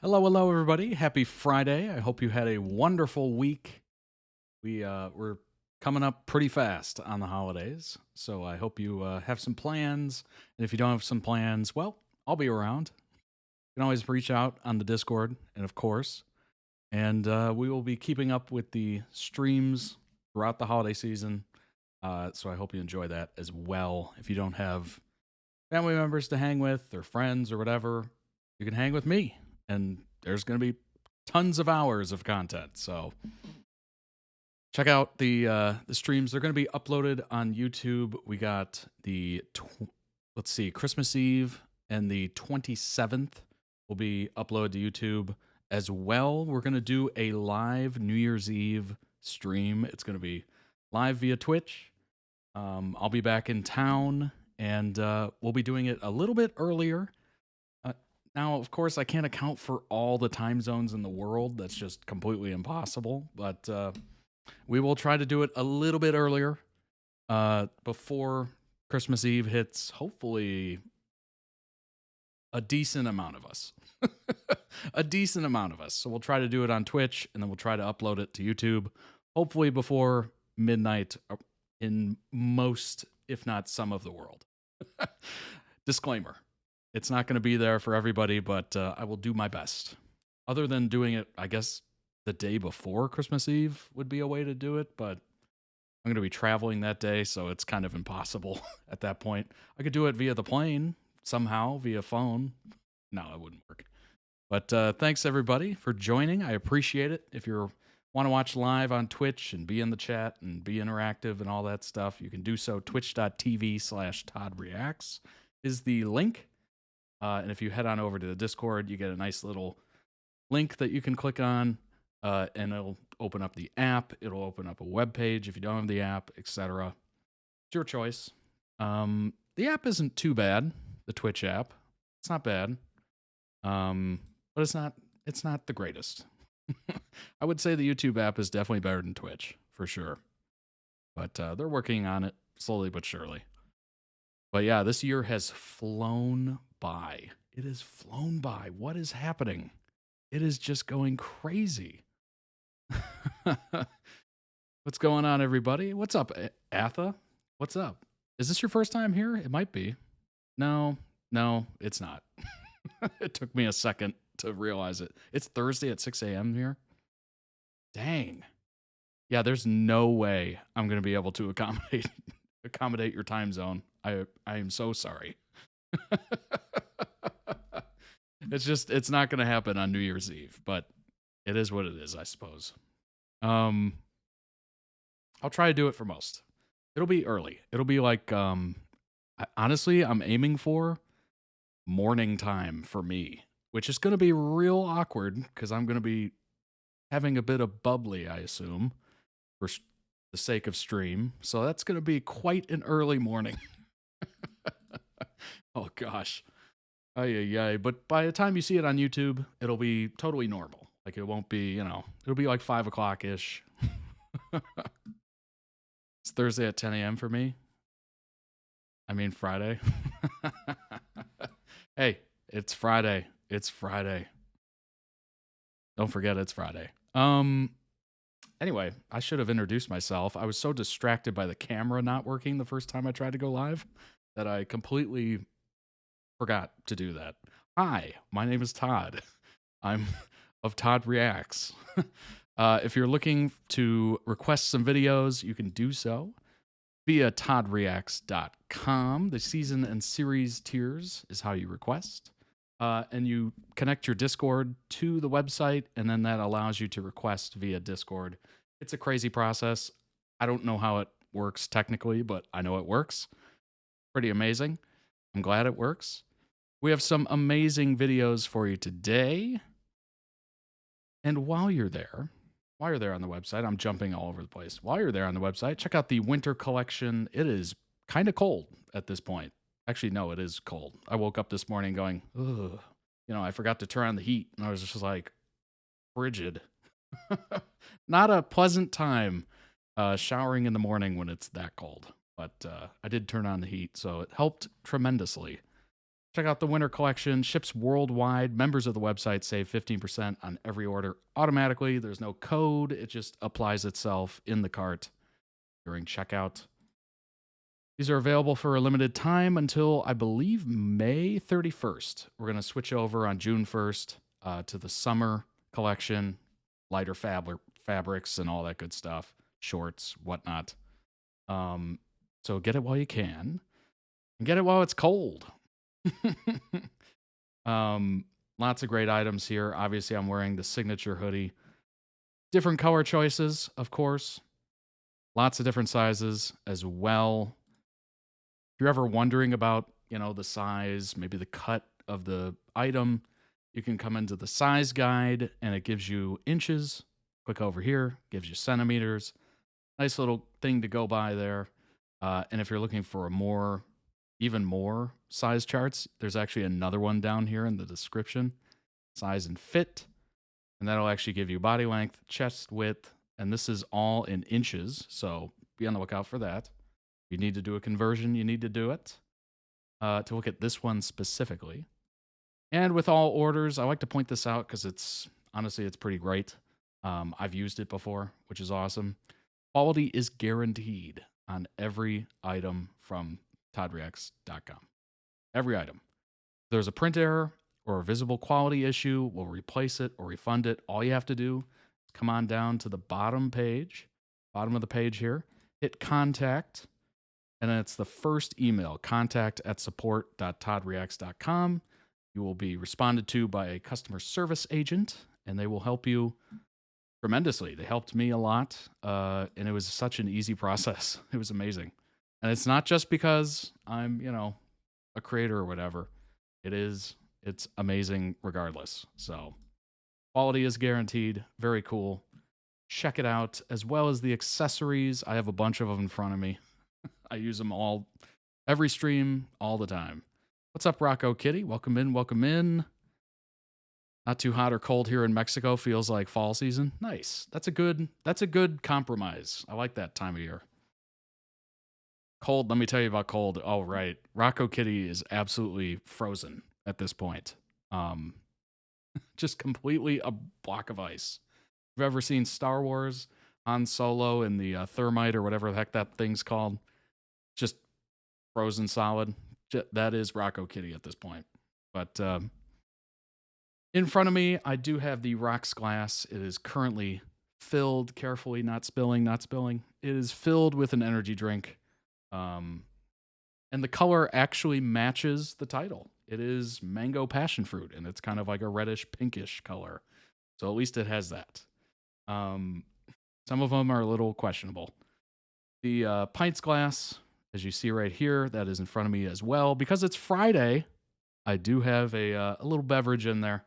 Hello, everybody. Happy Friday. I hope you had a wonderful week. We're coming up pretty fast on the holidays, so I hope you have some plans. And if you don't have some plans, well, I'll be around. You can always reach out on the Discord, and of course, and we will be keeping up with the streams throughout the holiday season. So I hope you enjoy that as well. If you don't have family members to hang with or friends or whatever, you can hang with me, and there's going to be tons of hours of content. So check out the streams. They're going to be uploaded on YouTube. We got the Christmas Eve and the 27th will be uploaded to YouTube as well. We're going to do a live New Year's Eve stream. It's going to be live via Twitch. I'll be back in town, and we'll be doing it a little bit earlier. Now, of course, I can't account for all the time zones in the world. That's just completely impossible. But we will try to do it a little bit earlier before Christmas Eve hits. Hopefully, a decent amount of us. A decent amount of us. So we'll try to do it on Twitch, and then we'll try to upload it to YouTube. Hopefully before midnight in most, if not some of the world. Disclaimer. It's not going to be there for everybody, but I will do my best. Other than doing it, I guess, the day before Christmas Eve would be a way to do it, but I'm going to be traveling that day, so it's kind of impossible at that point. I could do it via the plane, somehow, via phone. No, it wouldn't work. But thanks, everybody, for joining. I appreciate it. If you want to watch live on Twitch and be in the chat and be interactive and all that stuff, you can do so. Twitch.tv/ToddReacts is the link. And if you head on over to the Discord, you get a nice little link that you can click on, and it'll open up the app. It'll open up a web page if you don't have the app, etc. It's your choice. The app isn't too bad. The Twitch app, it's not bad, but it's not the greatest. I would say the YouTube app is definitely better than Twitch for sure, but they're working on it slowly but surely. But yeah, this year has flown by. It has flown by. What is happening? It is just going crazy. What's going on, everybody? What's up, Atha? What's up? Is this your first time here? It might be. No, it's not. It took me a second to realize it. It's Thursday at 6 a.m. here. Dang. Yeah, there's no way I'm going to be able to accommodate your time zone. I am so sorry. It's not going to happen on New Year's Eve, but it is what it is, I suppose. I'll try to do it for most. It'll be early. It'll be like, honestly, I'm aiming for morning time for me, which is going to be real awkward because I'm going to be having a bit of bubbly, I assume, for the sake of stream. So that's going to be quite an early morning. Oh, gosh. But by the time you see it on YouTube, it'll be totally normal. Like, it won't be, it'll be like 5 o'clock-ish. It's Thursday at 10 a.m. for me. I mean, Friday. Hey, it's Friday. It's Friday. Don't forget it's Friday. Anyway, I should have introduced myself. I was so distracted by the camera not working the first time I tried to go live that I completely forgot to do that. Hi, my name is Todd. I'm of Todd Reacts. If you're looking to request some videos, you can do so via toddreacts.com. The season and series tiers is how you request. And you connect your Discord to the website, and then that allows you to request via Discord. It's a crazy process. I don't know how it works technically, but I know it works. Pretty amazing. I'm glad it works. We have some amazing videos for you today. And while you're there on the website, I'm jumping all over the place. While you're there on the website, check out the winter collection. It is kind of cold at this point. Actually, no, it is cold. I woke up this morning going, ugh. I forgot to turn on the heat, and I was just like, frigid. Not a pleasant time showering in the morning when it's that cold. But I did turn on the heat, so it helped tremendously. Check out the winter collection. Ships worldwide. Members of the website save 15% on every order automatically. There's no code. It just applies itself in the cart during checkout. These are available for a limited time until, I believe, May 31st. We're going to switch over on June 1st to the summer collection, lighter fabrics and all that good stuff, shorts, whatnot. So get it while you can, and get it while it's cold. Lots of great items here. Obviously, I'm wearing the signature hoodie. Different color choices, of course. Lots of different sizes as well. If you're ever wondering about, the size, maybe the cut of the item, you can come into the size guide and it gives you inches. Click over here, gives you centimeters. Nice little thing to go by there. And if you're looking for even more size charts, there's actually another one down here in the description. Size and fit. And that'll actually give you body length, chest width, and this is all in inches. So be on the lookout for that. If you need to do a conversion, you need to do it. To look at this one specifically. And with all orders, I like to point this out because honestly, it's pretty great. I've used it before, which is awesome. Quality is guaranteed on every item from toddreacts.com. Every item. If there's a print error or a visible quality issue, we'll replace it or refund it. All you have to do is come on down to the bottom of the page here, hit contact, and then it's the first email, contact@support.toddreacts.com. You will be responded to by a customer service agent, and they will help you tremendously. They helped me a lot, and it was such an easy process. It was amazing. And it's not just because I'm, a creator or whatever. It's amazing regardless. So quality is guaranteed. Very cool. Check it out, as well as the accessories. I have a bunch of them in front of me. I use them every stream, all the time. What's up, Rocco Kitty? Welcome in, welcome in. Not too hot or cold here in Mexico. Feels like fall season. Nice. That's a good compromise. I like that time of year. Cold, let me tell you about cold. Oh, right. Rocco Kitty is absolutely frozen at this point. Just completely a block of ice. If you've ever seen Star Wars, Han Solo in the thermite or whatever the heck that thing's called, just frozen solid. That is Rocco Kitty at this point. But in front of me, I do have the rocks glass. It is currently filled, carefully, not spilling. It is filled with an energy drink. And the color actually matches the title. It is mango passion fruit, and it's kind of like a reddish pinkish color. So at least it has that. Some of them are a little questionable. The pints glass, as you see right here, that is in front of me as well. Because it's Friday, I do have a little beverage in there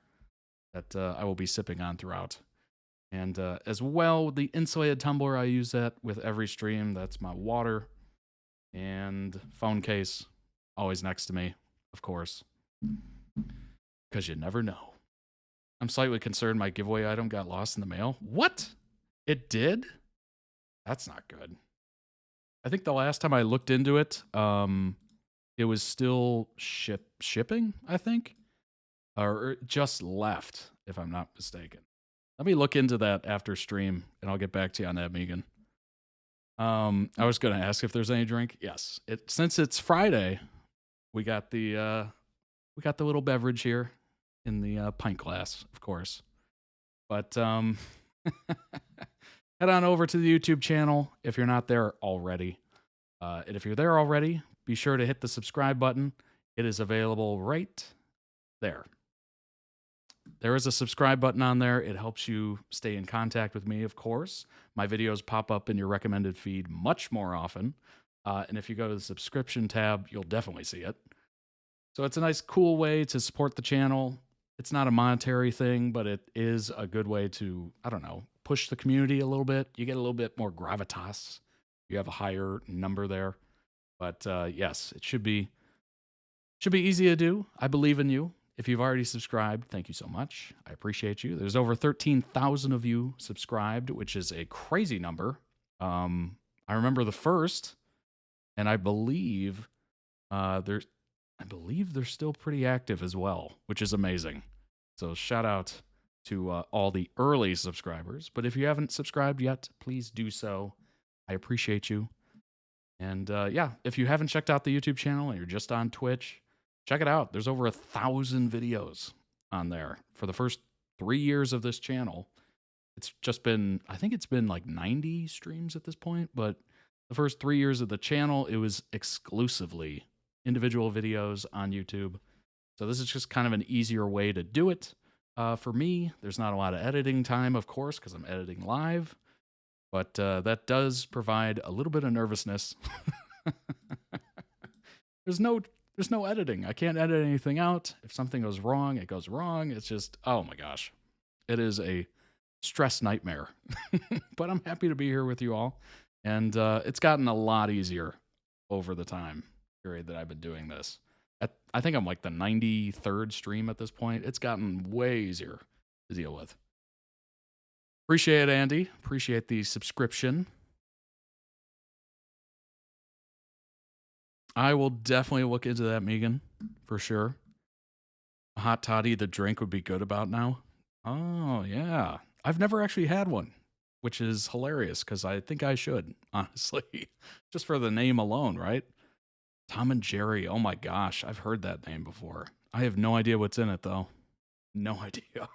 that I will be sipping on throughout. And as well, the insulated tumbler, I use that with every stream. That's my water. And phone case, always next to me, of course. Because you never know. I'm slightly concerned my giveaway item got lost in the mail. What? It did? That's not good. I think the last time I looked into it, it was still shipping, I think. Or just left, if I'm not mistaken. Let me look into that after stream, and I'll get back to you on that, Megan. I was going to ask if there's any drink. Yes. Since it's Friday, we got the little beverage here in the pint glass, of course. But head on over to the YouTube channel if you're not there already. And if you're there already, be sure to hit the subscribe button. It is available right there. There is a subscribe button on there. It helps you stay in contact with me, of course. My videos pop up in your recommended feed much more often. And if you go to the subscription tab, you'll definitely see it. So it's a nice, cool way to support the channel. It's not a monetary thing, but it is a good way to, push the community a little bit. You get a little bit more gravitas. You have a higher number there. But yes, it should be easy to do. I believe in you. If you've already subscribed, thank you so much. I appreciate you. There's over 13,000 of you subscribed, which is a crazy number. I remember the first, and I believe there's I believe they're still pretty active as well, which is amazing. So shout out to all the early subscribers. But if you haven't subscribed yet, please do so. I appreciate you. And yeah, if you haven't checked out the YouTube channel and you're just on Twitch, check it out. There's over 1,000 videos on there. For the first 3 years of this channel, it's just been, I think it's been like 90 streams at this point, but the first 3 years of the channel, it was exclusively individual videos on YouTube. So this is just kind of an easier way to do it. For me, there's not a lot of editing time, of course, because I'm editing live. But that does provide a little bit of nervousness. There's no editing. I can't edit anything out. If something goes wrong, it goes wrong. It's just, oh my gosh. It is a stress nightmare. But I'm happy to be here with you all. And it's gotten a lot easier over the time period that I've been doing this. I think I'm like the 93rd stream at this point. It's gotten way easier to deal with. Appreciate it, Andy. Appreciate the subscription. I will definitely look into that, Megan, for sure. A hot toddy, the drink would be good about now. Oh, yeah. I've never actually had one, which is hilarious because I think I should, honestly. Just for the name alone, right? Tom and Jerry. Oh my gosh. I've heard that name before. I have no idea what's in it, though. No idea.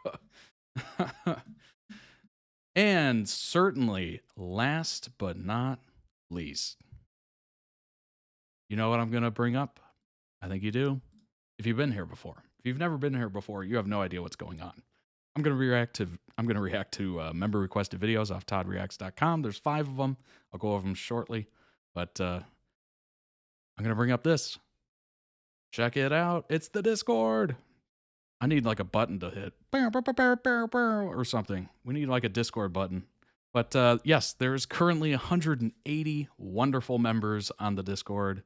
And certainly, last but not least, you know what I'm going to bring up? I think you do. If you've been here before. If you've never been here before, you have no idea what's going on. I'm going to react to member requested videos off toddreacts.com. There's 5 of them. I'll go over them shortly. But I'm going to bring up this. Check it out. It's the Discord. I need like a button to hit or something. We need like a Discord button. But yes, there's currently 180 wonderful members on the Discord.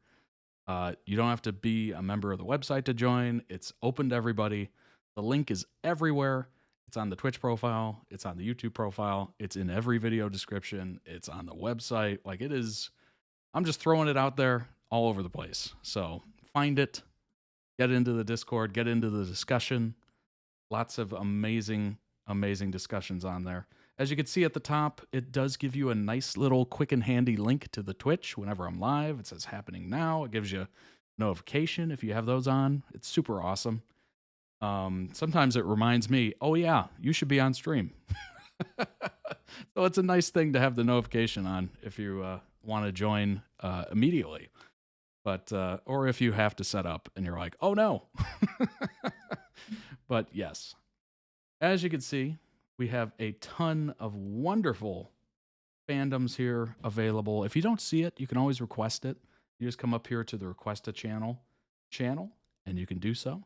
You don't have to be a member of the website to join. It's open to everybody. The link is everywhere. It's on the Twitch profile. It's on the YouTube profile. It's in every video description. It's on the website. Like it is, I'm just throwing it out there all over the place. So find it. Get into the Discord, get into the discussion. Lots of amazing, amazing discussions on there. As you can see at the top, it does give you a nice little quick and handy link to the Twitch whenever I'm live. It says happening now. It gives you notification if you have those on. It's super awesome. Sometimes it reminds me, oh yeah, you should be on stream. So it's a nice thing to have the notification on if you want to join immediately. But, or if you have to set up and you're like, oh no. But yes, as you can see, we have a ton of wonderful fandoms here available. If you don't see it, you can always request it. You just come up here to the request a channel, and you can do so.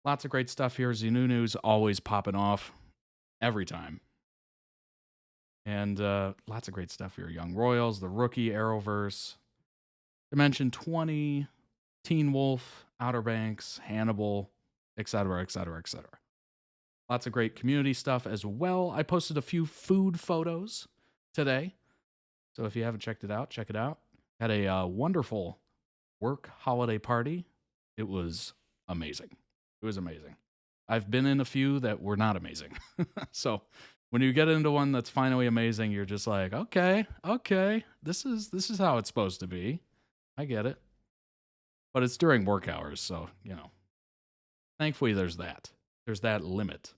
Lots of great stuff here. ZeeNunew's always popping off every time. And lots of great stuff here. Young Royals, The Rookie, Arrowverse, Dimension 20, Teen Wolf, Outer Banks, Hannibal, etc., etc., etc. Lots of great community stuff as well. I posted a few food photos today. So if you haven't checked it out, check it out. Had a wonderful work holiday party. It was amazing. It was amazing. I've been in a few that were not amazing. So when you get into one that's finally amazing, you're just like, okay, this is how it's supposed to be. I get it. But it's during work hours, so, you know. Thankfully, there's that. There's that limit.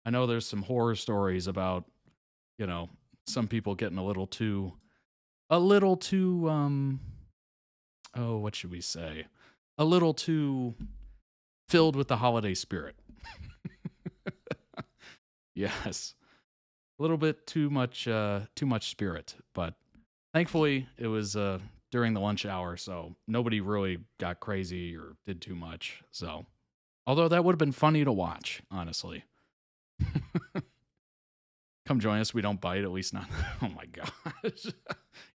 I know there's some horror stories about, you know, some people getting a little too, oh, what should we say? A little too filled with the holiday spirit. Yes. A little bit too much spirit. But thankfully, it was during the lunch hour, so nobody really got crazy or did too much. So, although that would have been funny to watch, honestly. Come join us. We don't bite, at least not. Oh my gosh.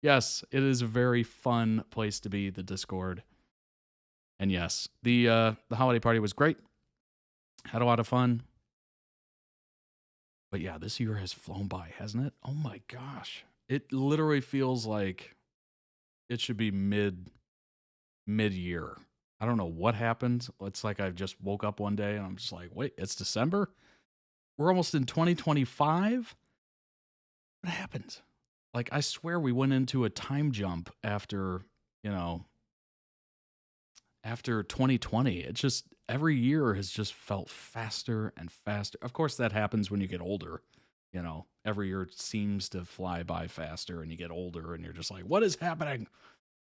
Yes, it is a very fun place to be, the Discord. And yes, the holiday party was great. Had a lot of fun. But yeah, this year has flown by, hasn't it? Oh my gosh. It literally feels like it should be mid mid-year. I don't know what happened. It's like I just woke up one day and I'm just like, wait, it's December? We're almost in 2025? What happened? Like, I swear we went into a time jump after, after 2020. It's just, every year has just felt faster and faster. Of course, that happens when you get older. Every year seems to fly by faster and you get older and you're just like, what is happening?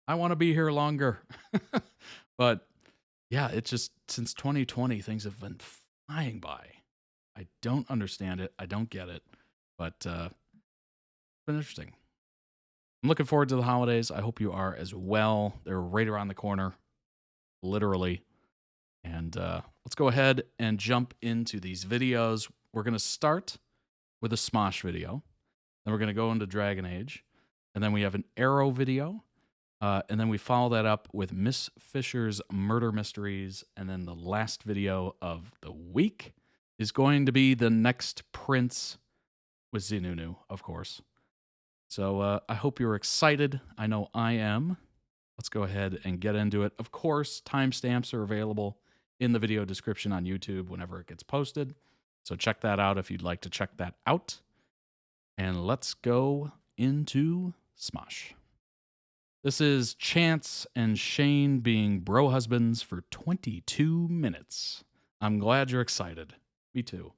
I want to be here longer. But yeah, it's just, since 2020, things have been flying by. I don't understand it. I don't get it. But it's been interesting. I'm looking forward to the holidays. I hope you are as well. They're right around the corner, literally. And let's go ahead and jump into these videos. We're going to start with a Smosh video. Then we're going to go into Dragon Age. And then we have an Arrow video. And then we follow that up with Miss Fisher's Murder Mysteries. And then the last video of the week is going to be the next Prince with ZeeNunew, of course. So I hope you're excited. I know I am. Let's go ahead and get into it. Of course, timestamps are available in the video description on YouTube whenever it gets posted. So check that out if you'd like to check that out. And let's go into Smosh. This is Chance and Shane being bro husbands for 22 minutes. I'm glad you're excited. Me too.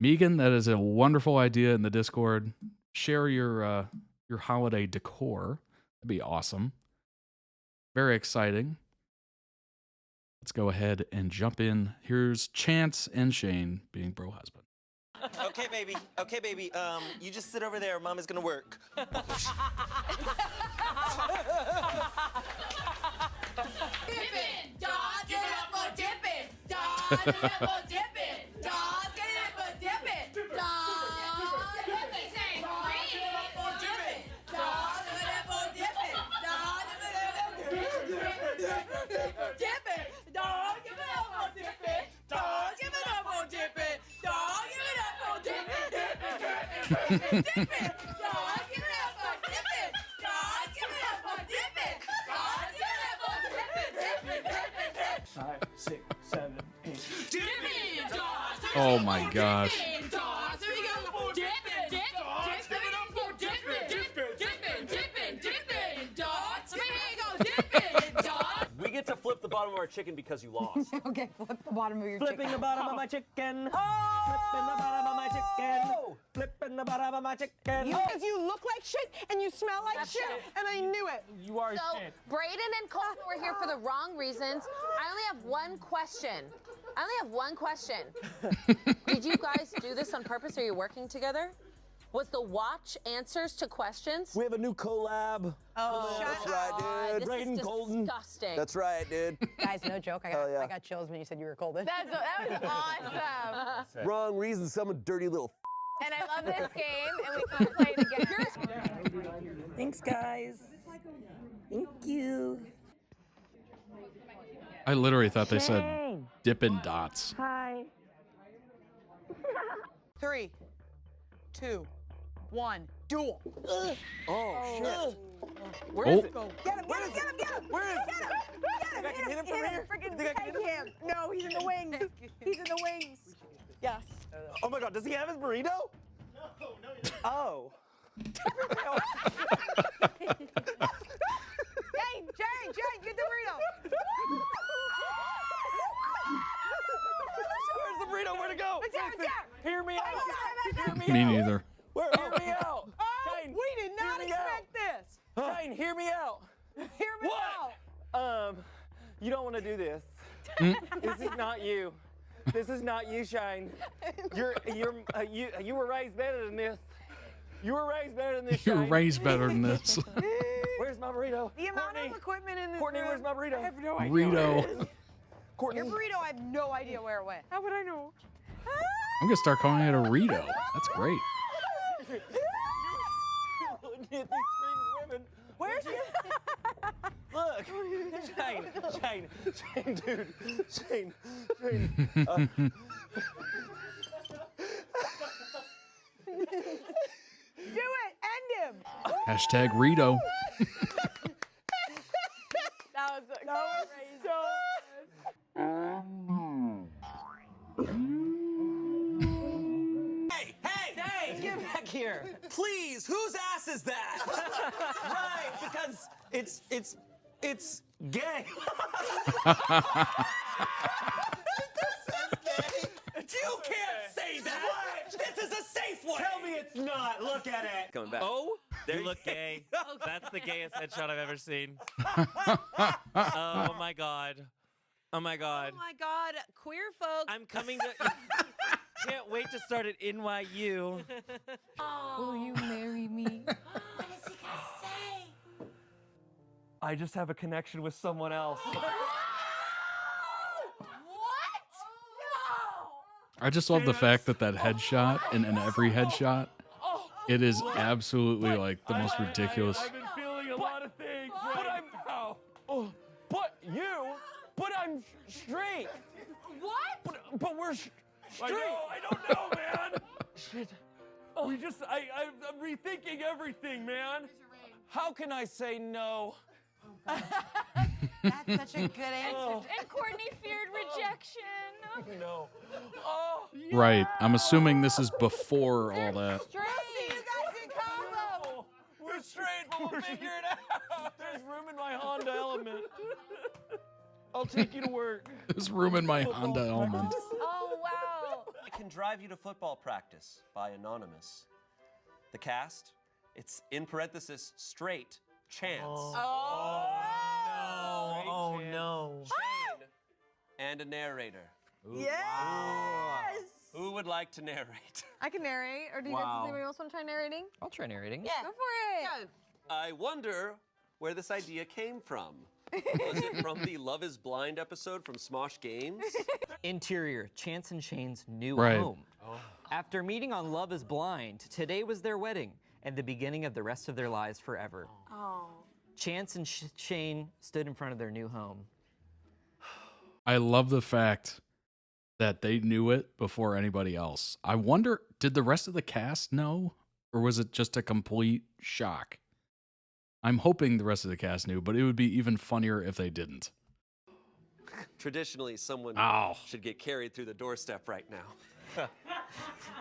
Megan, that is a wonderful idea in the Discord. Share your holiday decor. That'd be awesome. Very exciting. Let's go ahead and jump in. Here's Chance and Shane being bro husband. Okay, baby. Okay, baby. You just sit over there. Mama's gonna work. Dippin', dog, get up for dippin', dog, get up for dippin', dog, get up for dippin', dog, dippin', say dippin', dog, get up for dippin', dog, dippin', dog, give it up for dippin', dog, give it up for dippin', dog, give it up for dippin', dippin', dog, give it up for dippin', dog, give it up for dippin', dog, give it up for dippin', 5, 6, 7, 8. dippin', dog, Oh my gosh. dippin', dog, there we go, dippin', dippin', dippin', dog, here you go, dippin', dog. We get to flip the bottom of our chicken because you lost. Okay, flip the bottom of your Flipping chicken. the bottom of my chicken. Flipping the bottom of my chicken. Flipping the bottom of my chicken. Because you look like shit and you smell like shit, and I knew it. You are So, shit. Brayden and Colton were here for the wrong reasons. I only have one question. Did you guys do this on purpose? Are you working together? Was the watch answers to questions? We have a new collab. Oh, That's right, dude. This Brayden is Colton. disgusting. That's right, dude. guys, no joke. I Hell yeah. got chills when you said you were cold. That was awesome. Wrong reason, some dirty little. And I love this game, and we can play it again. Thanks, guys. Thank you. I literally thought they said Dippin' Dots. Hi. 3, 2, 1, duel. Oh, shit. Where Oh. is it? Get him, get him, get him, get him. Where is it? Get him, Think I can hit him from here? Freaking Think I can take him. No, he's in the wings. He's in the wings. Yes. Oh my god, does he have his burrito? No, no. Oh. Jane, get the burrito. Where's the burrito? Where'd it go? It's there. Hear me out. Hear me Me out. neither. Hear me out. Shane, We did not hear me expect this. Shane, hear me out. Hear me out. You don't want to do this. This is not you. This is not you, Shane. You were raised better than this. You were raised better than this, You're Shane. raised better than this. Where's my burrito? The amount Courtney, of equipment in this Courtney, room. where's my burrito? I have no idea. Burrito. Courtney. Your burrito, I have no idea where it went. How would I know? I'm going to start calling it a Rito. That's great. Looking at these screaming women. Where's your... Look, Shane, dude, Shane. Do it! End him! him. Hashtag Rito. That was crazy. Hey, get back here. Please, whose ass is that? Right, because it's gay. You can't say that. This is a safe one. Tell me it's not. Look at it. Coming back. Oh, You look gay. That's the gayest headshot I've ever seen. Oh my god. Oh my god. Oh my God, queer folks. I'm coming to. Can't wait to start at NYU. Will you marry me? I just have a connection with someone else. I just love the fact that headshot and in every headshot, it is absolutely like the most ridiculous. I've been feeling a lot of things right now. But I'm straight. What? But we're straight. I don't know, man. Shit. I'm rethinking everything, man. How can I say no? That's such a good answer. And Courtney feared rejection. No. Oh, Right. I'm assuming this is before all that. Straight. You guys can combo. we're straight, but we'll figure it out. There's room in my Honda Element. I'll take you to work. There's room in my Honda Element. Oh, wow. I can drive you to football practice by Anonymous. The cast, it's in parenthesis, straight, Chance. Oh no. Shane, and a narrator. Yes. Who would like to narrate? I can narrate. Or does anybody else want to try narrating? I'll try narrating. Yeah. Go for it. Go. I wonder where this idea came from. Was it from the Love is Blind episode from Smosh Games? Interior, Chance and Shane's new Right. home. After meeting on Love is Blind, today was their wedding and the beginning of the rest of their lives forever. Oh. Chance and Shane stood in front of their new home. I love the fact that they knew it before anybody else. I wonder, did the rest of the cast know? Or was it just a complete shock? I'm hoping the rest of the cast knew, but it would be even funnier if they didn't. Traditionally, someone Ow. should get carried through the doorstep right now.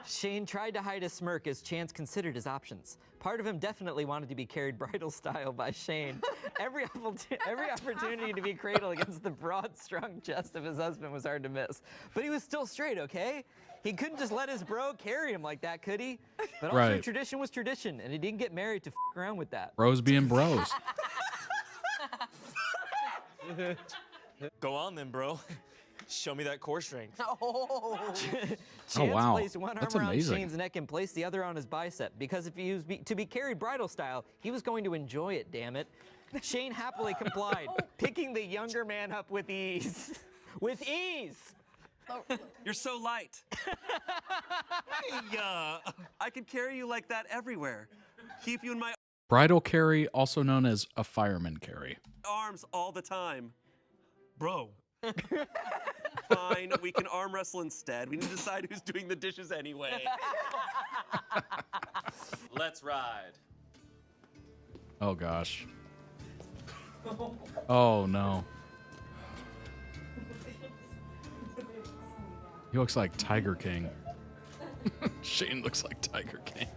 Shane tried to hide a smirk as Chance considered his options. Part of him definitely wanted to be carried bridal style by Shane. Every opportunity to be cradled against the broad, strong chest of his husband was hard to miss. But he was still straight, okay? He couldn't just let his bro carry him like that, could he? But also, Right. tradition was tradition, and he didn't get married to f around with that. Bros being bros. Go on then, bro. Show me that core strength. Chance wow. placed one arm That's around amazing. Shane's neck and placed the other on his bicep, because if he was to be carried bridal style, he was going to enjoy it, damn it. Shane happily complied, picking the younger man up with ease. With ease! You're so light. I could carry you like that everywhere. Keep you in my Bridal carry, also known as a fireman carry. arms all the time. Bro. Fine, we can arm wrestle instead. We need to decide who's doing the dishes anyway. Let's ride. Oh gosh. Oh no. He looks like Tiger King. Shane looks like Tiger King.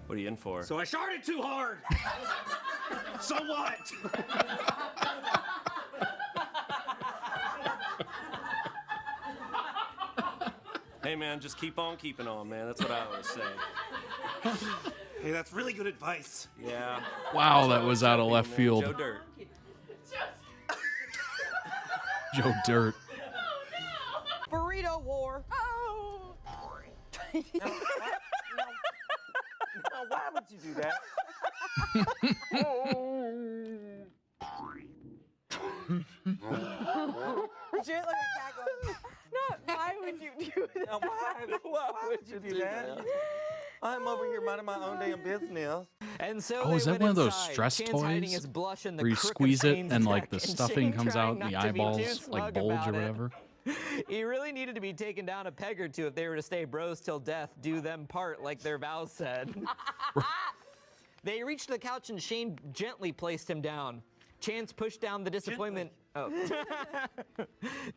What are you in for? So I sharted too hard. So what? Hey man, just keep on keeping on, man. That's what I always say. Hey, that's really good advice. Yeah. Wow, that was out of left Man, field. Joe Dirt. Joe Dirt. Burrito war. Oh. Now, why would you do that? Legit like a cat going. No, why would you do that? Now, why would you do that? I'm over here minding my own damn business. And so Oh, they is that went one of those inside, stress Chance hiding toys his blush in the where you crook of squeeze it Shane's and like neck, the and stuffing Shane comes out trying and the not to be too eyeballs like smug bulge about or it. whatever? He really needed to be taken down a peg or two if they were to stay bros till death, do them part, like their vows said. They reached the couch and Shane gently placed him down. Chance pushed down the disappointment. Oh.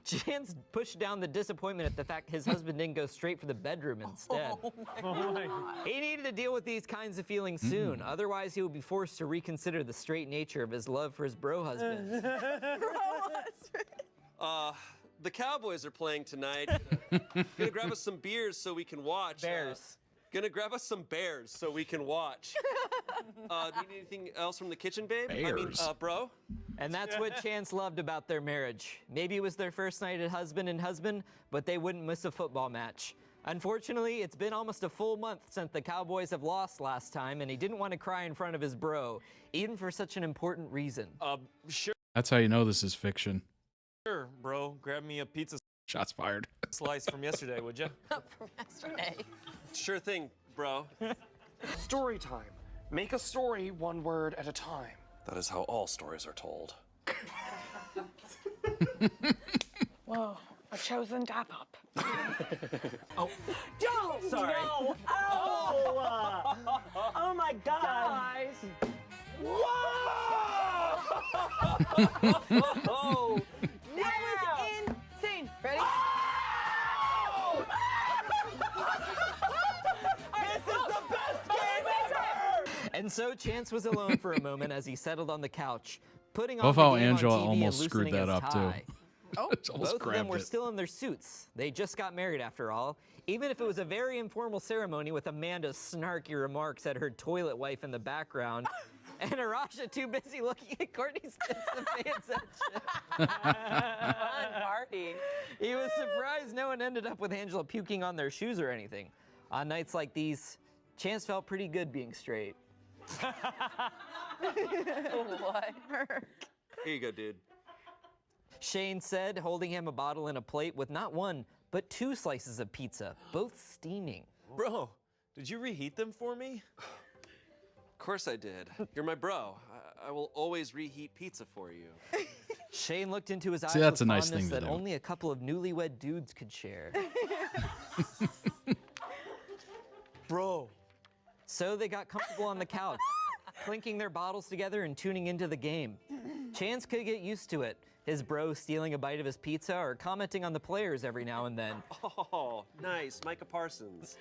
Chance pushed down the disappointment at the fact his husband didn't go straight for the bedroom instead. Oh my God. He needed to deal with these kinds of feelings soon. Otherwise, he would be forced to reconsider the straight nature of his love for his bro husband. The Cowboys are playing tonight. Gonna grab us some beers so we can watch. Bears. Gonna grab us some bears so we can watch. Do you need anything else from the kitchen, babe? I mean, Bears. bro? And that's what Chance loved about their marriage. Maybe it was their first night at husband and husband, but they wouldn't miss a football match. Unfortunately, it's been almost a full month since the Cowboys have lost last time, and he didn't want to cry in front of his bro, even for such an important reason. Sure, That's how you know this is fiction. bro. Grab me a pizza Shots fired. slice from yesterday, would you? From yesterday. Sure thing, bro. Story time. Make a story one word at a time. That is how all stories are told. Whoa, a chosen gap up. Oh. Don't! Sorry. No! Oh! Oh my God! Guys. Oh! That was insane. Ready? This is the best game ever! And so Chance was alone for a moment as he settled on the couch, putting Love on how the game Angela on TV almost and screwed loosening that his up, too. tie. Oh, It's almost Both of them grabbed were it. still in their suits. They just got married after all. Even if it was a very informal ceremony with Amanda's snarky remarks at her toilet wife in the background, and Arasha too busy looking at Courtney's tits to pay attention. Fun party. He was surprised no one ended up with Angela puking on their shoes or anything. On nights like these, Chance felt pretty good being straight. What? Here you go, dude. Shane said, holding him a bottle and a plate with not one, but 2 slices of pizza, both steaming. Bro, did you reheat them for me? Of course I did. You're my bro. I will always reheat pizza for you. Shane looked into his eyes See, that's with a nice fondness thing to that do. only a couple of newlywed dudes could share. Bro. So they got comfortable on the couch, clinking their bottles together and tuning into the game. Chance could get used to it, his bro stealing a bite of his pizza or commenting on the players every now and then. Oh, nice. Micah Parsons.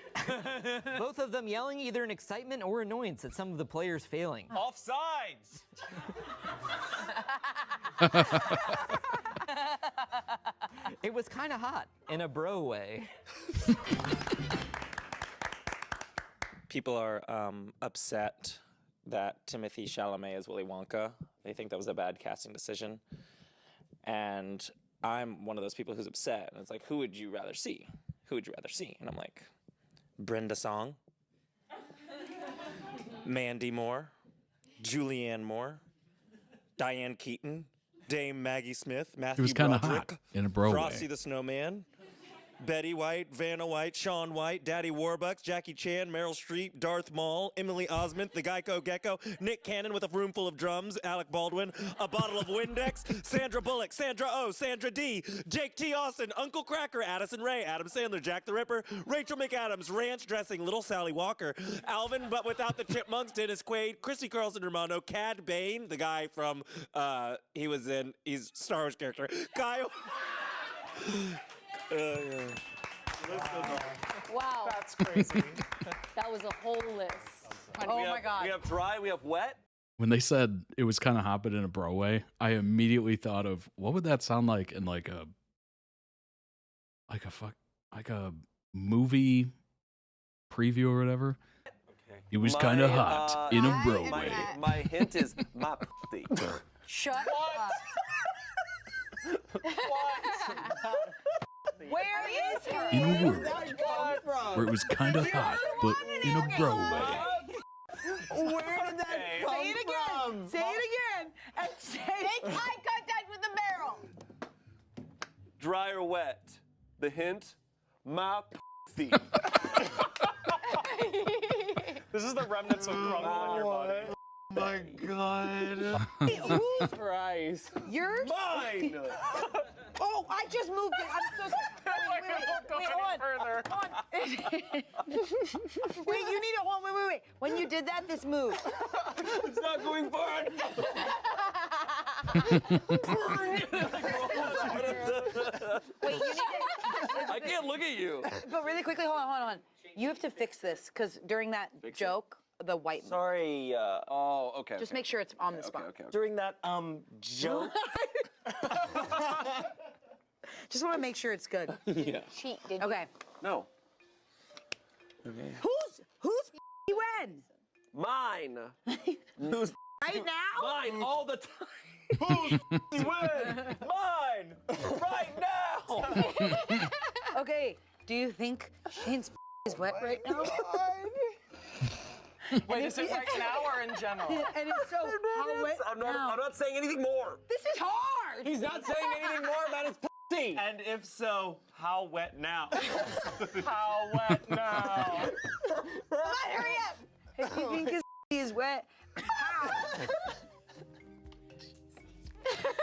Both of them yelling either in excitement or annoyance at some of the players failing. Offsides! It was kind of hot in a bro way. People are upset that Timothée Chalamet is Willy Wonka. They think that was a bad casting decision. And I'm one of those people who's upset. And it's like, who would you rather see? Who would you rather see? And I'm like, Brenda Song, Mandy Moore, Julianne Moore, Diane Keaton, Dame Maggie Smith, Matthew was kinda Broderick, hot in a bro Frosty way. the Snowman, Betty White, Vanna White, Shaun White, Daddy Warbucks, Jackie Chan, Meryl Streep, Darth Maul, Emily Osment, the Geico Gecko, Nick Cannon with a room full of drums, Alec Baldwin, a bottle of Windex, Sandra Bullock, Sandra Oh, Sandra D, Jake T. Austin, Uncle Cracker, Addison Rae, Adam Sandler, Jack the Ripper, Rachel McAdams, Ranch Dressing, Little Sally Walker, Alvin but without the Chipmunks, Dennis Quaid, Christy Carlson Romano, Cad Bane, the guy from he's Star Wars character, Kyle. Wow. That's crazy. That was a whole list. Oh my God. We have dry, we have wet. When they said it was kind of hot but in a bro way, I immediately thought of what would that sound like in like a movie preview or whatever. Okay. It was kind of hot in a bro way. My hint is my pussy. Shut up. Where is he? In a word where it was kind of hot but in a bro way. Where did that come Say it again. Say it again. And say Make eye contact with the barrel. Dry or wet? The hint, my pussy. This is the remnants of crumble in your body. My God. Who's Christ. yours? Mine! Oh, I just moved it. I'm so sorry. Wait, hold on. Wait, you need to hold on. Wait. When you did that, this moved. It's not going forward. Wait, you need to. I can't look at you. But really quickly, hold on. You have to fix this because during that joke, the white. Sorry. Oh, okay. Just make sure it's on the spot. Okay. During that joke. Just want to make sure it's good. Yeah. Cheat, did you? Okay. No. Okay. Who's when? Mine. Who's Right now? Mine all the time. who's when? Mine. Right now. Okay. Do you think Shane's is wet right now? Wait, is it right now or in general? And it's so how wet I'm now? not saying anything more. This is hard. He's not saying anything more about his pussy. And if so, how wet now? How wet now? Come on, hurry up. If you think his is wet,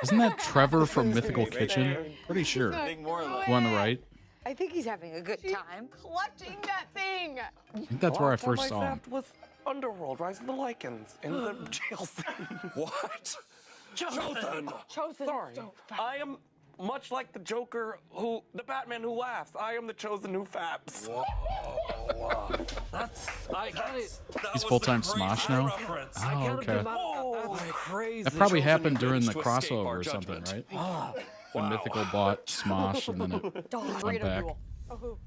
Isn't that Trevor from Mythical Kitchen? Pretty sure. Think more of One on the right. I think he's having a good time. Clutching that thing. I think that's where I first saw him. That was Underworld, Rise of the Lycans, in the jail scene. What? Chosen. Sorry. I am much like the Joker the Batman who laughs. I am the chosen who faps. He's full-time Smosh now? Oh, okay. That's crazy. That probably happened during the crossover or something, right? When Mythical bought Smosh and then it went back. Oh,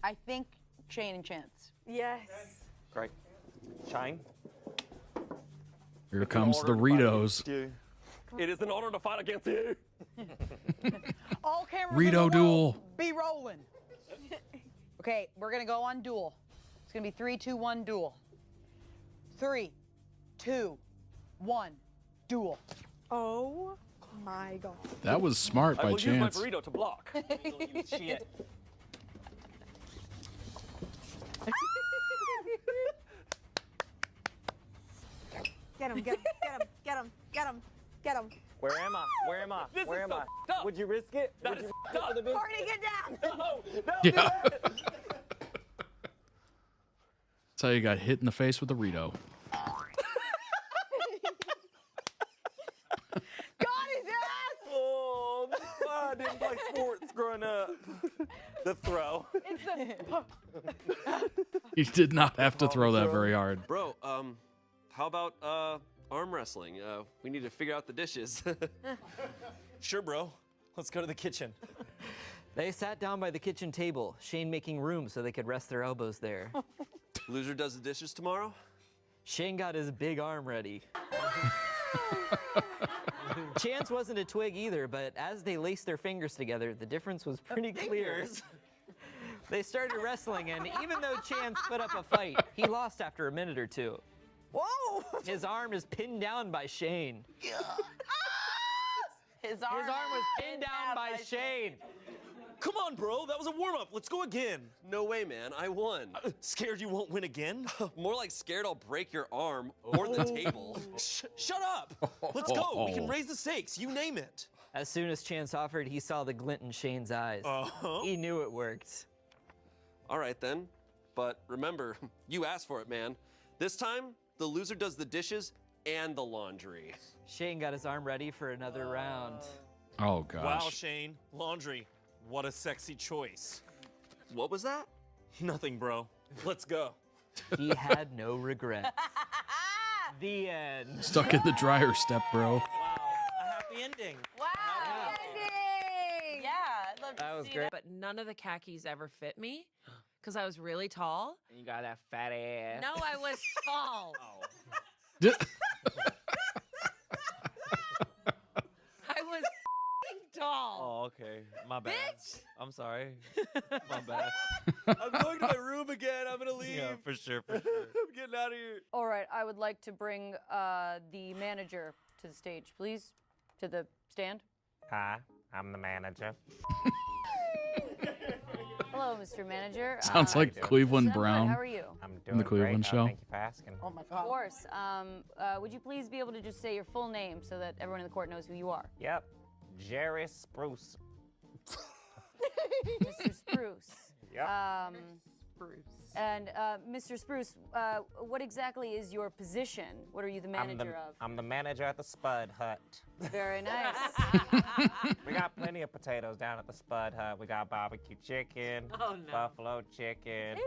I think Shane and Chance. Yes. Great. Shine. Here comes the Ritos. It is an honor to fight against you. All cameras Rito in the duel. world, be rolling. Okay, we're gonna go on duel. It's gonna be 3, 2, 1 duel. 3, 2, 1 duel. Oh my God. That was smart I by will Chance. use my burrito to block. Shit. Get him, get him, get him, get him, get him, get him. Where am I? Where am I? This Where is am so I? f***ed up. Would you risk it? That Would is you f***ed up. the big- Courtney, get down. No, Yeah. That's how you got hit in the face with a Rito. Got his ass! Oh, I didn't play sports growing up. The throw. It's the. He did not have to throw that very hard. Bro, how about arm wrestling? We need to figure out the dishes. Sure, bro. Let's go to the kitchen. They sat down by the kitchen table, Shane making room so they could rest their elbows there. Loser does the dishes tomorrow? Shane got his big arm ready. Chance wasn't a twig either, but as they laced their fingers together, the difference was pretty clear. They started wrestling, and even though Chance put up a fight, he lost after a minute or two. Whoa! His arm is pinned down by Shane. His arm was pinned down by Shane. Come on, bro. That was a warm-up. Let's go again. No way, man. I won. Scared you won't win again? More like scared I'll break your arm or the table. Shut up. Let's go. We can raise the stakes. You name it. As soon as Chance offered, he saw the glint in Shane's eyes. He knew it worked. All right, then. But remember, you asked for it, man. This time, the loser does the dishes and the laundry. Shane got his arm ready for another round. Oh, gosh. Wow, Shane. Laundry. What a sexy choice. What was that? Nothing, bro. Let's go. He had no regrets. The end. Stuck in the dryer step, bro. Wow. A happy ending. Wow. Ending! Yeah, I'd love That to was see great. that. But none of the khakis ever fit me because I was really tall. And you got that fat ass. No, I was tall. I was tall. Oh, okay. My bad. Bitch! I'm sorry. My bad. I'm going to my room again. I'm going to leave. Yeah, for sure, for sure. I'm getting out of here. All right, I would like to bring the manager to the stage, please. To the stand. Hi, I'm the manager. Hello, Mr. Manager. Sounds like Cleveland I'm good. Brown. How are you? I'm In the Cleveland show. Thank you for asking. Oh my Of God. course. Would you please be able to just say your full name so that everyone in the court knows who you are? Yep. Jerry Spruce. Mr. Spruce. Yep. Bruce. And Mr. Spruce, what exactly is your position? What are you the manager of? I'm the manager at the Spud Hut. Very nice. We got plenty of potatoes down at the Spud Hut. We got barbecue chicken, buffalo chicken,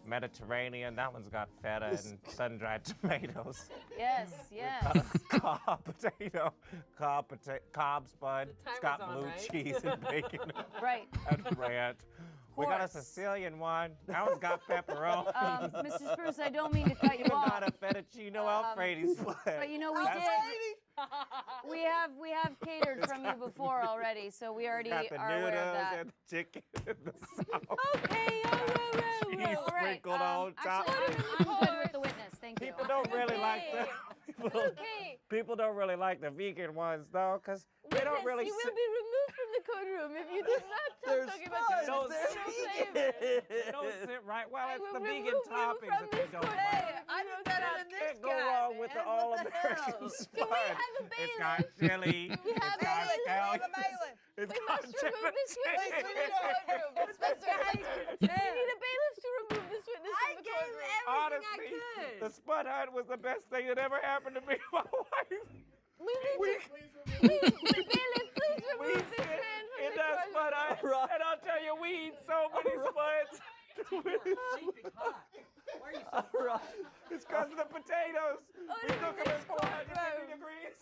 Mediterranean. That one's got feta and sun-dried tomatoes. Yes, yes. Cobb potato, Cobb Spud. It's got blue cheese and bacon Right. and ranch. We got a course. Sicilian one. That one's got pepperoni. Mr. Spruce, I don't mean to cut you Even off. got a fettuccine Alfredo split. But you know, we have catered from you before already, so we already Got the are aware of noodles that. and the chicken and the sauce. Okay, Cheese all right. sprinkled on top. Actually, I'm good with the witness. Thank you. People don't really like the Okay. people don't really like the vegan ones though, because they don't really. You will be removed from the courtroom if you do not stop talking about your Don't personal sit- flavors. They don't sit right. Well, I it's will the vegan remove you toppings from that they this don't court. like. I did better than this Can't go guy, wrong with the man. What all-American hell? spud. have a It's got chili. We It's have got bailiff. scallions. It's We got must remove this witness from the chicken. courtroom. Inspector Hunter, we need a bailiff to remove this witness from the courtroom. Honestly, the Spud Hunt was the best thing that ever happened to me and my wife. We need to, please, bailiff, please remove this man from In the that Spud courtroom. Hunt, and I'll tell you, we eat so many spuds. It's because of the potatoes. We cook them at 450 degrees.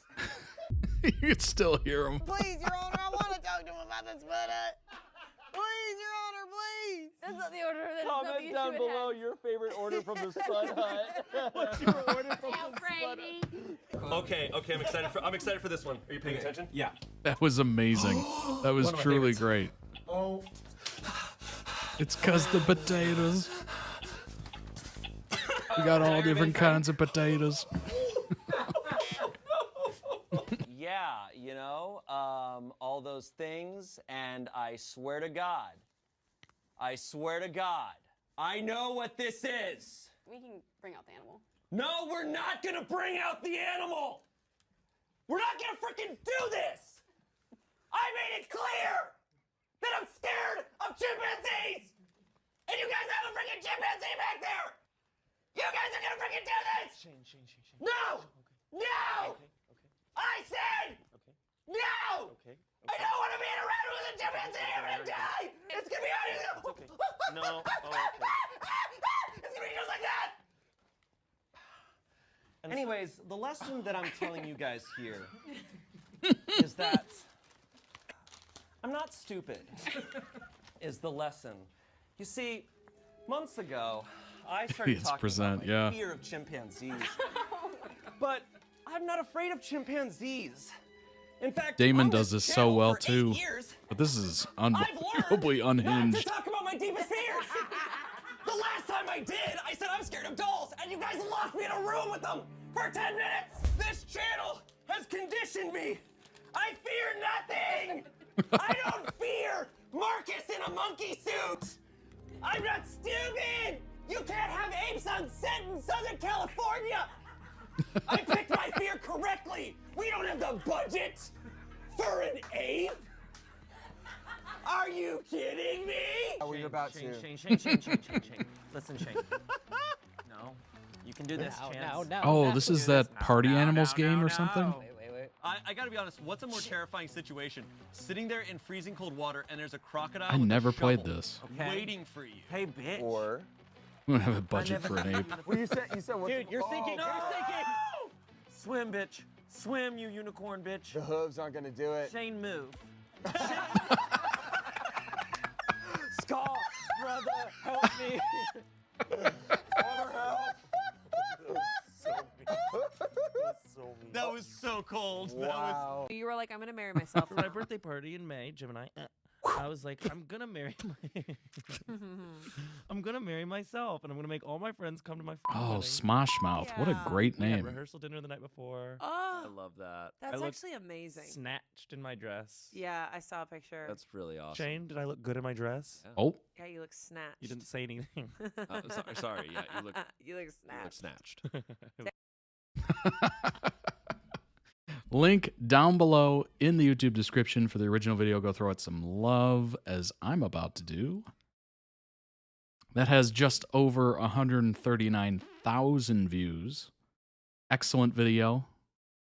You can still hear him. Please, Your Honor, I want to talk to him about this Spud Hut. Please, Your Honor, please. That's not the order. That is not the Comment issue down at below hand. your favorite order from the Spud Hut. What's your order from the Spud Hut? Okay, I'm excited for this one. Are you paying attention? Yeah. That was amazing. That was One of my truly favorites. great. Oh. It's 'cause the potatoes. We got all different kinds of potatoes. Yeah, you know, all those things, and I swear to God, I know what this is. We can bring out the animal. No, we're not gonna bring out the animal. We're not gonna freaking do this. I made it clear that I'm scared of chimpanzees, and you guys have a freaking chimpanzee back there. You guys are gonna freaking do this. Shane. No, no. I said no. I don't want to be around with a chimpanzee. I'm gonna die. It's gonna be out. No. It's gonna be just like that. Anyways, the lesson that I'm telling you guys here is that I'm not stupid, is the lesson. You see, months ago, I started It's talking present, about my yeah. fear of chimpanzees. But I'm not afraid of chimpanzees. In fact, Damon on does this this so channel well for 8 too. years, But this is I've unbelievably learned not to unhinged. talk about my deepest fears. The last time I did, I said I'm scared of dolls, and you guys locked me in a room with them for 10 minutes. This channel has conditioned me. I fear nothing. I don't fear Marcus in a monkey suit. I'm not stupid. You can't have apes on set in Southern California. I picked my fear correctly. We don't have the budget for an ape. Are you kidding me? Are you about to? Shane. Listen, Shane. No. You can do this, Chance. Oh, this is that party animals game or something? Wait. I gotta be honest, what's a more terrifying situation? Sitting there in freezing cold water and there's a crocodile I with a never played shovel this. waiting for you. Hey, bitch. Or We don't have a budget for an ape. well, you said what? Dude, you're sinking. Oh, You're sinking. Swim, bitch. Swim, you unicorn bitch. the hooves aren't gonna do it. Shane, move. Skull, brother, help me. Brother, help. That was so cold. Wow. You were like, I'm gonna marry myself. For my birthday party in May, Gemini, I was like, I'm gonna marry I'm gonna marry myself, and I'm gonna make all my friends come to my Oh, wedding. Smosh Mouth. What a great We had name. rehearsal dinner the night before. Oh, I love that. that's I looked actually amazing. Snatched in my dress. Yeah, I saw a picture. That's really awesome. Shane, did I look good in my dress? Oh. Yeah, you look snatched. You didn't say anything. Sorry. Yeah, you look. You look snatched. Link down below in the YouTube description for the original video. Go throw it some love, as I'm about to do. That has just over 139,000 views. Excellent video.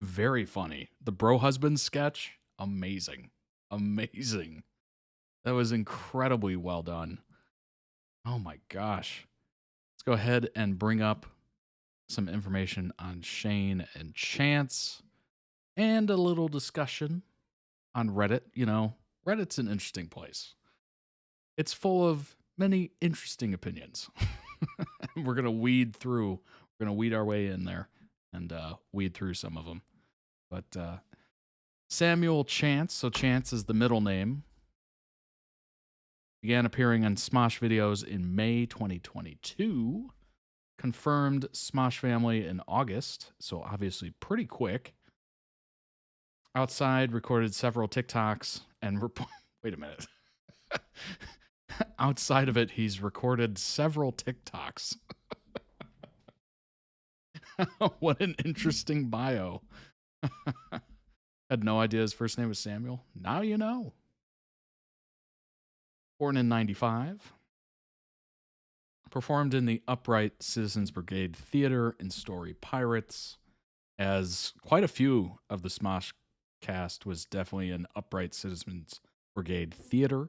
Very funny. The bro husband sketch, amazing. Amazing. That was incredibly well done. Oh my gosh. Let's go ahead and bring up some information on Shane and Chance and a little discussion on Reddit. You know, Reddit's an interesting place. It's full of many interesting opinions. We're going to weed our way in there and weed through some of them. But Samuel Chance, so Chance is the middle name, began appearing on Smosh videos in May 2022, confirmed Smosh family in August, so obviously pretty quick. Outside, recorded several TikToks and wait a minute. Outside of it, he's recorded several TikToks. What an interesting bio. Had no idea his first name was Samuel. Now you know. Born in 95. Performed in the Upright Citizens Brigade Theater and Story Pirates, as quite a few of the Smosh cast was definitely in Upright Citizens Brigade Theater.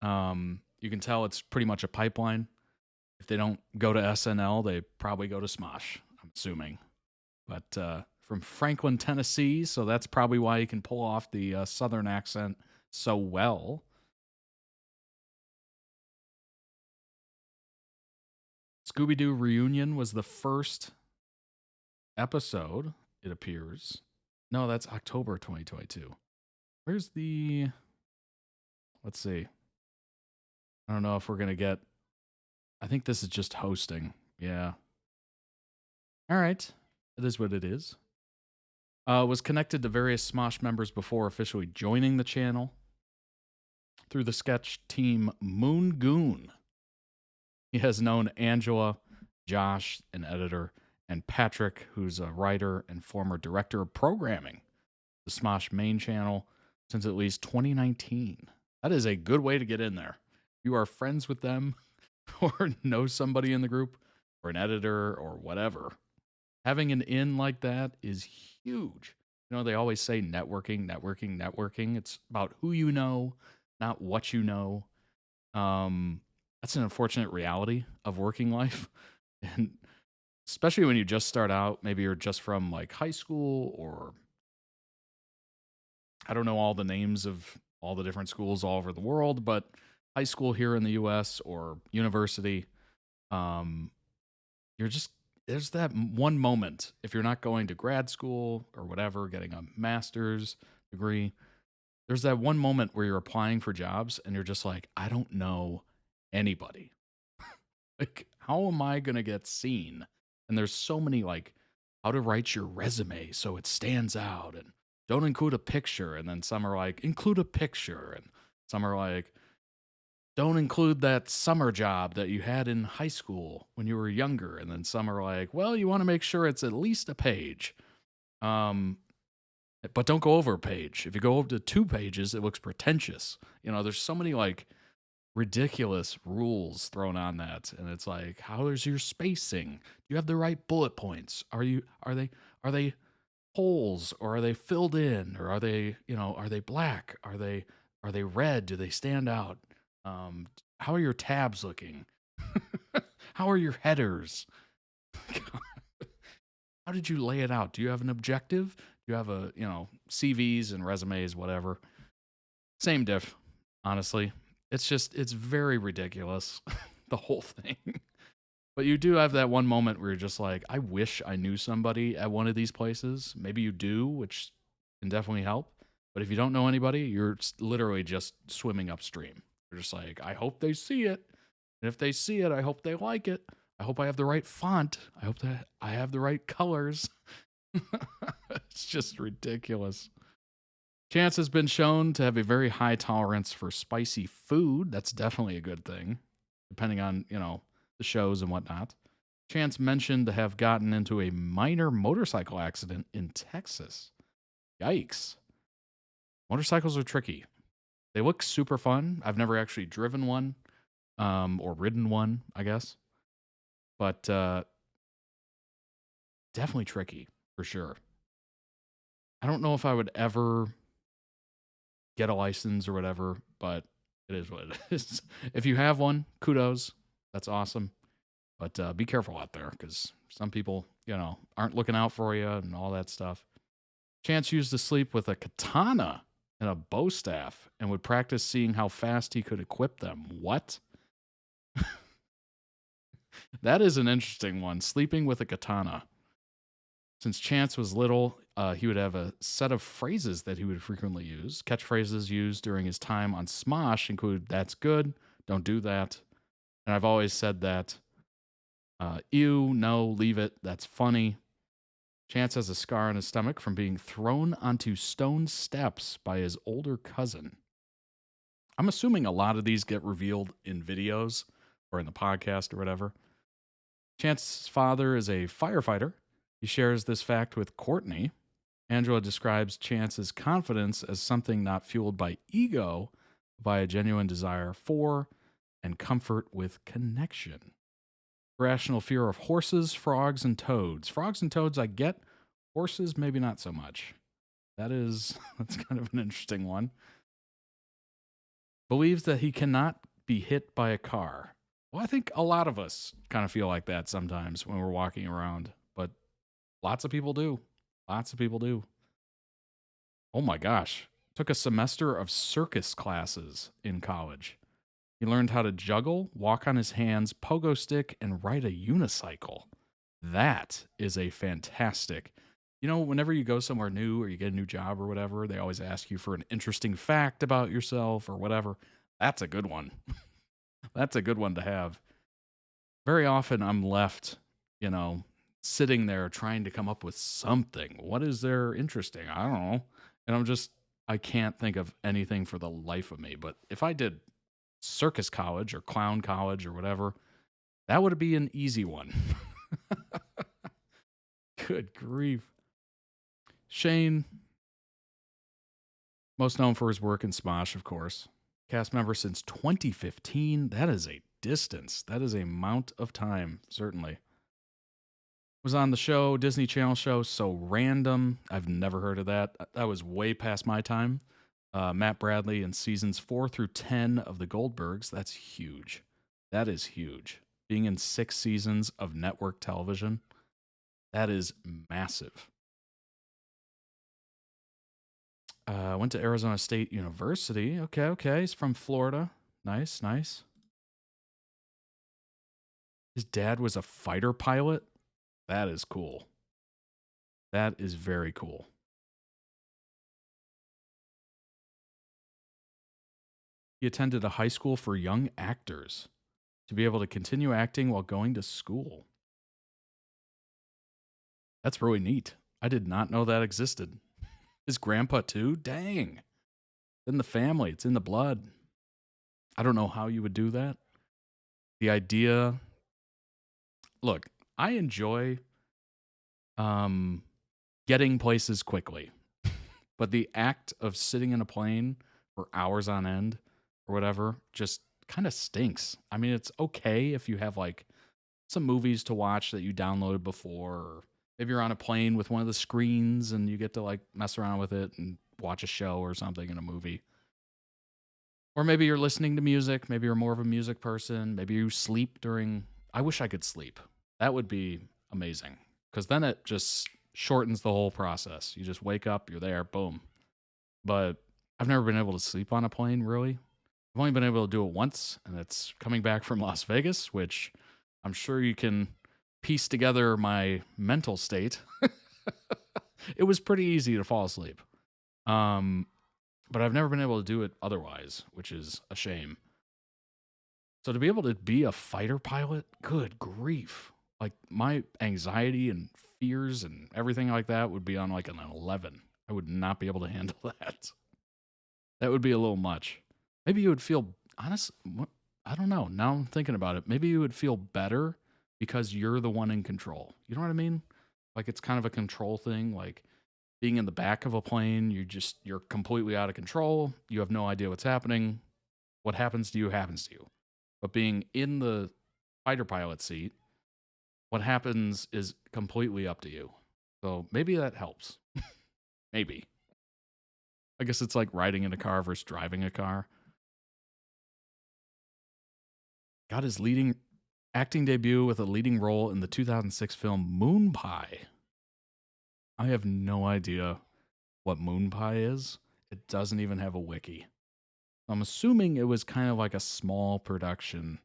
You can tell it's pretty much a pipeline. If they don't go to SNL, they probably go to Smosh, I'm assuming. But from Franklin, Tennessee, so that's probably why he can pull off the Southern accent so well. Scooby-Doo Reunion was the first episode, it appears. No, that's October 2022. Where's the... Let's see. I don't know if we're going to get... I think this is just hosting. Yeah. All right. It is what it is. Was connected to various Smosh members before officially joining the channel through the sketch team Moon Goon. He has known Angela, Josh, an editor, and Patrick, who's a writer and former director of programming, the Smosh main channel, since at least 2019. That is a good way to get in there. If you are friends with them or know somebody in the group or an editor or whatever, having an in like that is huge. You know, they always say networking, networking, networking. It's about who you know, not what you know. That's an unfortunate reality of working life. And especially when you just start out, maybe you're just from like high school, or I don't know all the names of all the different schools all over the world, but high school here in the US or university, there's that one moment, if you're not going to grad school or whatever, getting a master's degree, there's that one moment where you're applying for jobs and you're just like, I don't know anybody. Like, how am I going to get seen? And there's so many, like, how to write your resume so it stands out, and don't include a picture. And then some are like, include a picture. And some are like, don't include that summer job that you had in high school when you were younger. And then some are like, well, you want to make sure it's at least a page. But don't go over a page. If you go over to 2 pages, it looks pretentious. You know, there's so many like ridiculous rules thrown on that. And it's like, how is your spacing? Do you have the right bullet points? Are they holes, or are they filled in, or are they, you know, are they black? Are they red? Do they stand out? How are your tabs looking? How are your headers? How did you lay it out? Do you have an objective? Do you have a, you know, CVs and resumes, whatever? Same diff, honestly. It's very ridiculous, the whole thing. But you do have that one moment where you're just like, I wish I knew somebody at one of these places. Maybe you do, which can definitely help. But if you don't know anybody, you're literally just swimming upstream. You're just like, I hope they see it. And if they see it, I hope they like it. I hope I have the right font. I hope that I have the right colors. It's just ridiculous. Chance has been shown to have a very high tolerance for spicy food. That's definitely a good thing, depending on, the shows and whatnot. Chance mentioned to have gotten into a minor motorcycle accident in Texas. Yikes. Motorcycles are tricky. They look super fun. I've never actually driven one, or ridden one, I guess. But definitely tricky, for sure. I don't know if I would ever get a license or whatever, but it is what it is. If you have one, kudos. That's awesome. But be careful out there, because some people, aren't looking out for you and all that stuff. Chance used to sleep with a katana and a bow staff and would practice seeing how fast he could equip them. What? That is an interesting one. Sleeping with a katana. Since Chance was little, he would have a set of phrases that he would frequently use. Catchphrases used during his time on Smosh include, "That's good, don't do that." And I've always said that. Ew, no, leave it, that's funny. Chance has a scar on his stomach from being thrown onto stone steps by his older cousin. I'm assuming a lot of these get revealed in videos or in the podcast or whatever. Chance's father is a firefighter. He shares this fact with Courtney. Angela describes Chance's confidence as something not fueled by ego, but by a genuine desire for and comfort with connection. Irrational fear of horses, frogs, and toads. Frogs and toads I get. Horses, maybe not so much. That's kind of an interesting one. Believes that he cannot be hit by a car. Well, I think a lot of us kind of feel like that sometimes when we're walking around, but lots of people do. Lots of people do. Oh my gosh. Took a semester of circus classes in college. He learned how to juggle, walk on his hands, pogo stick, and ride a unicycle. That is a fantastic. Whenever you go somewhere new or you get a new job or whatever, they always ask you for an interesting fact about yourself or whatever. That's a good one. That's a good one to have. Very often I'm left, sitting there trying to come up with something. What is there interesting? I don't know. And I can't think of anything for the life of me. But if I did circus college or clown college or whatever, that would be an easy one. Good grief. Shane, most known for his work in Smosh, of course. Cast member since 2015. That is a distance. That is a amount of time, certainly. Was on the show, Disney Channel show, So Random. I've never heard of that. That was way past my time. Matt Bradley in seasons 4 through 10 of the Goldbergs. That's huge. That is huge. Being in 6 seasons of network television, that is massive. Went to Arizona State University. Okay. He's from Florida. Nice. His dad was a fighter pilot. That is cool. That is very cool. He attended a high school for young actors to be able to continue acting while going to school. That's really neat. I did not know that existed. His grandpa too? Dang. It's in the family. It's in the blood. I don't know how you would do that. The idea... Look, I enjoy getting places quickly. But the act of sitting in a plane for hours on end or whatever just kind of stinks. I mean, it's okay if you have like some movies to watch that you downloaded before, or maybe you're on a plane with one of the screens and you get to like mess around with it and watch a show or something in a movie. Or maybe you're listening to music. Maybe you're more of a music person. Maybe you sleep during... I wish I could sleep. That would be amazing, because then it just shortens the whole process. You just wake up, you're there, boom. But I've never been able to sleep on a plane, really. I've only been able to do it once, and it's coming back from Las Vegas, which I'm sure you can piece together my mental state. It was pretty easy to fall asleep. but I've never been able to do it otherwise, which is a shame. So to be able to be a fighter pilot, good grief. Like my anxiety and fears and everything like that would be on like an 11. I would not be able to handle that. That would be a little much. Maybe you would feel, honest, I don't know. Now I'm thinking about it. Maybe you would feel better because you're the one in control. You know what I mean? Like it's kind of a control thing. Like being in the back of a plane, you're completely out of control. You have no idea what's happening. What happens to you happens to you. But being in the fighter pilot seat, what happens is completely up to you. So maybe that helps. Maybe. I guess it's like riding in a car versus driving a car. Got his acting debut with a leading role in the 2006 film Moon Pie. I have no idea what Moon Pie is. It doesn't even have a wiki. I'm assuming it was kind of like a small production.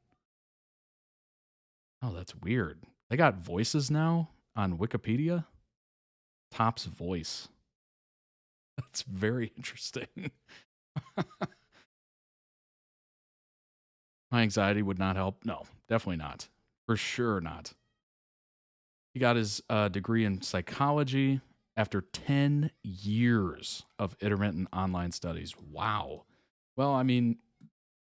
Oh, that's weird. They got voices now on Wikipedia. Top's voice. That's very interesting. My anxiety would not help. No, definitely not. For sure not. He got his degree in psychology after 10 years of intermittent online studies. Wow. Well, I mean,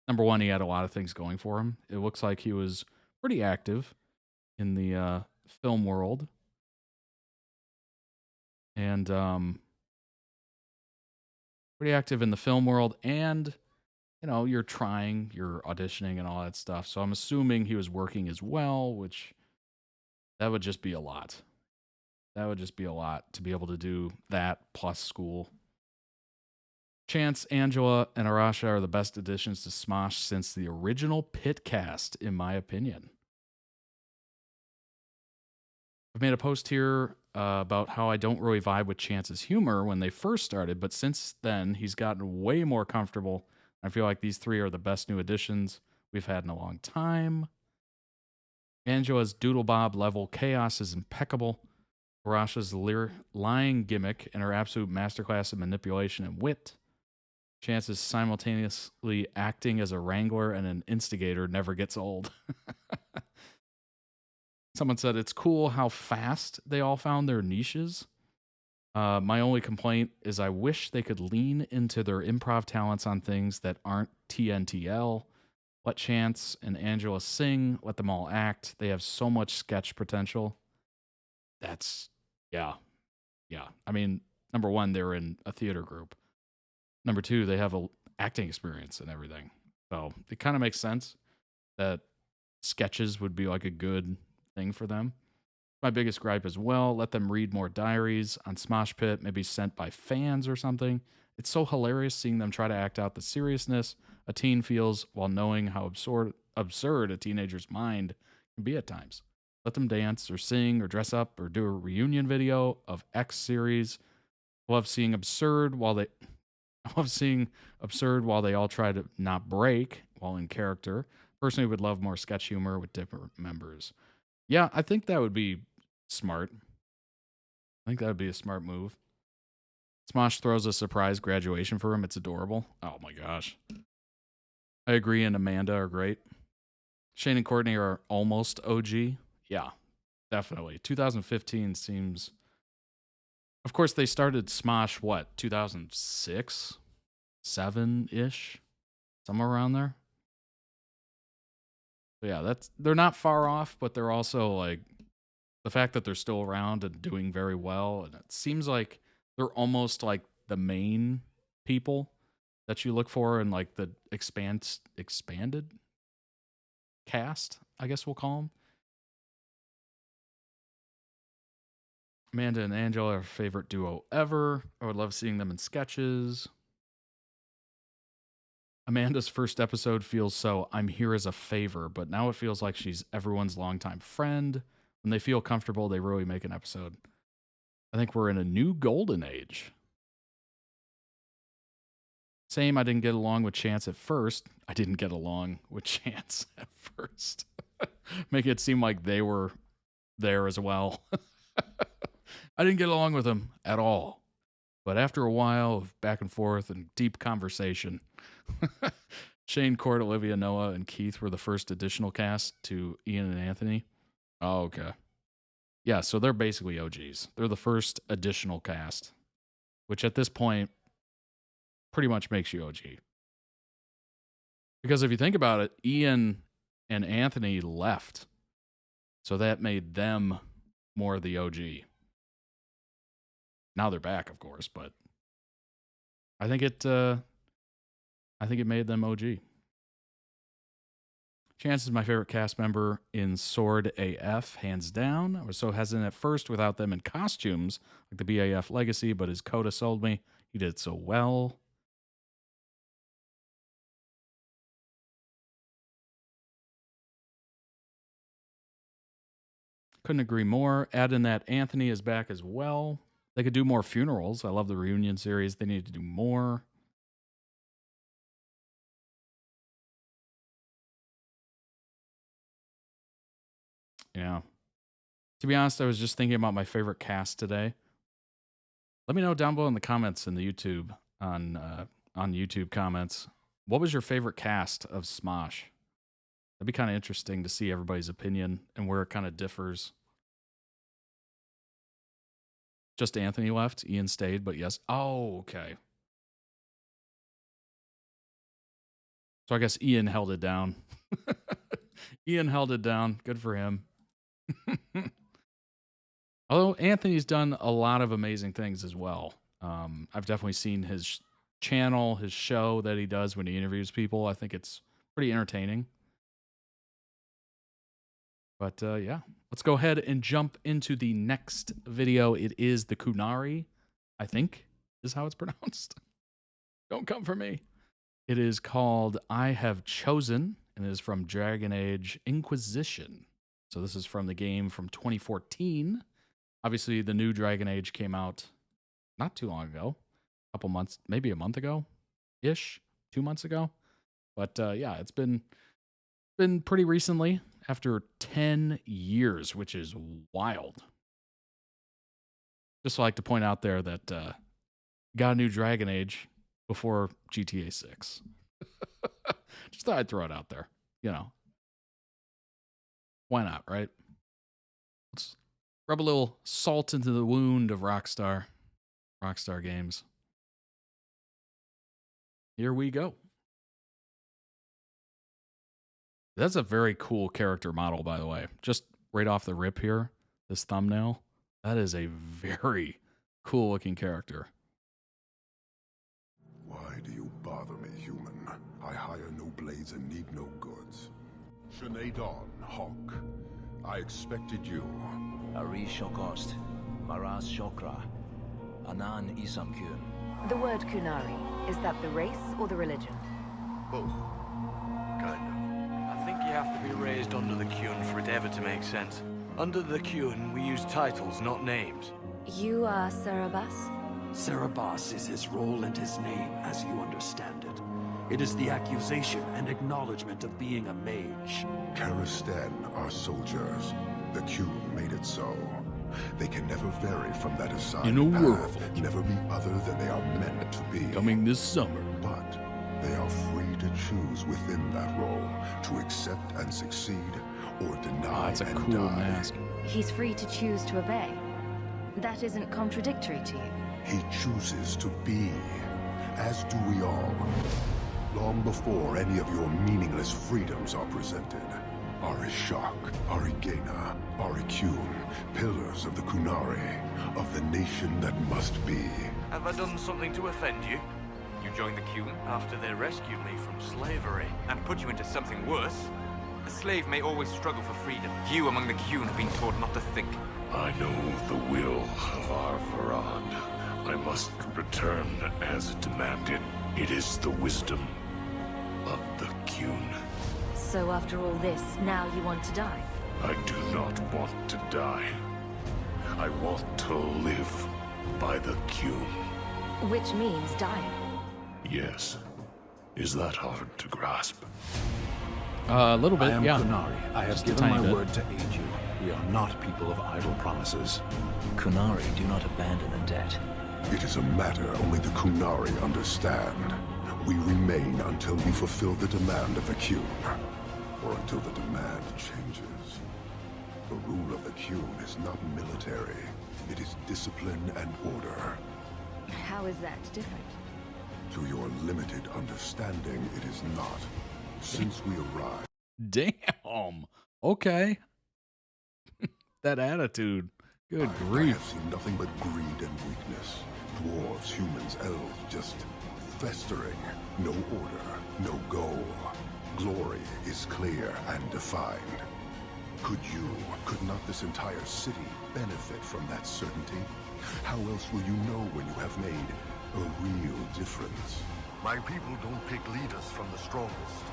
number one, he had a lot of things going for him. It looks like he was pretty active in the film world. And pretty active in the film world. And, you know, you're auditioning and all that stuff. So I'm assuming he was working as well, which that would just be a lot. That would just be a lot to be able to do that plus school. Chance, Angela, and Arasha are the best additions to Smosh since the original Pit cast, in my opinion. I've made a post here about how I don't really vibe with Chance's humor when they first started, but since then, he's gotten way more comfortable. I feel like these three are the best new additions we've had in a long time. Angela's Doodlebob level chaos is impeccable. Arasha's lying gimmick and her absolute masterclass of manipulation and wit. Chance is simultaneously acting as a wrangler and an instigator never gets old. Someone said it's cool how fast they all found their niches. My only complaint is I wish they could lean into their improv talents on things that aren't TNTL. Let Chance and Angela sing, let them all act. They have so much sketch potential. Yeah. I mean, number one, they're in a theater group. Number two, they have a acting experience and everything. So it kind of makes sense that sketches would be like a good thing for them. My biggest gripe as well, let them read more diaries on Smosh Pit, maybe sent by fans or something. It's so hilarious seeing them try to act out the seriousness a teen feels while knowing how absurd a teenager's mind can be at times. Let them dance or sing or dress up or do a reunion video of X series. I love seeing absurd while they all try to not break while in character. Personally, would love more sketch humor with different members. Yeah, I think that would be smart. I think that would be a smart move. Smosh throws a surprise graduation for him. It's adorable. Oh my gosh. I agree, and Amanda are great. Shane and Courtney are almost OG. Yeah, definitely. 2015 seems... Of course, they started Smosh, what, 2006? 7-ish? Somewhere around there? So yeah, they're not far off, but they're also like... The fact that they're still around and doing very well, and it seems like they're almost like the main people that you look for in like the expanded cast, I guess we'll call them. Amanda and Angela are our favorite duo ever. I would love seeing them in sketches. Amanda's first episode feels so I'm here as a favor, but now it feels like she's everyone's longtime friend. When they feel comfortable, they really make an episode. I think we're in a new golden age. Same, I didn't get along with Chance at first. I didn't get along with Chance at first. Make it seem like they were there as well. I didn't get along with him at all. But after a while of back and forth and deep conversation, Shane, Cord, Olivia, Noah, and Keith were the first additional cast to Ian and Anthony. Oh, okay. Yeah, so they're basically OGs. They're the first additional cast, which at this point pretty much makes you OG. Because if you think about it, Ian and Anthony left. So that made them more the OG. Now they're back, of course, but I think it made them OG. Chance is my favorite cast member in Sword AF, hands down. I was so hesitant at first without them in costumes, like the BAF Legacy, but his coda sold me. He did so well. Couldn't agree more. Add in that Anthony is back as well. They could do more funerals. I love the reunion series. They need to do more. Yeah. To be honest, I was just thinking about my favorite cast today. Let me know down below in the comments in the YouTube on YouTube comments. What was your favorite cast of Smosh? That'd be kind of interesting to see everybody's opinion and where it kind of differs. Just Anthony left. Ian stayed, but yes. Oh, okay. So I guess Ian held it down. Ian held it down. Good for him. Although Anthony's done a lot of amazing things as well. I've definitely seen his channel, his show that he does when he interviews people. I think it's pretty entertaining. But yeah, let's go ahead and jump into the next video. It is the Kunari, I think is how it's pronounced. Don't come for me. It is called I Have Chosen, and it is from Dragon Age Inquisition. So this is from the game from 2014. Obviously, the new Dragon Age came out not too long ago. A couple months, maybe a month ago-ish, 2 months ago. But yeah, it's been pretty recently, after 10 years, which is wild. Just like to point out there that got a new Dragon Age before GTA 6. Just thought I'd throw it out there. You know. Why not, right? Let's rub a little salt into the wound of Rockstar games. Here we go. That's a very cool character model, by the way. Just right off the rip here, this thumbnail. That is a very cool looking character. Why do you bother me, human? I hire no blades and need no goods. Shanae Dawn, Hawk. I expected you. Ari Shokost, Maraz Shokra, Anan Isamkun. The word Kunari, is that the race or the religion? Both. Kind of. I think you have to be raised under the Kyun for it ever to make sense. Under the Kyun, we use titles, not names. You are Cerebus? Cerebus is his role and his name, as you understand it. It is the accusation and acknowledgement of being a mage. Karistan are soldiers. The Kyun made it so. They can never vary from that assigned In a path, world never be other than they are meant to be. Coming this summer. But they are free to choose within that role, to accept and succeed, or deny that's a and cool die. mask. He's free to choose to obey. That isn't contradictory to you. He chooses to be, as do we all. Long before any of your meaningless freedoms are presented, Arishak, Arigena, Arikyun, pillars of the Kunari, of the nation that must be. Have I done something to offend you? You joined the Kyun after they rescued me from slavery. And put you into something worse. A slave may always struggle for freedom. You among the Kyun have been taught not to think. I know the will of our Varad. I must return as demanded. It is the wisdom of the Kyun. So after all this, now you want to die? I do not want to die. I want to live by the Kyun. Which means dying. Yes. Is that hard to grasp? A little bit, I am yeah. Kunari. I have Just a given tiny my bit. word to aid you. We are not people of idle promises. Kunari do not abandon a debt. It is a matter only the Kunari understand. We remain until we fulfill the demand of the Kyun, or until the demand changes. The rule of the Kyun is not military. It is discipline and order. How is that different? To your limited understanding, it is not. Since we arrived... Damn. Okay. That attitude. Good I grief. have seen nothing but greed and weakness. Dwarves, humans, elves, just festering. No order, no goal. Glory is clear and defined. Could not this entire city benefit from that certainty? How else will you know when you have made a real difference? My people don't pick leaders from the strongest,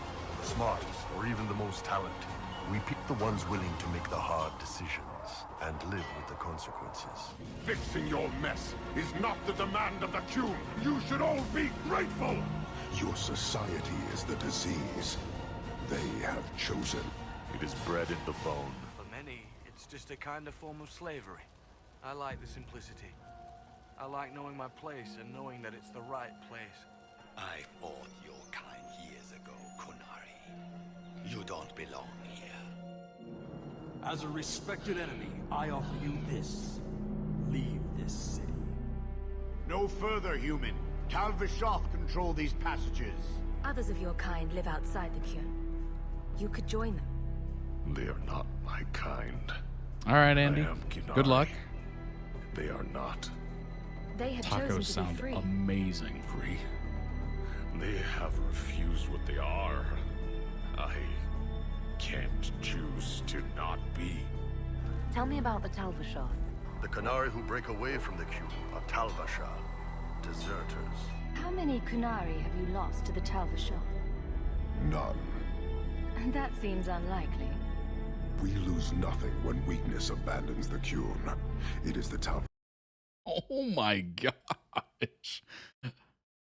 the smartest, or even the most talented. We pick the ones willing to make the hard decisions and live with the consequences. Fixing your mess is not the demand of the Kyun. You should all be grateful. Your society is the disease. They have chosen. It is bred in the bone. For many, it's just a kind of form of slavery. I like the simplicity. I like knowing my place and knowing that it's the right place. I fought your kind years ago, Kunari. You don't belong here. As a respected enemy, I offer you this. Leave this city. No further, human. Tal-Vishoth control these passages. Others of your kind live outside the Kyun. You could join them. They are not my kind. All right, Andy. I am Kunari. Good luck. They are not. They have Tacos chosen to sound be free. amazing. Free? They have refused what they are. I can't choose to not be. Tell me about the Tal-Vishoth. The Kunari who break away from the Kyun are Tal-Vasha, deserters. How many Kunari have you lost to the Tal-Vishoth? None. That seems unlikely. We lose nothing when weakness abandons the Kyun. It is the Tal... Oh my gosh.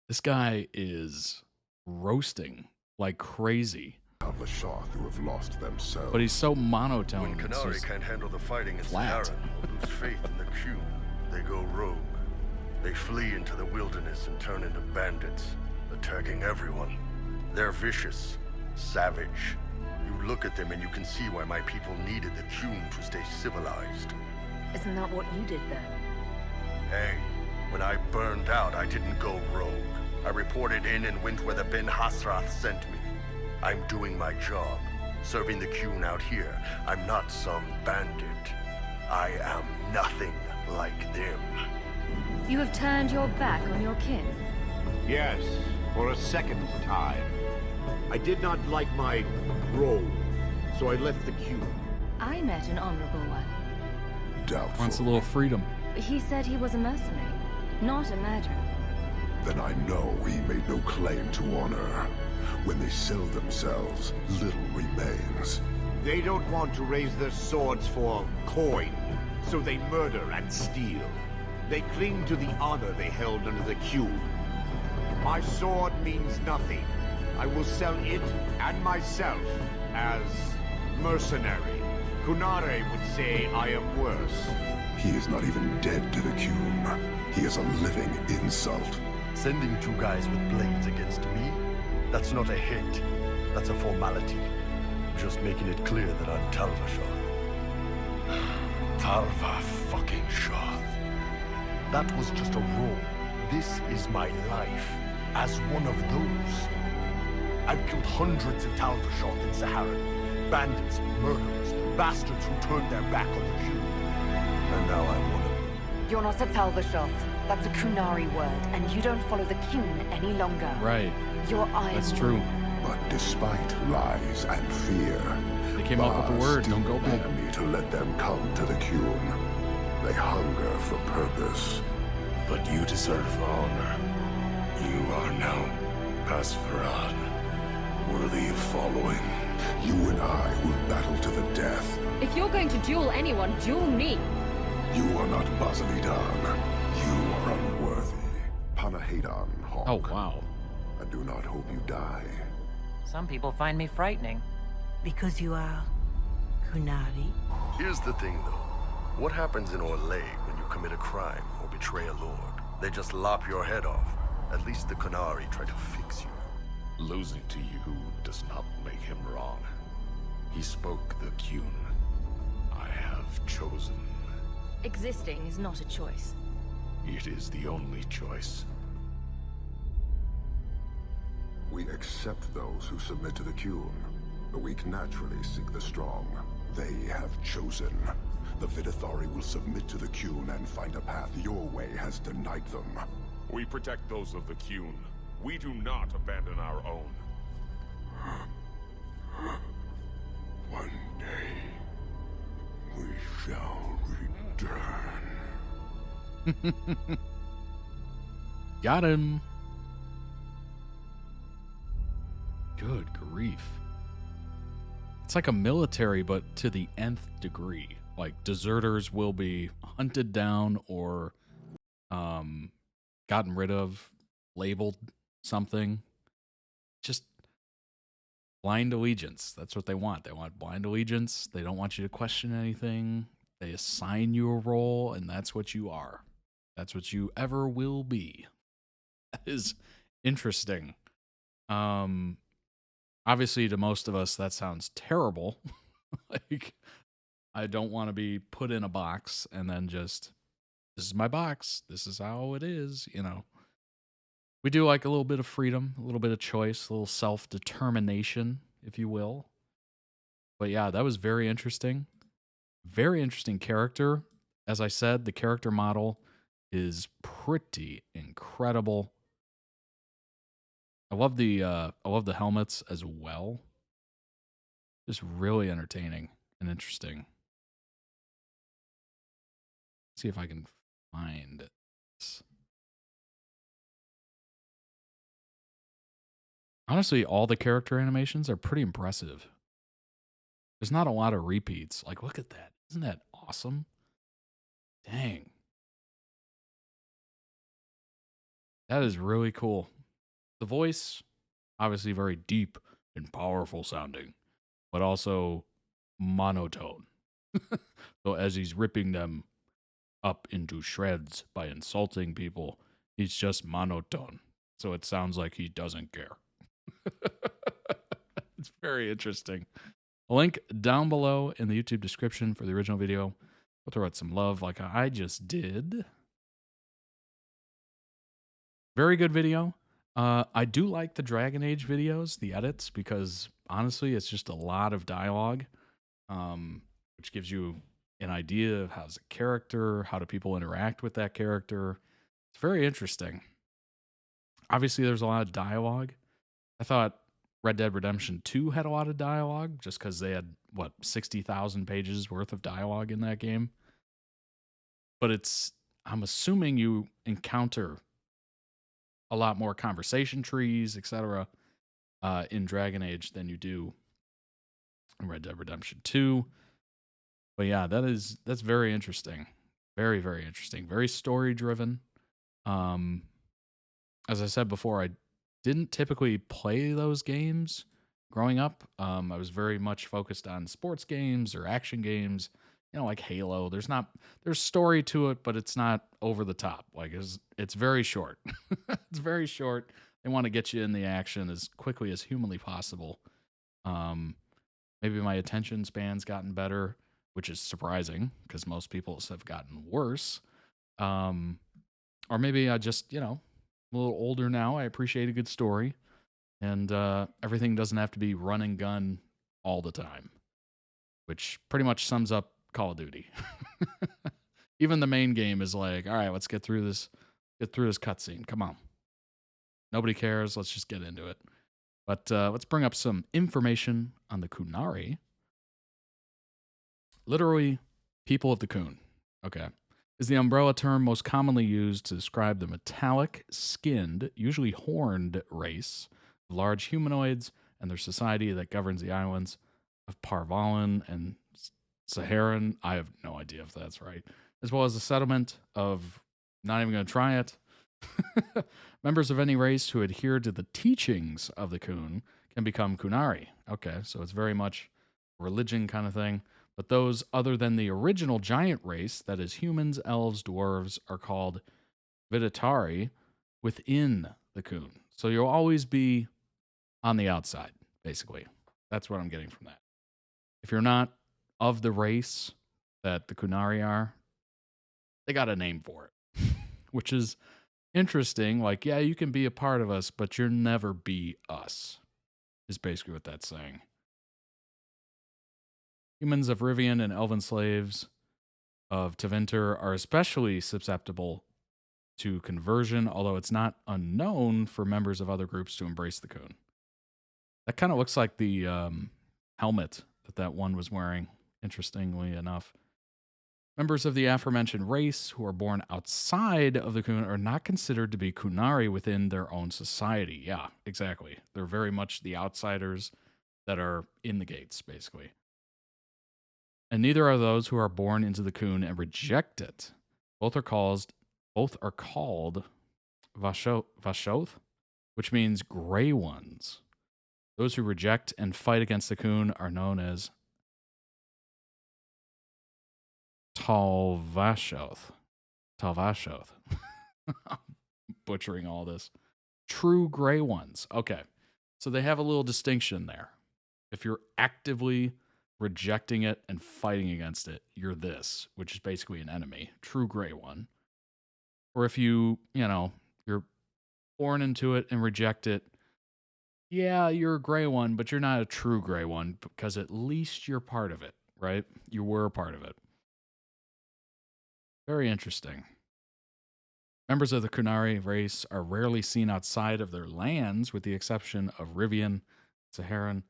This guy is roasting like crazy. Tal-Vishoth who have lost themselves. But he's so monotone. When it's Kunari just can't handle the fighting in flat. Sahara or lose faith in the Kyun, they go rogue. They flee into the wilderness and turn into bandits, attacking everyone. They're vicious, savage. You look at them and you can see why my people needed the Kyun to stay civilized. Isn't that what you did then? Hey, when I burned out, I didn't go rogue. I reported in and went where the Ben Hasrath sent me. I'm doing my job, serving the Kyun out here. I'm not some bandit. I am nothing like them. You have turned your back on your kin. Yes, for a second time. I did not like my role, so I left the Kyun. I met an honorable one. Doubtful. Wants a little freedom. He said he was a mercenary, not a murderer. Then I know he made no claim to honor. When they sell themselves, little remains. They don't want to raise their swords for coin, so they murder and steal. They cling to the honor they held under the Kyun. My sword means nothing. I will sell it and myself as mercenary. Kunare would say I am worse. He is not even dead to the Kyun. He is a living insult. Sending two guys with blades against me? That's not a hit. That's a formality. Just making it clear that I'm Tal-Vashoth. Tal-Va-fucking-Shoth. That was just a role. This is my life. As one of those. I've killed hundreds of Tal-Vashoth in Sahara. Bandits, murderers, bastards who turned their back on the Kyun. And now I'm one of them. You're not a Tal-Vashoth. That's a Kunari word, and you don't follow the Kyun any longer. Right. You're Iron. That's true. But despite lies and fear, They came up with the word, don't go back. beg me to let them come to the Kyun. They hunger for purpose. But you deserve honor. You are now Pasfarad, worthy of following. You and I will battle to the death. If you're going to duel anyone, duel me. You are not Basilidan. You are unworthy. Panahadan, Hawk. Oh, wow. I do not hope you die. Some people find me frightening. Because you are Kunari? Here's the thing, though. What happens in Orlais when you commit a crime or betray a lord? they just lop your head off. At least the Qunari try to fix you. Losing to you does not make him wrong. He spoke the Qun. I have chosen. Existing is not a choice. It is the only choice. We accept those who submit to the Qun. The weak naturally seek the strong. They have chosen. The Vidithari will submit to the Qun and find a path your way has denied them. We protect those of the Qun. We do not abandon our own. One day, we shall return. Got him. Good grief. It's like a military, but to the nth degree. Like, deserters will be hunted down or gotten rid of, labeled something. Just blind allegiance. That's what they want. They want blind allegiance. They don't want you to question anything. They assign you a role, and that's what you are. That's what you ever will be. That is interesting. Obviously, to most of us, that sounds terrible. Like, I don't want to be put in a box and then just, this is my box. This is how it is, you know. We do like a little bit of freedom, a little bit of choice, a little self-determination, if you will. But yeah, that was very interesting. Very interesting character. As I said, the character model is pretty incredible. I love the helmets as well. Just really entertaining and interesting. Let's see if I can find it. Honestly, all the character animations are pretty impressive. There's not a lot of repeats. Like, look at that. Isn't that awesome? Dang. That is really cool. The voice, obviously very deep and powerful sounding, but also monotone. So as he's ripping them up into shreds by insulting people, he's just monotone. So it sounds like he doesn't care. It's very interesting. A link down below in the YouTube description for the original video. We'll throw out some love like I just did. Very good video. I do like the Dragon Age videos, the edits, because honestly, it's just a lot of dialogue, which gives you an idea of how's a character, how do people interact with that character. It's very interesting. Obviously, there's a lot of dialogue. I thought Red Dead Redemption 2 had a lot of dialogue just because they had, 60,000 pages worth of dialogue in that game. But I'm assuming you encounter a lot more conversation trees, etc., in Dragon Age than you do in Red Dead Redemption 2. But yeah, that's very interesting. Very, very interesting. Very story-driven. As I said before, I didn't typically play those games growing up. I was very much focused on sports games or action games, like Halo. There's story to it, but it's not over the top. Like it's very short. It's very short. They want to get you in the action as quickly as humanly possible. Maybe my attention span's gotten better, which is surprising because most people's have gotten worse. Or maybe I just, I'm a little older now. I appreciate a good story. And everything doesn't have to be run and gun all the time, which pretty much sums up Call of Duty. Even the main game is like, all right, let's get through this cutscene. Come on. Nobody cares. Let's just get into it. But let's bring up some information on the Qunari. Literally, people of the Qun. Okay. Is the umbrella term most commonly used to describe the metallic, skinned, usually horned race of large humanoids and their society that governs the islands of Parvalan and Saharan. I have no idea if that's right. As well as the settlement of, not even going to try it, members of any race who adhere to the teachings of the Qun can become Qunari. Okay, so it's very much religion kind of thing. But those other than the original giant race, that is humans, elves, dwarves, are called Viditari within the Kun. So you'll always be on the outside, basically. That's what I'm getting from that. If you're not of the race that the Kunari are, they got a name for it, which is interesting. Like, yeah, you can be a part of us, but you'll never be us, is basically what that's saying. Humans of Rivian and elven slaves of Tevinter are especially susceptible to conversion, although it's not unknown for members of other groups to embrace the Kun. That kind of looks like the helmet that one was wearing, interestingly enough. Members of the aforementioned race who are born outside of the Kun are not considered to be Kunari within their own society. Yeah, exactly. They're very much the outsiders that are in the gates, basically. And neither are those who are born into the Kun and reject it. Both are called Vashoth, which means gray ones. Those who reject and fight against the Kun are known as Talvashoth. Butchering all this. True gray ones. Okay. So they have a little distinction there. If you're actively rejecting it and fighting against it, you're this, which is basically an enemy. True gray one. Or if you're born into it and reject it, yeah, you're a gray one, but you're not a true gray one because at least you're part of it, right? You were a part of it. Very interesting. Members of the Kunari race are rarely seen outside of their lands, with the exception of Rivian, Saharan.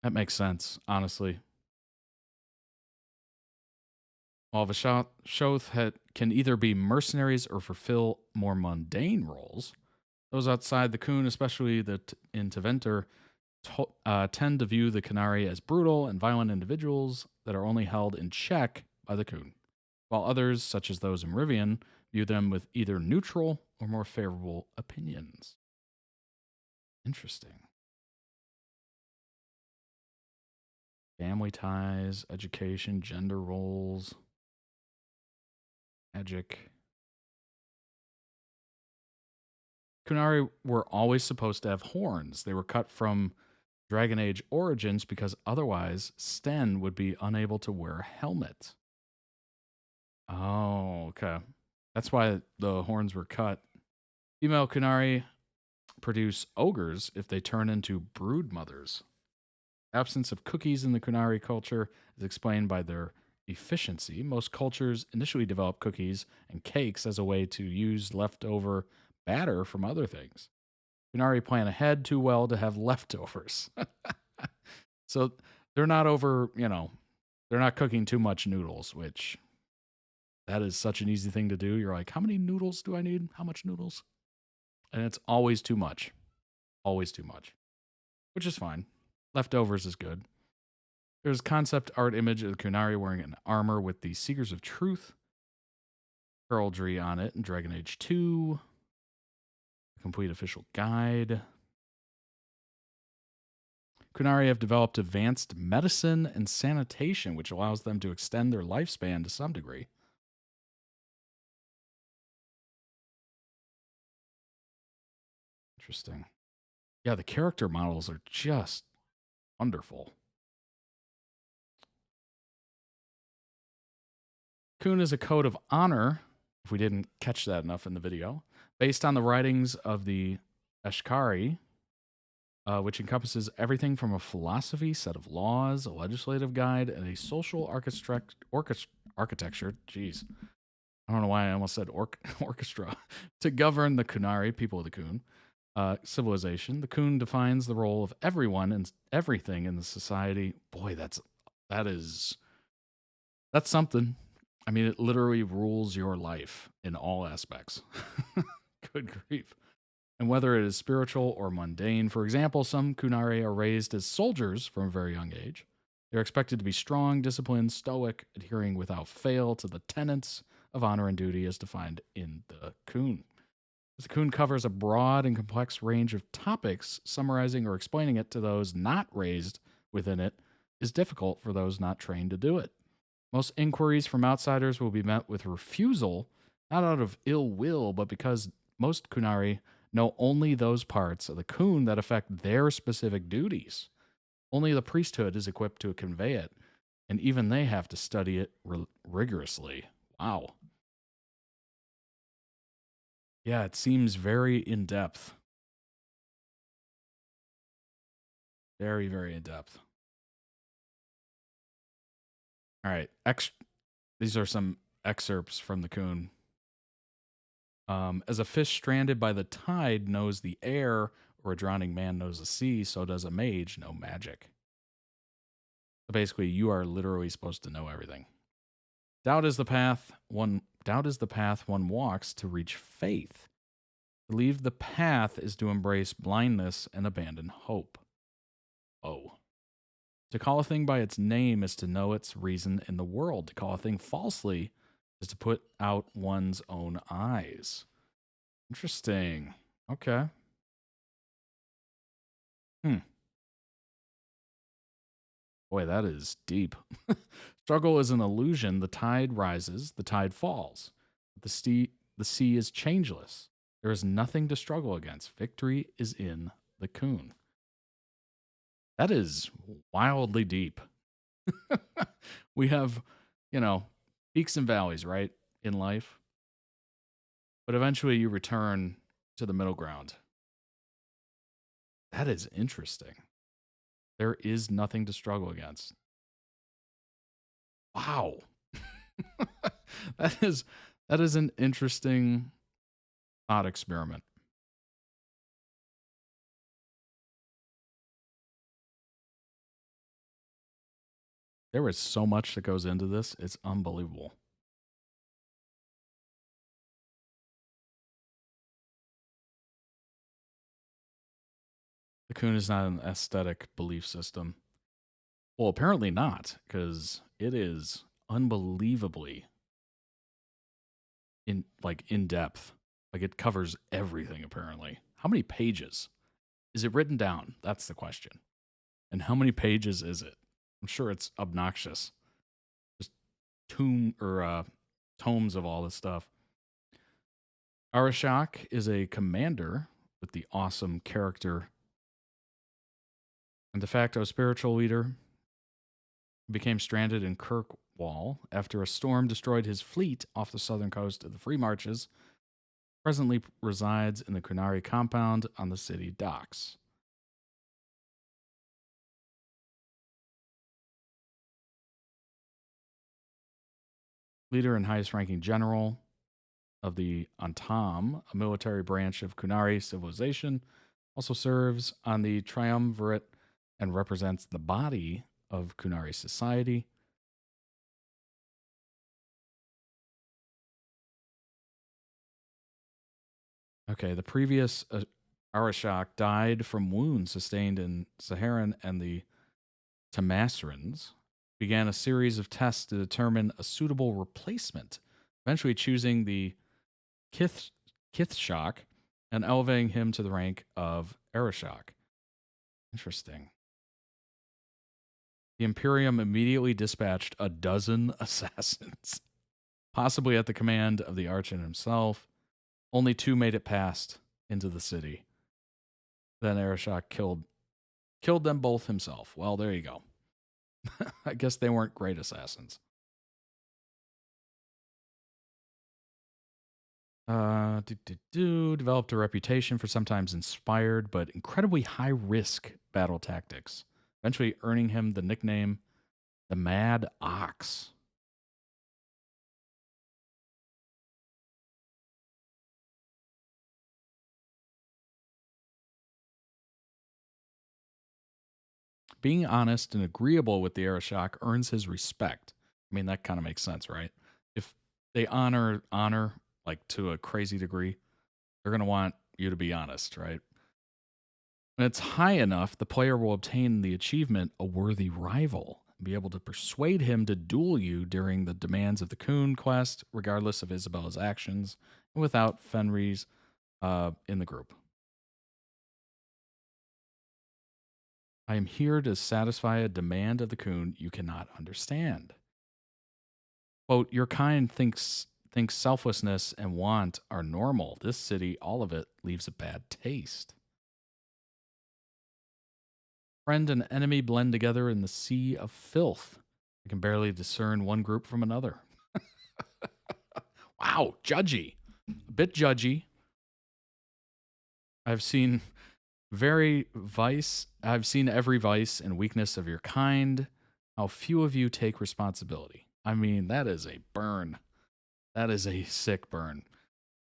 That makes sense, honestly. While Vashoth can either be mercenaries or fulfill more mundane roles, those outside the Kun, especially in Tevinter, tend to view the Kunari as brutal and violent individuals that are only held in check by the Kun, while others, such as those in Rivian, view them with either neutral or more favorable opinions. Interesting. Family ties, education, gender roles, magic. Kunari were always supposed to have horns. They were cut from Dragon Age origins because otherwise Sten would be unable to wear a helmet. Oh, okay. That's why the horns were cut. Female Kunari produce ogres if they turn into brood mothers. Absence of cookies in the Kunari culture is explained by their efficiency. Most cultures initially develop cookies and cakes as a way to use leftover batter from other things. Kunari plan ahead too well to have leftovers. So they're not they're not cooking too much noodles, which that is such an easy thing to do. You're like, how many noodles do I need? How much noodles? And it's always too much. Always too much. Which is fine. Leftovers is good. There's a concept art image of the Kunari wearing an armor with the Seekers of Truth heraldry on it in Dragon Age 2. A complete official guide. Kunari have developed advanced medicine and sanitation, which allows them to extend their lifespan to some degree. Interesting. Yeah, the character models are just wonderful. Kun is a code of honor, if we didn't catch that enough in the video, based on the writings of the Ashkari, which encompasses everything from a philosophy, set of laws, a legislative guide, and a social architecture. Jeez. I don't know why I almost said orchestra. To govern the Kunari, people of the Kun, civilization. The Kun defines the role of everyone and everything in the society. Boy, that's something. I mean, it literally rules your life in all aspects. Good grief. And whether it is spiritual or mundane. For example, some Kunari are raised as soldiers from a very young age. They're expected to be strong, disciplined, stoic, adhering without fail to the tenets of honor and duty as defined in the Kun. The Kun covers a broad and complex range of topics. Summarizing or explaining it to those not raised within it is difficult for those not trained to do it. Most inquiries from outsiders will be met with refusal, not out of ill will, but because most Qunari know only those parts of the Qun that affect their specific duties. Only the priesthood is equipped to convey it, and even they have to study it rigorously. Wow. Yeah, it seems very in-depth. Very, very in-depth. All right. These are some excerpts from the Qun. As a fish stranded by the tide knows the air, or a drowning man knows the sea, so does a mage know magic. So basically, you are literally supposed to know everything. Doubt is the path one walks to reach faith. To leave the path is to embrace blindness and abandon hope. Oh. To call a thing by its name is to know its reason in the world. To call a thing falsely is to put out one's own eyes. Interesting. Okay. Boy, that is deep. Struggle is an illusion. The tide rises, the tide falls. The sea is changeless. There is nothing to struggle against. Victory is in the Qun. That is wildly deep. We have, peaks and valleys, right, in life. But eventually you return to the middle ground. That is interesting. There is nothing to struggle against. Wow. That is an interesting thought experiment. There is so much that goes into this. It's unbelievable. The Qun is not an aesthetic belief system. Well, apparently not, because it is unbelievably in depth. Like, it covers everything, apparently. How many pages? Is it written down? That's the question. And how many pages is it? I'm sure it's obnoxious. Just tomes of all this stuff. Arishok is a commander with the awesome character and de facto spiritual leader. He became stranded in Kirkwall after a storm destroyed his fleet off the southern coast of the Free Marches. Presently resides in the Qunari compound on the city docks. Leader and highest ranking general of the Antam, a military branch of Qunari civilization, also serves on the triumvirate and represents the body of Qunari society. Okay, the previous Arishok died from wounds sustained in Saharan and the Tamasrans. Began a series of tests to determine a suitable replacement, eventually choosing the Kithshok and elevating him to the rank of Arishok. Interesting. The Imperium immediately dispatched 12 assassins, possibly at the command of the Archon himself. Only 2 made it past into the city. Then Arishok killed them both himself. Well, there you go. I guess they weren't great assassins. Developed a reputation for sometimes inspired but incredibly high-risk battle tactics, eventually earning him the nickname the Mad Ox. Being honest and agreeable with the Arishok earns his respect. I mean, that kind of makes sense, right? If they honor like to a crazy degree, they're going to want you to be honest, right? When it's high enough, the player will obtain the achievement, a worthy rival, and be able to persuade him to duel you during the demands of the Qun quest, regardless of Isabella's actions, and without Fenrir's in the group. I am here to satisfy a demand of the Qun you cannot understand. Quote, your kind thinks selflessness and want are normal. This city, all of it, leaves a bad taste. Friend and enemy blend together in the sea of filth. I can barely discern one group from another. Wow, judgy. A bit judgy. I've seen every vice and weakness of your kind. How few of you take responsibility. I mean, that is a burn. That is a sick burn.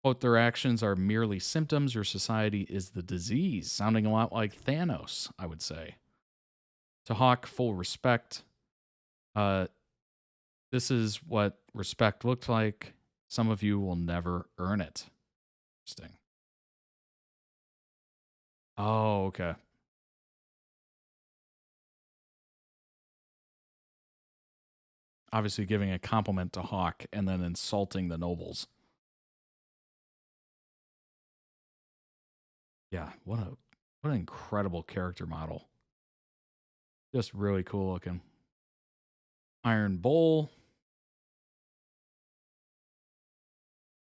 Quote, their actions are merely symptoms. Your society is the disease. Sounding a lot like Thanos, I would say. To Hawk, full respect. This is what respect looks like. Some of you will never earn it. Interesting. Oh, okay. Obviously giving a compliment to Hawk and then insulting the nobles. Yeah, what an incredible character model. Just really cool looking. Iron Bowl.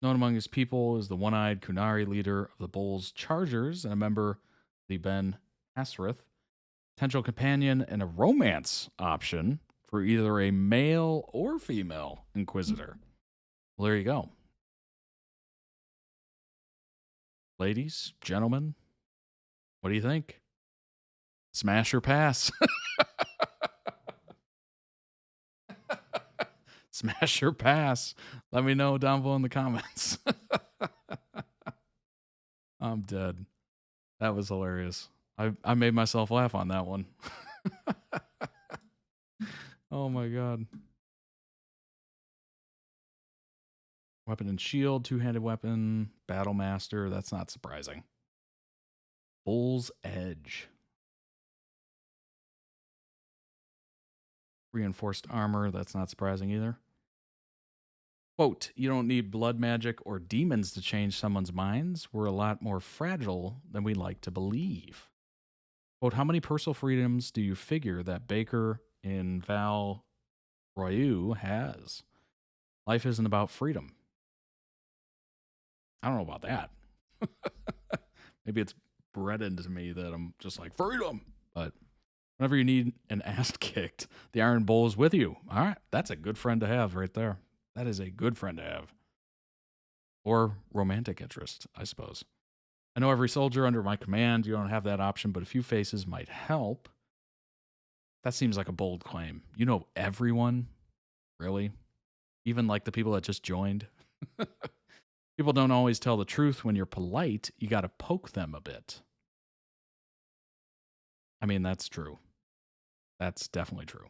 Known among his people is the one-eyed Kunari leader of the Bull's Chargers and a member of the Ben Asrith. Potential companion and a romance option for either a male or female Inquisitor. Well, there you go. Ladies, gentlemen, what do you think? Smash or pass? Smash or pass? Let me know down below in the comments. I'm dead. That was hilarious. I made myself laugh on that one. Oh my god. Weapon and shield, two-handed weapon, battle master. That's not surprising. Bull's Edge. Reinforced armor. That's not surprising either. Quote, you don't need blood magic or demons to change someone's minds. We're a lot more fragile than we like to believe. Quote, how many personal freedoms do you figure that Baker in Val Royeaux has? Life isn't about freedom. I don't know about that. Maybe it's bred into me that I'm just like, freedom. But whenever you need an ass kicked, the Iron Bull is with you. All right, that's a good friend to have right there. That is a good friend to have. Or romantic interest, I suppose. I know every soldier under my command, you don't have that option, but a few faces might help. That seems like a bold claim. You know everyone? Really? Even like the people that just joined? People don't always tell the truth. When you're polite, you got to poke them a bit. I mean, that's true. That's definitely true.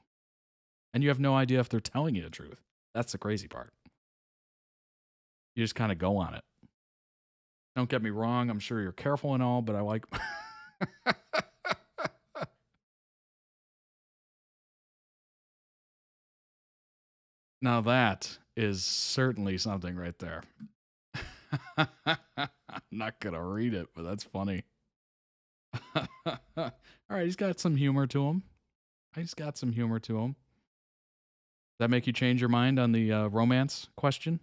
And you have no idea if they're telling you the truth. That's the crazy part. You just kind of go on it. Don't get me wrong. I'm sure you're careful and all, but I like... Now that is certainly something right there. I'm not going to read it, but that's funny. All right, he's got some humor to him. Does that make you change your mind on the romance question?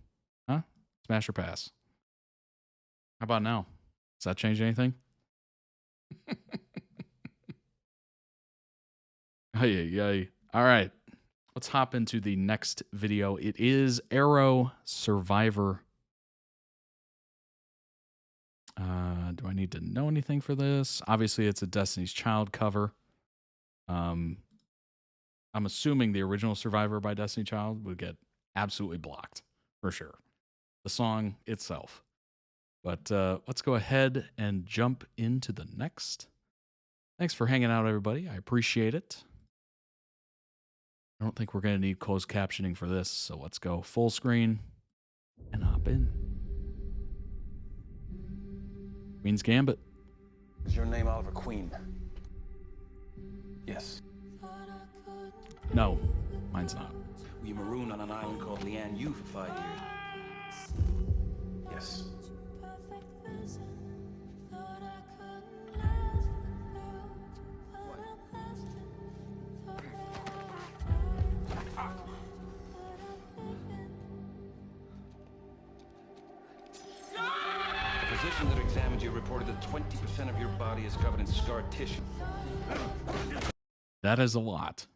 Huh? Smash or pass? How about now? Does that change anything? Yay. All right. Let's hop into the next video. It is Arrow Survivor. Do I need to know anything for this? Obviously, it's a Destiny's Child cover. I'm assuming the original Survivor by Destiny Child would get absolutely blocked, for sure. The song itself. But let's go ahead and jump into the next. Thanks for hanging out, everybody. I appreciate it. I don't think we're going to need closed captioning for this, so let's go full screen and hop in. Queen's Gambit. Is your name Oliver Queen? Yes. No, mine's not. Were you marooned on an island called Lian Yu for 5 years? Yes. physician that examined you reported that 20% of your body is covered in scar tissue. That is a lot.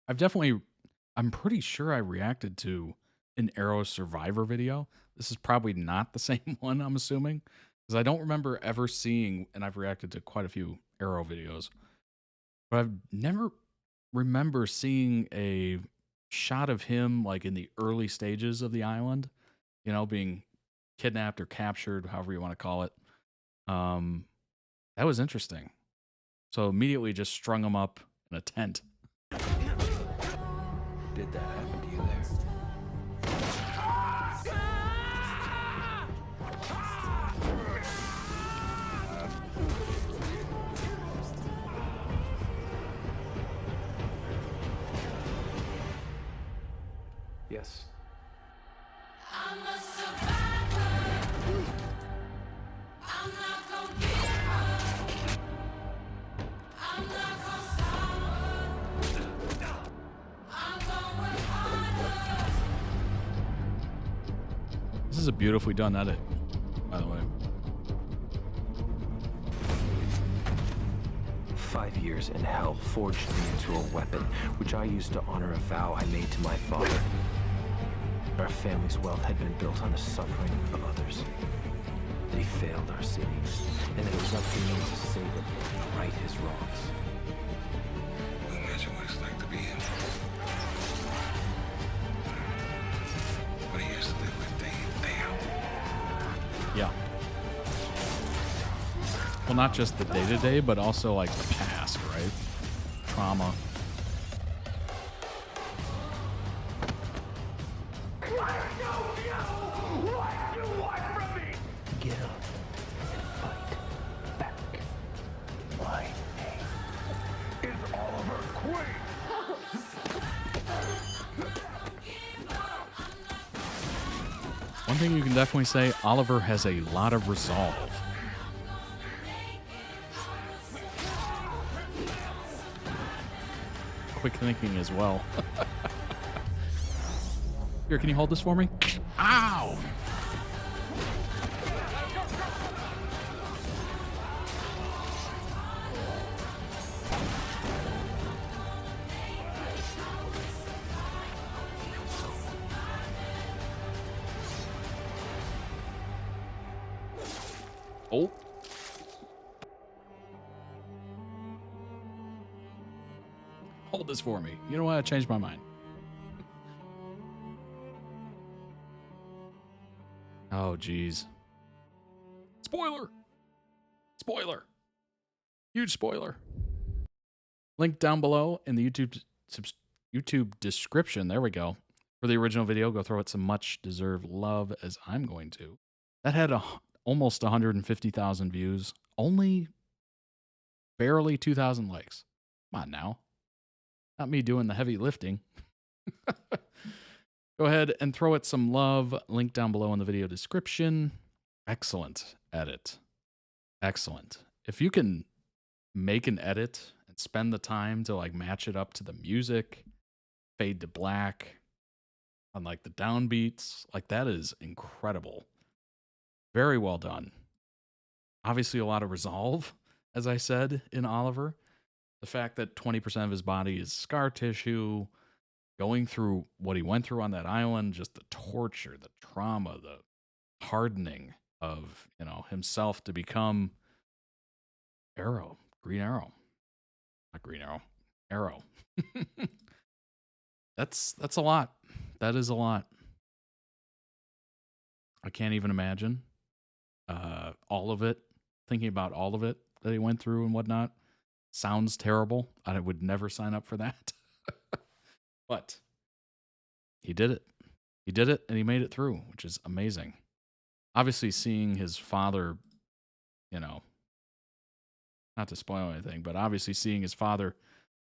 I'm pretty sure I reacted to an Arrow Survivor video. This is probably not the same one, I'm assuming, because I don't remember ever seeing, and I've reacted to quite a few Arrow videos, but I've never remember seeing a shot of him like in the early stages of the island, you know, being kidnapped or captured, however you want to call it. That was interesting. So immediately just strung him up in a tent. Did that happen to you there? Yes. I'm a survivor. I'm not gonna give up. I'm not gonna stop. I'm gonna work harder. This is a beautifully done edit, by the way. 5 years in hell forged me into a weapon, which I used to honor a vow I made to my father. Our family's wealth had been built on the suffering of others. They failed our city, and it was up to me to save it and right his wrongs. Imagine what it's like to be in trouble. What he used to live with day in, day out. Yeah. Well, not just the day-to-day, but also like the past, right? Trauma. Get up and fight back. My name is Oliver Queen. One thing you can definitely say, Oliver has a lot of resolve. Quick thinking as well. Here, can you hold this for me? Ow! Oh. Hold this for me. You know what? I changed my mind. Oh, geez. Spoiler! Spoiler! Huge spoiler. Link down below in the YouTube description. There we go. For the original video, go throw it some much-deserved love, as I'm going to. That had almost 150,000 views. Only barely 2,000 likes. Come on now. Not me doing the heavy lifting. Go ahead and throw it some love. Link down below in the video description. Excellent edit. Excellent. If you can make an edit and spend the time to like match it up to the music, fade to black, on like the downbeats, like that is incredible. Very well done. Obviously a lot of resolve, as I said, in Oliver. The fact that 20% of his body is scar tissue, going through what he went through on that island, just the torture, the trauma, the hardening of, you know, himself to become Arrow, Green Arrow. Not Green Arrow, Arrow. That's a lot. That is a lot. I can't even imagine all of it, thinking about all of it that he went through and whatnot. Sounds terrible. I would never sign up for that. But he did it. He did it and he made it through, which is amazing. Obviously, seeing his father, you know, not to spoil anything, but obviously seeing his father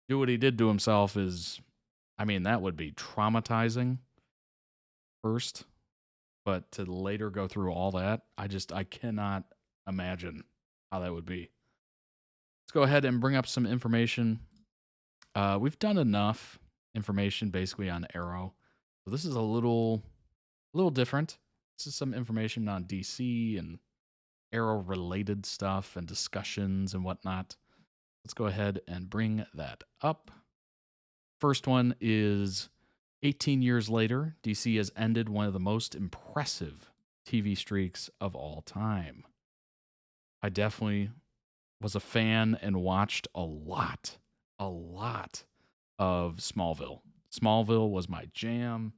do what he did to himself is, I mean, that would be traumatizing first. But to later go through all that, I cannot imagine how that would be. Let's go ahead and bring up some information. We've done enough information basically on Arrow. So this is a little different. This is some information on DC and Arrow-related stuff and discussions and whatnot. Let's go ahead and bring that up. First one is 18 years later, DC has ended one of the most impressive TV streaks of all time. I definitely was a fan and watched a lot of Smallville. Smallville was my jam.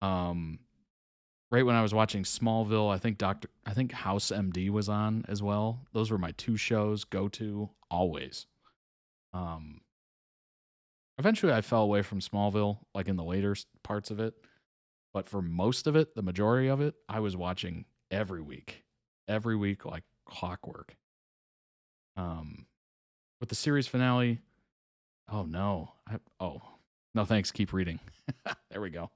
Right when I was watching Smallville, I think House MD was on as well. Those were my two shows go to always. Eventually I fell away from Smallville, like in the later parts of it. But for most of it, the majority of it, I was watching every week like clockwork. With the series finale, no, thanks. Keep reading. There we go.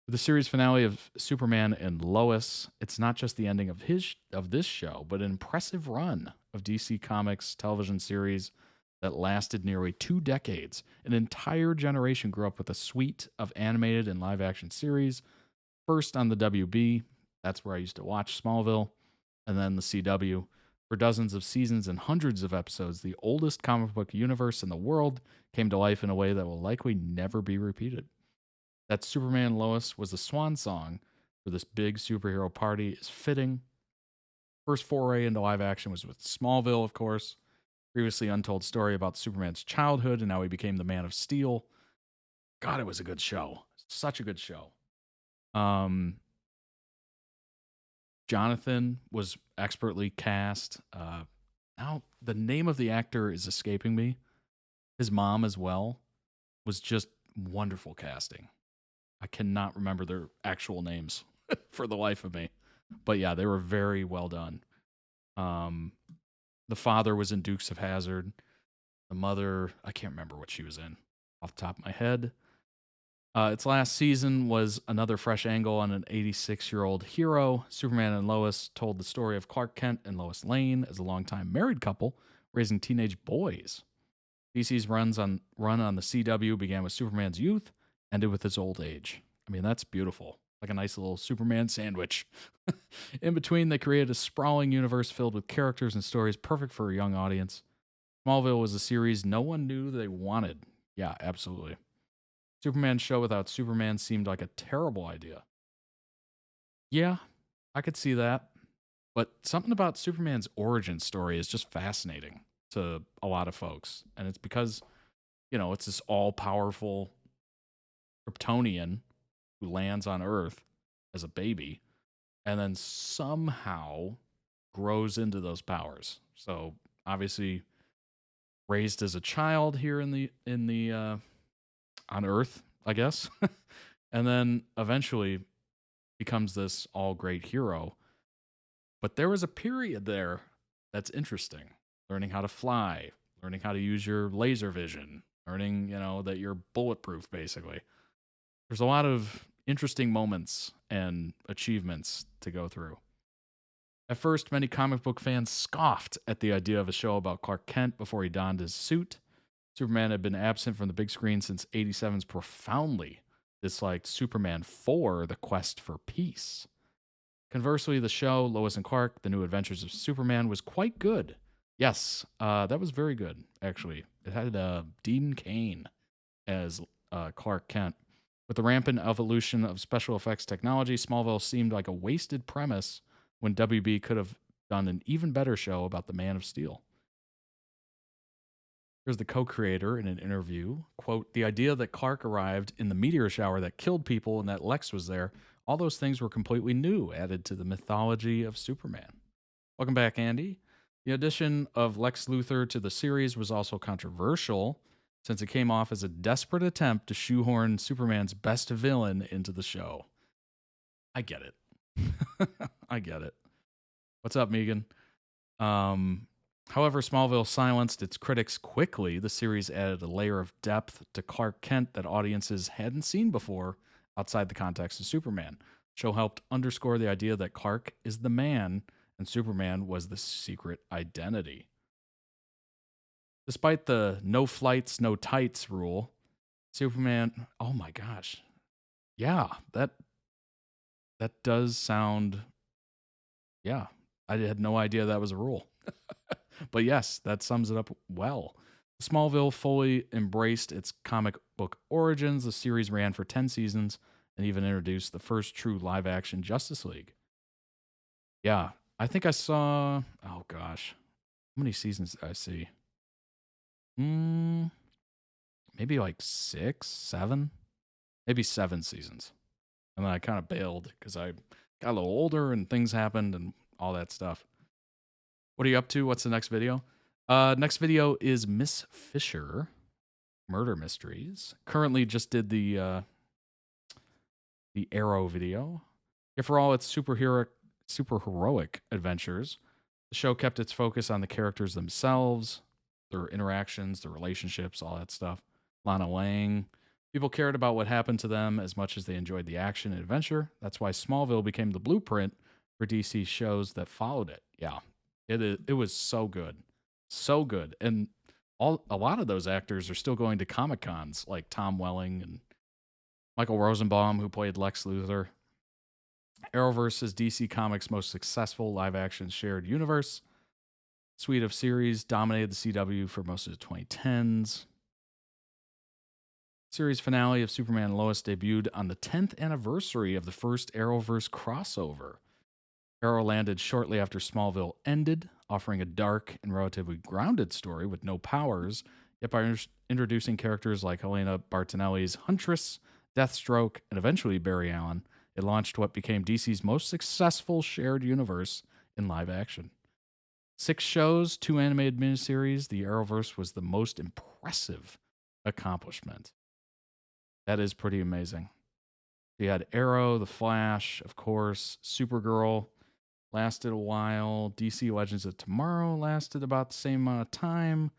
With the series finale of Superman and Lois, it's not just the ending of this show, but an impressive run of DC Comics television series that lasted nearly 2 decades. An entire generation grew up with a suite of animated and live-action series. First on the WB, that's where I used to watch Smallville, and then the CW. For dozens of seasons and hundreds of episodes, the oldest comic book universe in the world came to life in a way that will likely never be repeated. That Superman and Lois was the swan song for this big superhero party is fitting. First foray into live action was with Smallville, of course. Previously untold story about Superman's childhood and how he became the Man of Steel. God, it was a good show. Such a good show. Jonathan was expertly cast. Now, the name of the actor is escaping me. His mom as well was just wonderful casting. I cannot remember their actual names for the life of me. But yeah, they were very well done. The father was in Dukes of Hazzard. The mother, I can't remember what she was in off the top of my head. Its last season was another fresh angle on an 86-year-old hero. Superman and Lois told the story of Clark Kent and Lois Lane as a longtime married couple raising teenage boys. DC's run on the CW began with Superman's youth, ended with his old age. I mean, that's beautiful. Like a nice little Superman sandwich. In between, they created a sprawling universe filled with characters and stories perfect for a young audience. Smallville was a series no one knew they wanted. Yeah, absolutely. Superman's show without Superman seemed like a terrible idea. Yeah, I could see that. But something about Superman's origin story is just fascinating to a lot of folks. And it's because, it's this all-powerful Kryptonian who lands on Earth as a baby and then somehow grows into those powers. So obviously raised as a child here in the on Earth, I guess. And then eventually becomes this all great hero. But there was a period there that's interesting. Learning how to fly, learning how to use your laser vision, learning, that you're bulletproof, basically. There's a lot of interesting moments and achievements to go through. At first, many comic book fans scoffed at the idea of a show about Clark Kent before he donned his suit. Superman had been absent from the big screen since 87's profoundly disliked Superman 4, The Quest for Peace. Conversely, the show, Lois and Clark, The New Adventures of Superman, was quite good. Yes, that was very good, actually. It had Dean Cain as Clark Kent. With the rampant evolution of special effects technology, Smallville seemed like a wasted premise when WB could have done an even better show about the Man of Steel. Here's the co-creator in an interview. Quote, "The idea that Clark arrived in the meteor shower that killed people and that Lex was there, all those things were completely new, added to the mythology of Superman." Welcome back, Andy. The addition of Lex Luthor to the series was also controversial, since it came off as a desperate attempt to shoehorn Superman's best villain into the show. I get it. I get it. What's up, Megan? However, Smallville silenced its critics quickly. The series added a layer of depth to Clark Kent that audiences hadn't seen before outside the context of Superman. The show helped underscore the idea that Clark is the man and Superman was the secret identity. Despite the no flights, no tights rule, Superman, oh my gosh. Yeah, that does sound, yeah, I had no idea that was a rule. But yes, that sums it up well. Smallville fully embraced its comic book origins. The series ran for 10 seasons and even introduced the first true live-action Justice League. Yeah, I think I saw... Oh, gosh. How many seasons did I see? Maybe like 6, 7? Maybe 7 seasons. And then I kind of bailed because I got a little older and things happened and all that stuff. What are you up to? What's the next video? Next video is Miss Fischer, Murder Mysteries. Currently just did the Arrow video. Yeah, for all its super heroic adventures, the show kept its focus on the characters themselves, their interactions, their relationships, all that stuff. Lana Lang. People cared about what happened to them as much as they enjoyed the action and adventure. That's why Smallville became the blueprint for DC shows that followed it. Yeah, it was so good. So good. And a lot of those actors are still going to Comic-Cons, like Tom Welling and Michael Rosenbaum, who played Lex Luthor. Arrowverse is DC Comics' most successful live-action shared universe. Suite of series dominated the CW for most of the 2010s. Series finale of Superman and Lois debuted on the 10th anniversary of the first Arrowverse crossover. Arrow landed shortly after Smallville ended, offering a dark and relatively grounded story with no powers, yet by introducing characters like Helena Bartonelli's Huntress, Deathstroke, and eventually Barry Allen, it launched what became DC's most successful shared universe in live action. 6 shows, 2 animated miniseries, the Arrowverse was the most impressive accomplishment. That is pretty amazing. You had Arrow, The Flash, of course, Supergirl lasted a while. DC Legends of Tomorrow lasted about the same amount of time.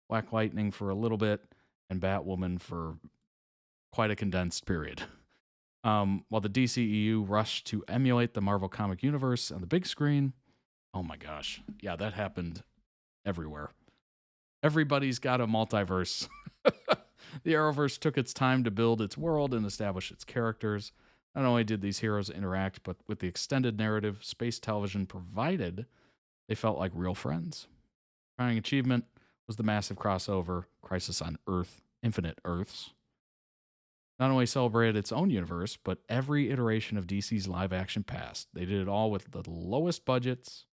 Black Lightning for a little bit, and Batwoman for quite a condensed period. While the DCEU rushed to emulate the Marvel comic universe on the big screen, oh my gosh, yeah, that happened everywhere. Everybody's got a multiverse. The Arrowverse took its time to build its world and establish its characters. Not only did these heroes interact, but with the extended narrative space television provided, they felt like real friends. Crowning achievement was the massive crossover, Crisis on Earth, Infinite Earths. Not only celebrated its own universe, but every iteration of DC's live-action past. They did it all with the lowest budgets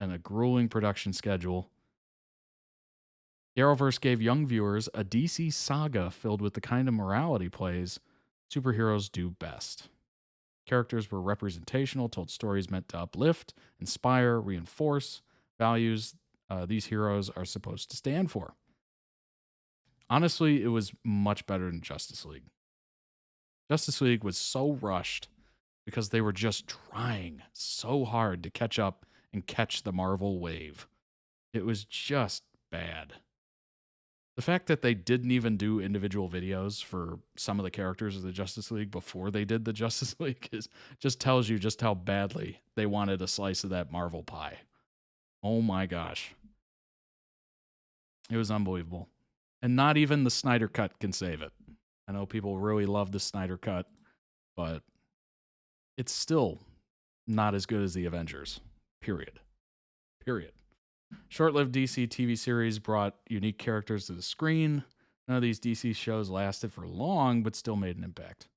and a grueling production schedule. The Arrowverse gave young viewers a DC saga filled with the kind of morality plays superheroes do best. Characters were representational, told stories meant to uplift, inspire, reinforce values these heroes are supposed to stand for. Honestly, it was much better than Justice League. Justice League was so rushed because they were just trying so hard to catch up and catch the Marvel wave. It was just bad. The fact that they didn't even do individual videos for some of the characters of the Justice League before they did the Justice League just tells you just how badly they wanted a slice of that Marvel pie. Oh my gosh. It was unbelievable. And not even the Snyder Cut can save it. I know people really love the Snyder Cut, but it's still not as good as the Avengers. Period. Short-lived DC TV series brought unique characters to the screen. None of these DC shows lasted for long, but still made an impact.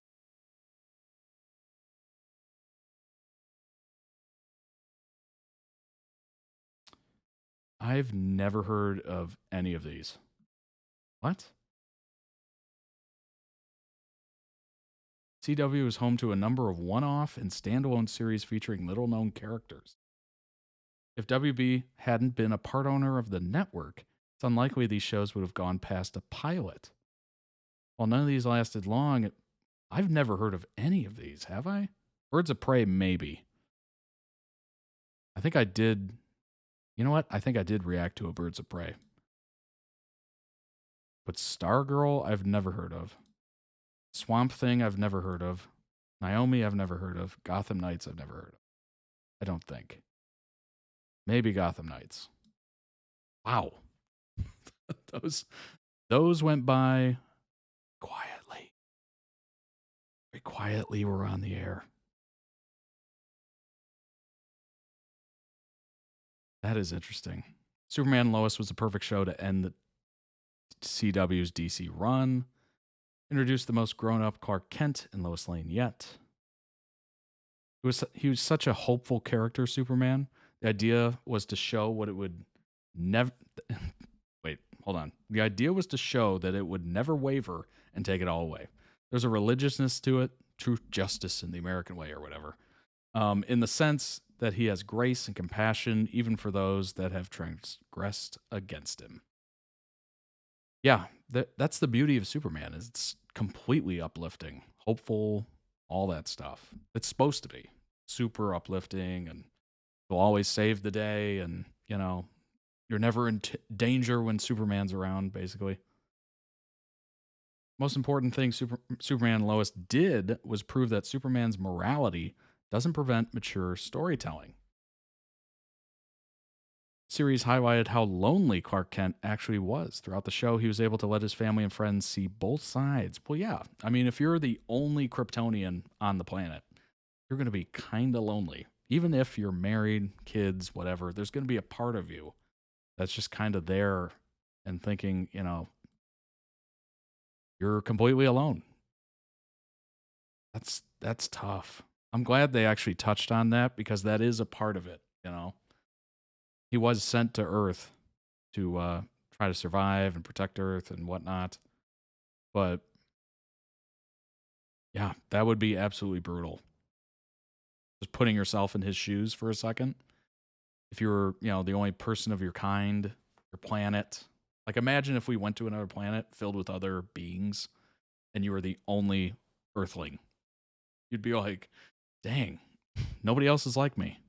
I've never heard of any of these. What? CW is home to a number of one-off and standalone series featuring little-known characters. If WB hadn't been a part owner of the network, it's unlikely these shows would have gone past a pilot. While none of these lasted long, I've never heard of any of these, have I? Birds of Prey, maybe. I think I did. You know what? I think I did react to a Birds of Prey. But Stargirl, I've never heard of. Swamp Thing, I've never heard of. Naomi, I've never heard of. Gotham Knights, I've never heard of. I don't think. Maybe Gotham Knights. Wow. Those went by quietly. Very quietly we're on the air. That is interesting. Superman and Lois was a perfect show to end the CW's DC run. Introduced the most grown-up Clark Kent and Lois Lane yet. He was such a hopeful character, Superman. The idea was to show what it would never... Wait, hold on. The idea was to show that it would never waver and take it all away. There's a religiousness to it, truth, justice in the American way or whatever, in the sense that he has grace and compassion even for those that have transgressed against him. Yeah, that's the beauty of Superman. Is it's completely uplifting, hopeful, all that stuff. It's supposed to be super uplifting, and will always save the day, and, you know, you're never in danger when Superman's around, basically. Most important thing Superman and Lois did was prove that Superman's morality doesn't prevent mature storytelling. Series highlighted how lonely Clark Kent actually was. Throughout the show, he was able to let his family and friends see both sides. Well, yeah. I mean, if you're the only Kryptonian on the planet, you're going to be kind of lonely. Even if you're married, kids, whatever, there's going to be a part of you that's just kind of there and thinking, you know, you're completely alone. That's tough. I'm glad they actually touched on that, because that is a part of it, you know. He was sent to Earth to try to survive and protect Earth and whatnot. But yeah, that would be absolutely brutal. Just putting yourself in his shoes for a second. If you were, you know, the only person of your kind, your planet. Like, imagine if we went to another planet filled with other beings and you were the only Earthling. You'd be like, dang, nobody else is like me.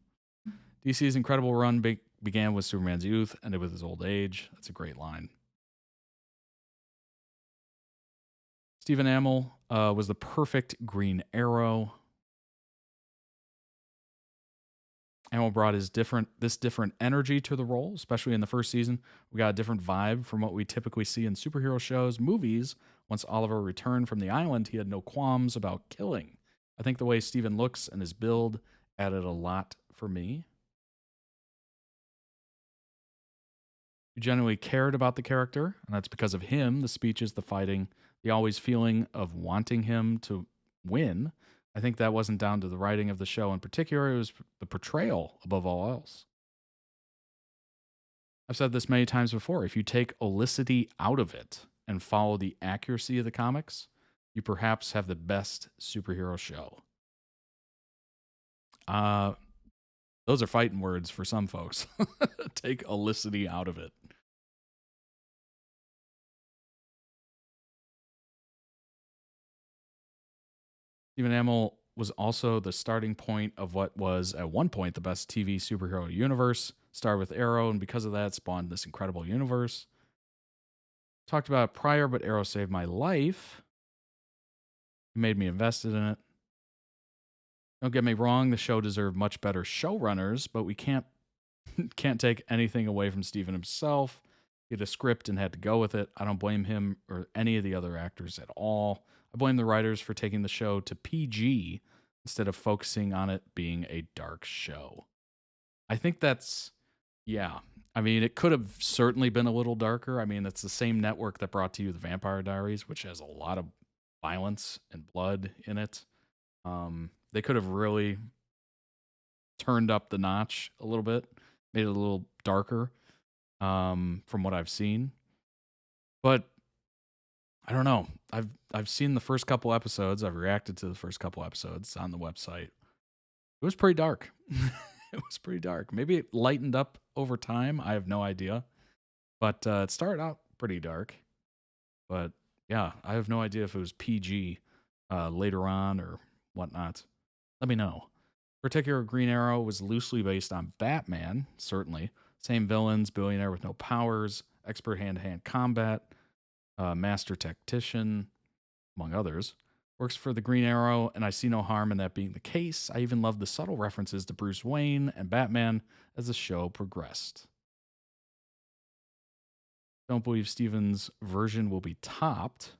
DC's incredible run began with Superman's youth, ended with his old age. That's a great line. Stephen Amell was the perfect Green Arrow. Amell brought this different energy to the role, especially in the first season. We got a different vibe from what we typically see in superhero shows, movies. Once Oliver returned from the island, he had no qualms about killing. I think the way Stephen looks and his build added a lot for me. You genuinely cared about the character, and that's because of him, the speeches, the fighting, the always feeling of wanting him to win. I think that wasn't down to the writing of the show in particular. It was the portrayal above all else. I've said this many times before. If you take Olicity out of it and follow the accuracy of the comics, you perhaps have the best superhero show. Those are fighting words for some folks. Take Olicity out of it. Stephen Amell was also the starting point of what was, at one point, the best TV superhero universe. Started with Arrow, and because of that, spawned this incredible universe. Talked about it prior, but Arrow saved my life. It made me invested in it. Don't get me wrong, the show deserved much better showrunners, but we can't take anything away from Stephen himself. He had a script and had to go with it. I don't blame him or any of the other actors at all. I blame the writers for taking the show to PG instead of focusing on it being a dark show. I think that's, yeah. I mean, it could have certainly been a little darker. I mean, it's the same network that brought to you The Vampire Diaries, which has a lot of violence and blood in it. They could have really turned up the notch a little bit, made it a little darker from what I've seen. But I don't know. I've seen the first couple episodes. I've reacted to the first couple episodes on the website. It was pretty dark. It was pretty dark. Maybe it lightened up over time. I have no idea. But it started out pretty dark. But yeah, I have no idea if it was PG later on or whatnot. Let me know. Particular Green Arrow was loosely based on Batman, certainly. Same villains, billionaire with no powers, expert hand-to-hand combat, master tactician, among others. Works for the Green Arrow, and I see no harm in that being the case. I even love the subtle references to Bruce Wayne and Batman as the show progressed. Don't believe Stephen's version will be topped.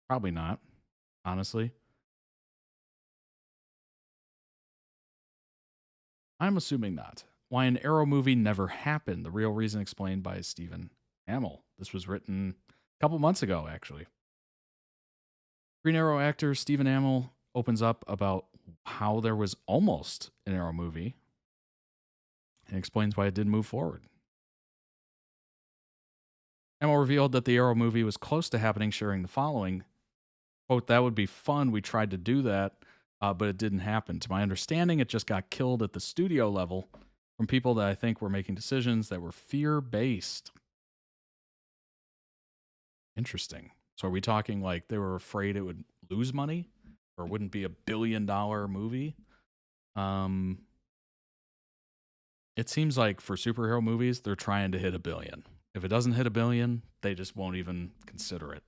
Probably not, honestly. I'm assuming not. Why an Arrow movie never happened. The real reason explained by Stephen Amell. This was written a couple months ago, actually. Green Arrow actor Stephen Amell opens up about how there was almost an Arrow movie and explains why it didn't move forward. Amell revealed that the Arrow movie was close to happening, sharing the following, quote, "That would be fun. We tried to do that, but it didn't happen. To my understanding, it just got killed at the studio level from people that I think were making decisions that were fear-based." Interesting. So are we talking like they were afraid it would lose money or wouldn't be $1 billion movie? It seems like for superhero movies, they're trying to hit $1 billion. If it doesn't hit $1 billion, they just won't even consider it.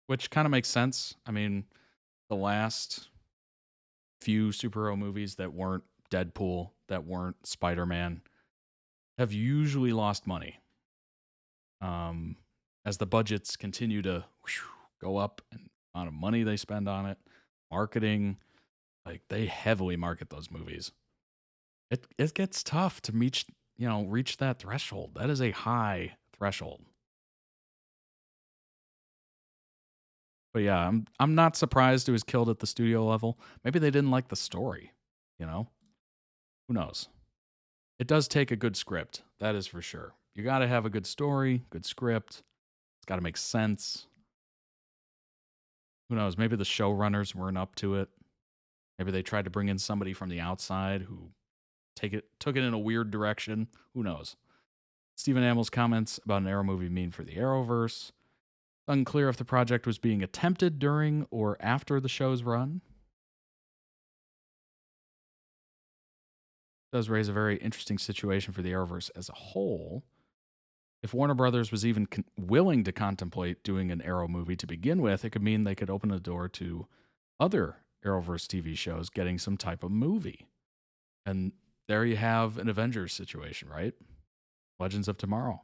Which kind of makes sense. I mean, the last few superhero movies that weren't Deadpool, that weren't Spider-Man, have usually lost money. As the budgets continue to go up and the amount of money they spend on it, marketing, like they heavily market those movies. It gets tough to reach that threshold. That is a high threshold. But yeah, I'm not surprised it was killed at the studio level. Maybe they didn't like the story, Who knows? It does take a good script, that is for sure. You got to have a good story, good script. It's got to make sense. Who knows? Maybe the showrunners weren't up to it. Maybe they tried to bring in somebody from the outside who took it in a weird direction. Who knows? Stephen Amell's comments about an Arrow movie mean for the Arrowverse. Unclear if the project was being attempted during or after the show's run. It does raise a very interesting situation for the Arrowverse as a whole. If Warner Brothers was even willing to contemplate doing an Arrow movie to begin with, it could mean they could open the door to other Arrowverse TV shows getting some type of movie. And there you have an Avengers situation, right? Legends of Tomorrow.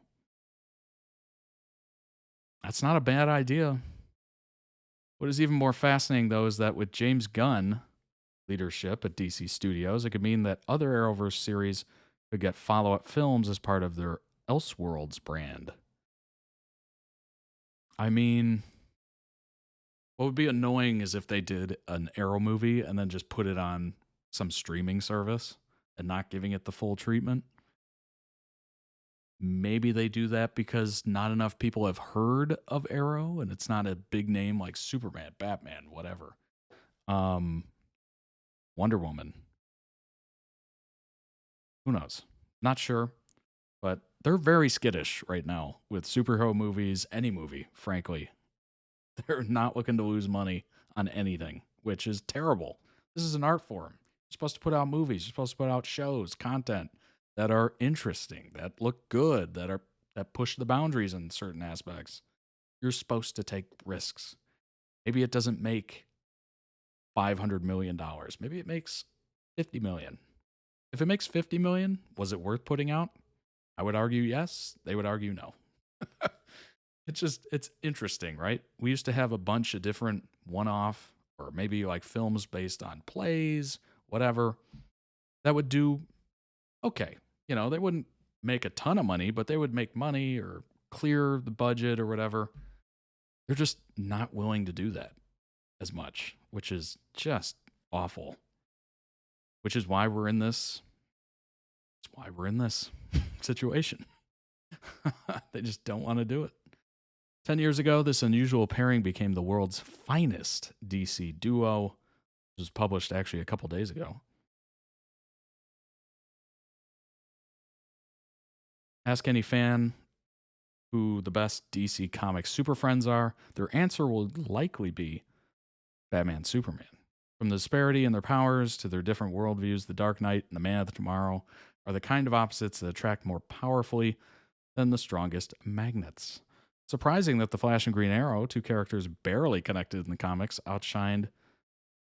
That's not a bad idea. What is even more fascinating, though, is that with James Gunn leadership at DC Studios, it could mean that other Arrowverse series could get follow-up films as part of their Elseworlds brand. I mean, what would be annoying is if they did an Arrow movie and then just put it on some streaming service and not giving it the full treatment. Maybe they do that because not enough people have heard of Arrow and it's not a big name like Superman, Batman, whatever. Wonder Woman. Who knows? Not sure. But they're very skittish right now with superhero movies, any movie, frankly. They're not looking to lose money on anything, which is terrible. This is an art form. You're supposed to put out movies. You're supposed to put out shows, content that are interesting, that look good, that push the boundaries in certain aspects. You're supposed to take risks. Maybe it doesn't make $500 million. Maybe it makes $50 million. If it makes $50 million, was it worth putting out? I would argue yes. They would argue no. It's interesting, right? We used to have a bunch of different one-off or maybe like films based on plays, whatever, that would do okay. They wouldn't make a ton of money, but they would make money or clear the budget or whatever. They're just not willing to do that as much, which is just awful. Which is why we're in this. That's why we're in this situation. They just don't want to do it. 10 years ago, this unusual pairing became the world's finest DC duo. It was published actually a couple days ago. Ask any fan who the best DC Comics super friends are. Their answer will likely be Batman Superman. From the disparity in their powers to their different worldviews, the Dark Knight and the Man of Tomorrow are the kind of opposites that attract more powerfully than the strongest magnets. Surprising that the Flash and Green Arrow, two characters barely connected in the comics, outshined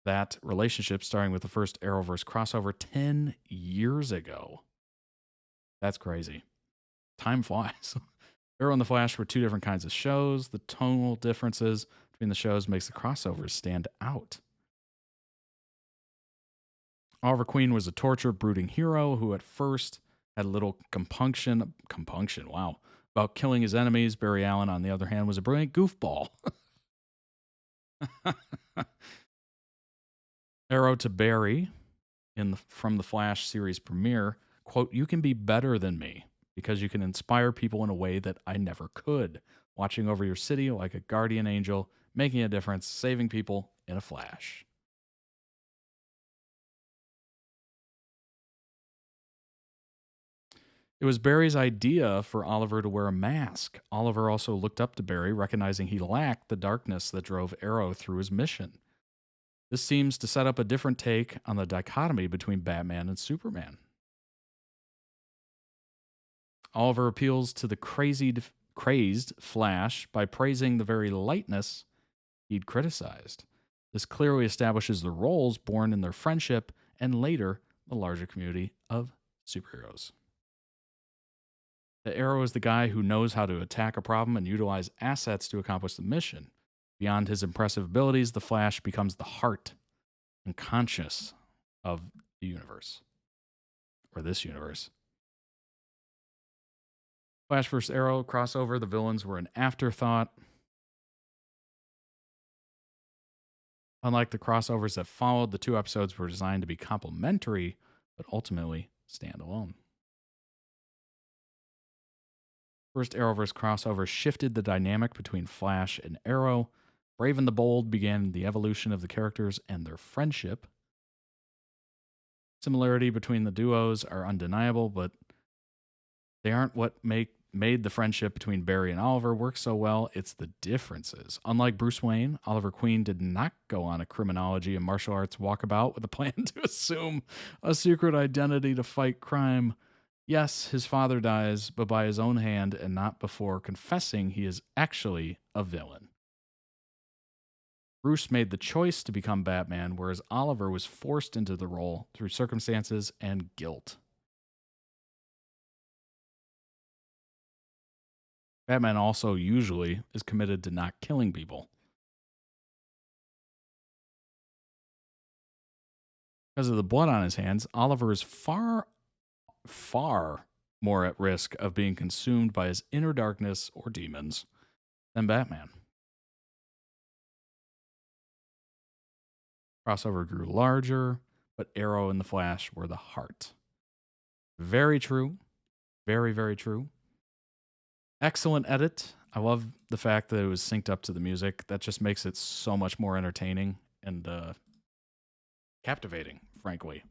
that relationship, starting with the first Arrowverse crossover 10 years ago. That's crazy. Time flies. Arrow and the Flash were two different kinds of shows. The tonal differences between the shows makes the crossovers stand out. Oliver Queen was a tortured, brooding hero who at first had little compunction, wow, about killing his enemies. Barry Allen, on the other hand, was a brilliant goofball. Arrow to Barry from the Flash series premiere, quote, "You can be better than me because you can inspire people in a way that I never could. Watching over your city like a guardian angel, making a difference, saving people in a flash." It was Barry's idea for Oliver to wear a mask. Oliver also looked up to Barry, recognizing he lacked the darkness that drove Arrow through his mission. This seems to set up a different take on the dichotomy between Batman and Superman. Oliver appeals to the crazed Flash by praising the very lightness he'd criticized. This clearly establishes the roles born in their friendship and later the larger community of superheroes. The Arrow is the guy who knows how to attack a problem and utilize assets to accomplish the mission. Beyond his impressive abilities, the Flash becomes the heart and conscience of the universe, or this universe. Flash vs. Arrow crossover, the villains were an afterthought. Unlike the crossovers that followed, the two episodes were designed to be complementary, but ultimately stand alone. First Arrowverse crossover shifted the dynamic between Flash and Arrow. Brave and the Bold began the evolution of the characters and their friendship. Similarity between the duos are undeniable, but they aren't what made the friendship between Barry and Oliver work so well. It's the differences. Unlike Bruce Wayne, Oliver Queen did not go on a criminology and martial arts walkabout with a plan to assume a secret identity to fight crime. Yes, his father dies, but by his own hand and not before confessing he is actually a villain. Bruce made the choice to become Batman, whereas Oliver was forced into the role through circumstances and guilt. Batman also usually is committed to not killing people. Because of the blood on his hands, Oliver is far more at risk of being consumed by his inner darkness or demons than Batman. Crossover grew larger, but Arrow and the Flash were the heart. Very true. Very, very true. Excellent edit. I love the fact that it was synced up to the music. That just makes it so much more entertaining and captivating, frankly.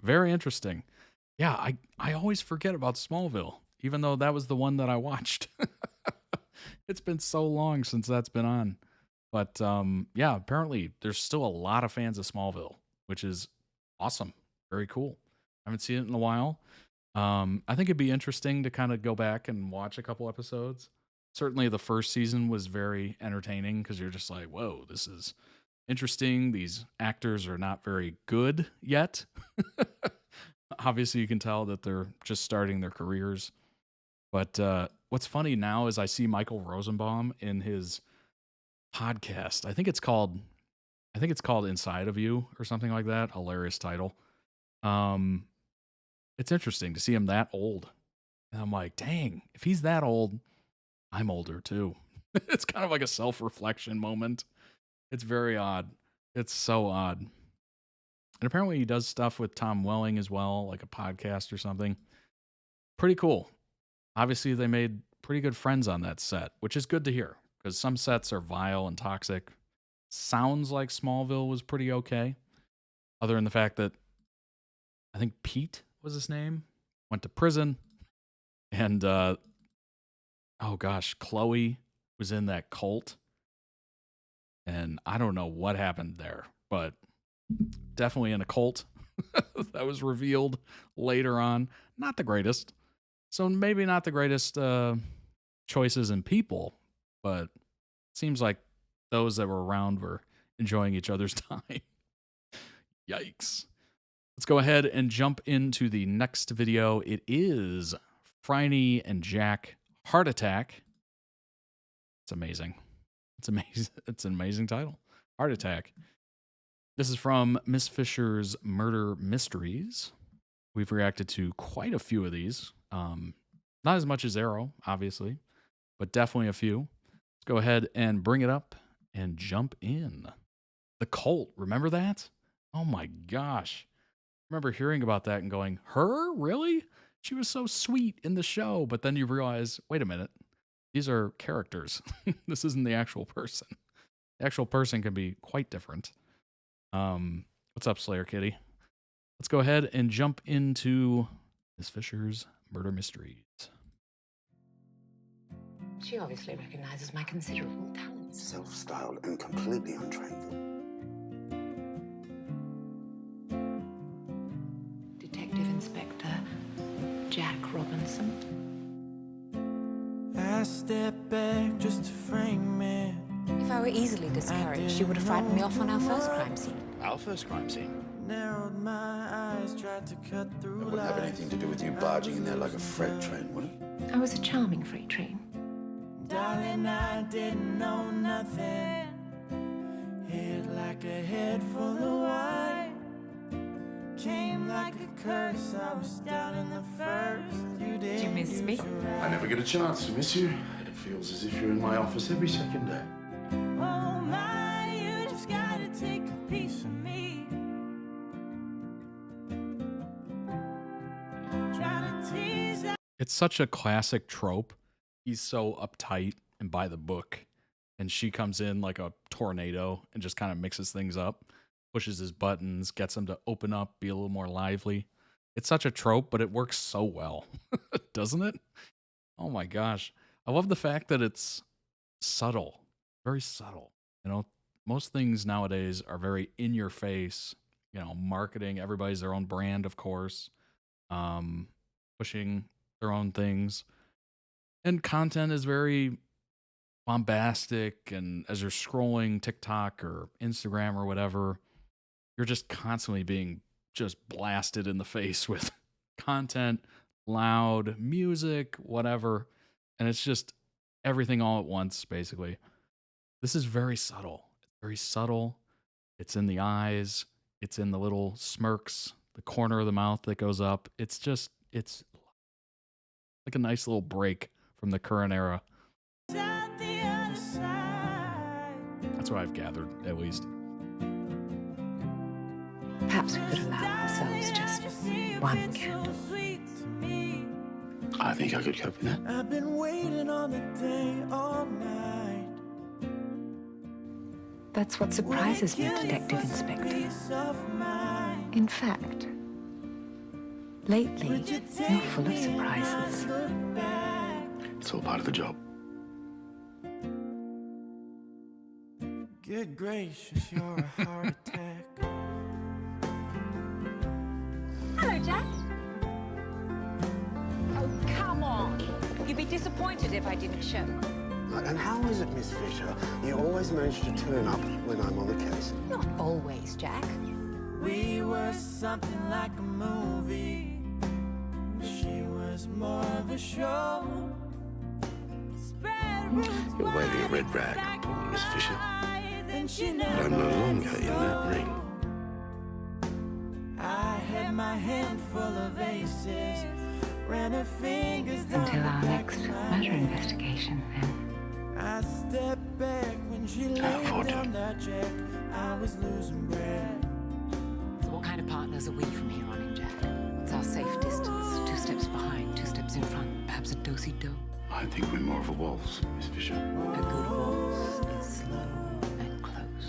Very interesting. Yeah, I always forget about Smallville, even though that was the one that I watched. It's been so long since that's been on. But yeah, apparently there's still a lot of fans of Smallville, which is awesome. Very cool. I haven't seen it in a while. I think it'd be interesting to kind of go back and watch a couple episodes. Certainly the first season was very entertaining because you're just like, whoa, this is interesting. These actors are not very good yet. Obviously, you can tell that they're just starting their careers. But what's funny now is I see Michael Rosenbaum in his podcast. I think it's called Inside of You or something like that. Hilarious title. It's interesting to see him that old. And I'm like, dang, if he's that old, I'm older too. It's kind of like a self-reflection moment. It's very odd. It's so odd. And apparently he does stuff with Tom Welling as well, like a podcast or something. Pretty cool. Obviously, they made pretty good friends on that set, which is good to hear because some sets are vile and toxic. Sounds like Smallville was pretty okay, other than the fact that I think Pete was his name, went to prison, and oh gosh, Chloe was in that cult, and I don't know what happened there, but definitely in a cult. That was revealed later on. Not the greatest. So maybe not the greatest choices in people, but seems like those that were around were enjoying each other's time. Yikes. Let's go ahead and jump into the next video. It is Phryne and Jack Heart Attack. It's amazing. It's amazing. It's an amazing title. Heart Attack. This is from Miss Fisher's Murder Mysteries. We've reacted to quite a few of these. Not as much as Arrow, obviously, but definitely a few. Let's go ahead and bring it up and jump in. The Cult, remember that? Oh my gosh. I remember hearing about that and going, her? Really? She was so sweet in the show. But then you realize, wait a minute, these are characters. This isn't the actual person. The actual person can be quite different. What's up, Slayer Kitty? Let's go ahead and jump into Miss Fisher's Murder Mysteries. She obviously recognizes my considerable talents. Self-styled and completely untrained. Detective Inspector Jack Robinson. I step back just to frame it. If I were easily discouraged, she would have frightened me off on our first crime scene. Our first crime scene? Narrowed my eyes, tried to cut through. It wouldn't have anything to do with you barging in there like a freight train, would it? I was a charming freight train. Darling, I didn't know nothing. Hit like a head full of wine. Came like a curse, I was down in the first. You did. You miss me? I never get a chance to miss you. It feels as if you're in my office every second day. Oh my, you just gotta take a piece of me. Trying to tease out. It's such a classic trope. He's so uptight and by the book, and she comes in like a tornado and just kind of mixes things up, pushes his buttons, gets him to open up, be a little more lively. It's such a trope, but it works so well, doesn't it? Oh my gosh. I love the fact that it's subtle, very subtle. You know, most things nowadays are very in your face, you know, marketing, everybody's their own brand, of course, pushing their own things. And content is very bombastic, and as you're scrolling TikTok or Instagram or whatever, you're just constantly being just blasted in the face with content, loud music, whatever. And it's just everything all at once, basically. This is very subtle. It's very subtle. It's in the eyes. It's in the little smirks, the corner of the mouth that goes up. It's just, it's like a nice little break from the current era. That's what I've gathered, at least. Perhaps we could allow ourselves just one candle. I think I could cope with that. I've been waiting on the day all night. That's what surprises me, Detective Inspector. In fact, lately, you're full of surprises. It's all part of the job. Good gracious, you're a heart attack. Hello, Jack. Oh, come on. You'd be disappointed if I didn't show. And how is it, Miss Fisher, you always manage to turn up when I'm on the case? Not always, Jack. We were something like a movie. She was more of a show. You're waving a red rag, Miss Fisher. But I'm no longer in that ring. I had my hand full of aces. Ran her fingers down Until our next murder investigation, then. I stepped back when she laid down that check. I was losing breath. So what kind of partners are we from here on in, Jack? What's our safe distance? 2 steps behind, 2 steps in front, perhaps a do-si-do. I think we're more of a waltz, Miss Fisher. A good waltz is slow and close.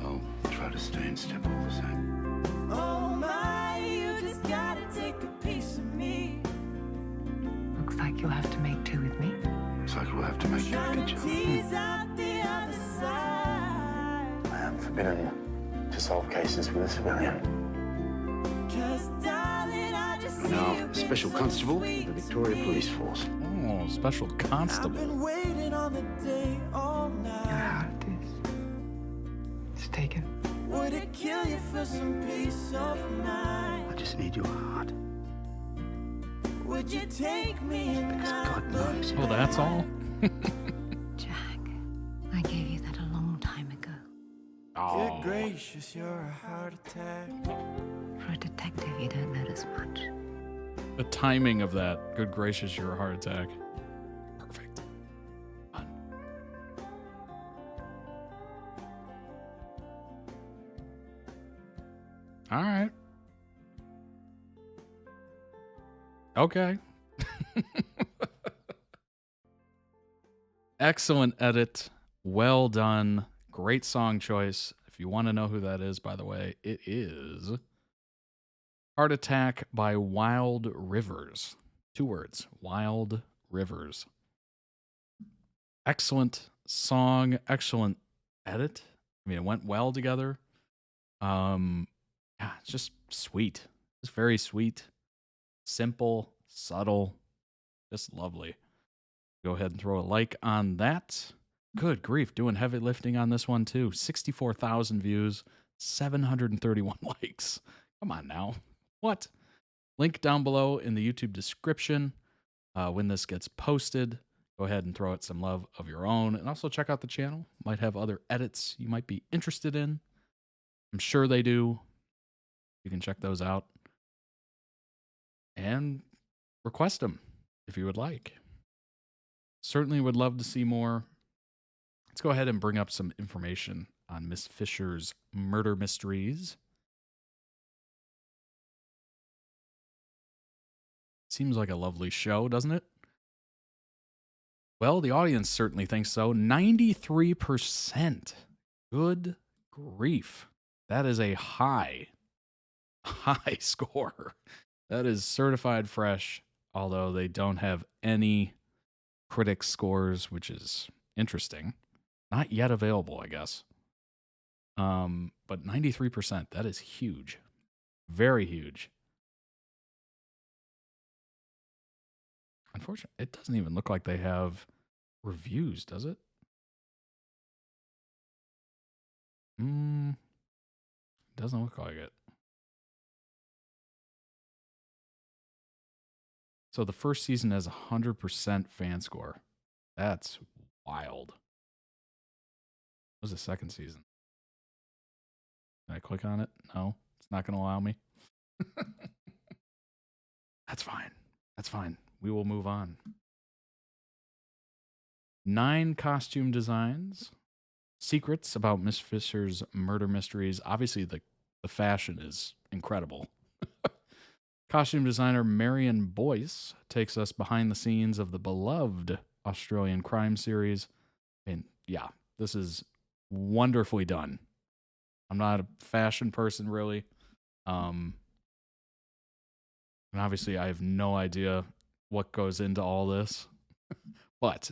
I'll try to stay in step all the same. Oh my, you just gotta take a piece of me. Looks like you'll have to make 2 with me. Looks like we'll have to make do with each other. Tease out the other side. I am forbidden to solve cases with a civilian. 'Cause darling, I just I'm now a special constable of the Victoria Police Force. Oh, special constable. I've been waiting on the day all night. Your heart is... it's taken. Would it kill you for some peace of mind? I just need your heart. Would you take me and God knows. Oh, that's all? Jack, I gave you that a long time ago. Good gracious, you're a heart attack. For a detective, you don't notice much. The timing of that. Good gracious, you're a heart attack. Perfect. Fun. All right. Okay. Excellent edit. Well done. Great song choice. If you want to know who that is, by the way, it is Heart Attack by Wild Rivers. 2 words. Wild Rivers. Excellent song. Excellent edit. I mean, it went well together. Yeah, it's just sweet. It's very sweet. Simple, subtle, just lovely. Go ahead and throw a like on that. Good grief, doing heavy lifting on this one too. 64,000 views, 731 likes. Come on now. What? Link down below in the YouTube description. When this gets posted, go ahead and throw it some love of your own. And also check out the channel. Might have other edits you might be interested in. I'm sure they do. You can check those out. And request them if you would like. Certainly would love to see more. Let's go ahead and bring up some information on Miss Fisher's murder mysteries. Seems like a lovely show, doesn't it? Well, the audience certainly thinks so. 93%. Good grief. That is a high score. That is certified fresh, although they don't have any critic scores, which is interesting. Not yet available, I guess. But 93%, that is huge. Very huge. Unfortunately, it doesn't even look like they have reviews, does it? Doesn't look like it. So the first season has 100% fan score. That's wild. What was the second season? Can I click on it? No, it's not going to allow me. That's fine. That's fine. We will move on. 9 costume designs. Secrets about Miss Fisher's murder mysteries. Obviously, the fashion is incredible. Costume designer Marion Boyce takes us behind the scenes of the beloved Australian crime series. And yeah, this is wonderfully done. I'm not a fashion person, really. And obviously, I have no idea what goes into all this. But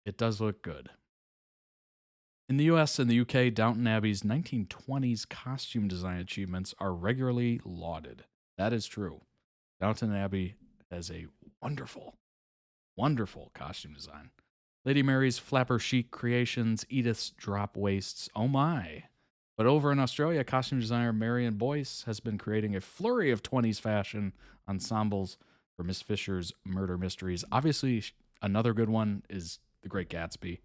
it does look good. In the US and the UK, Downton Abbey's 1920s costume design achievements are regularly lauded. That is true. Downton Abbey has a wonderful, wonderful costume design. Lady Mary's flapper chic creations, Edith's drop waists, oh my. But over in Australia, costume designer Marion Boyce has been creating a flurry of 20s fashion ensembles for Miss Fisher's murder mysteries. Obviously, another good one is The Great Gatsby.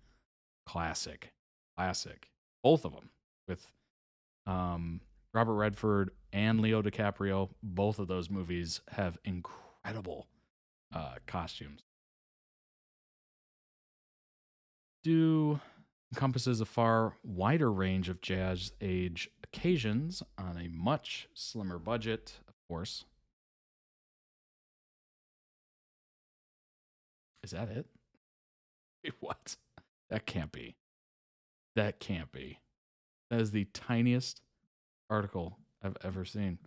Classic. Both of them with Robert Redford and Leo DiCaprio. Both of those movies have incredible costumes. Encompasses a far wider range of jazz age occasions on a much slimmer budget, of course. Is that it? Wait, what? That can't be. That can't be. That is the tiniest article I've ever seen.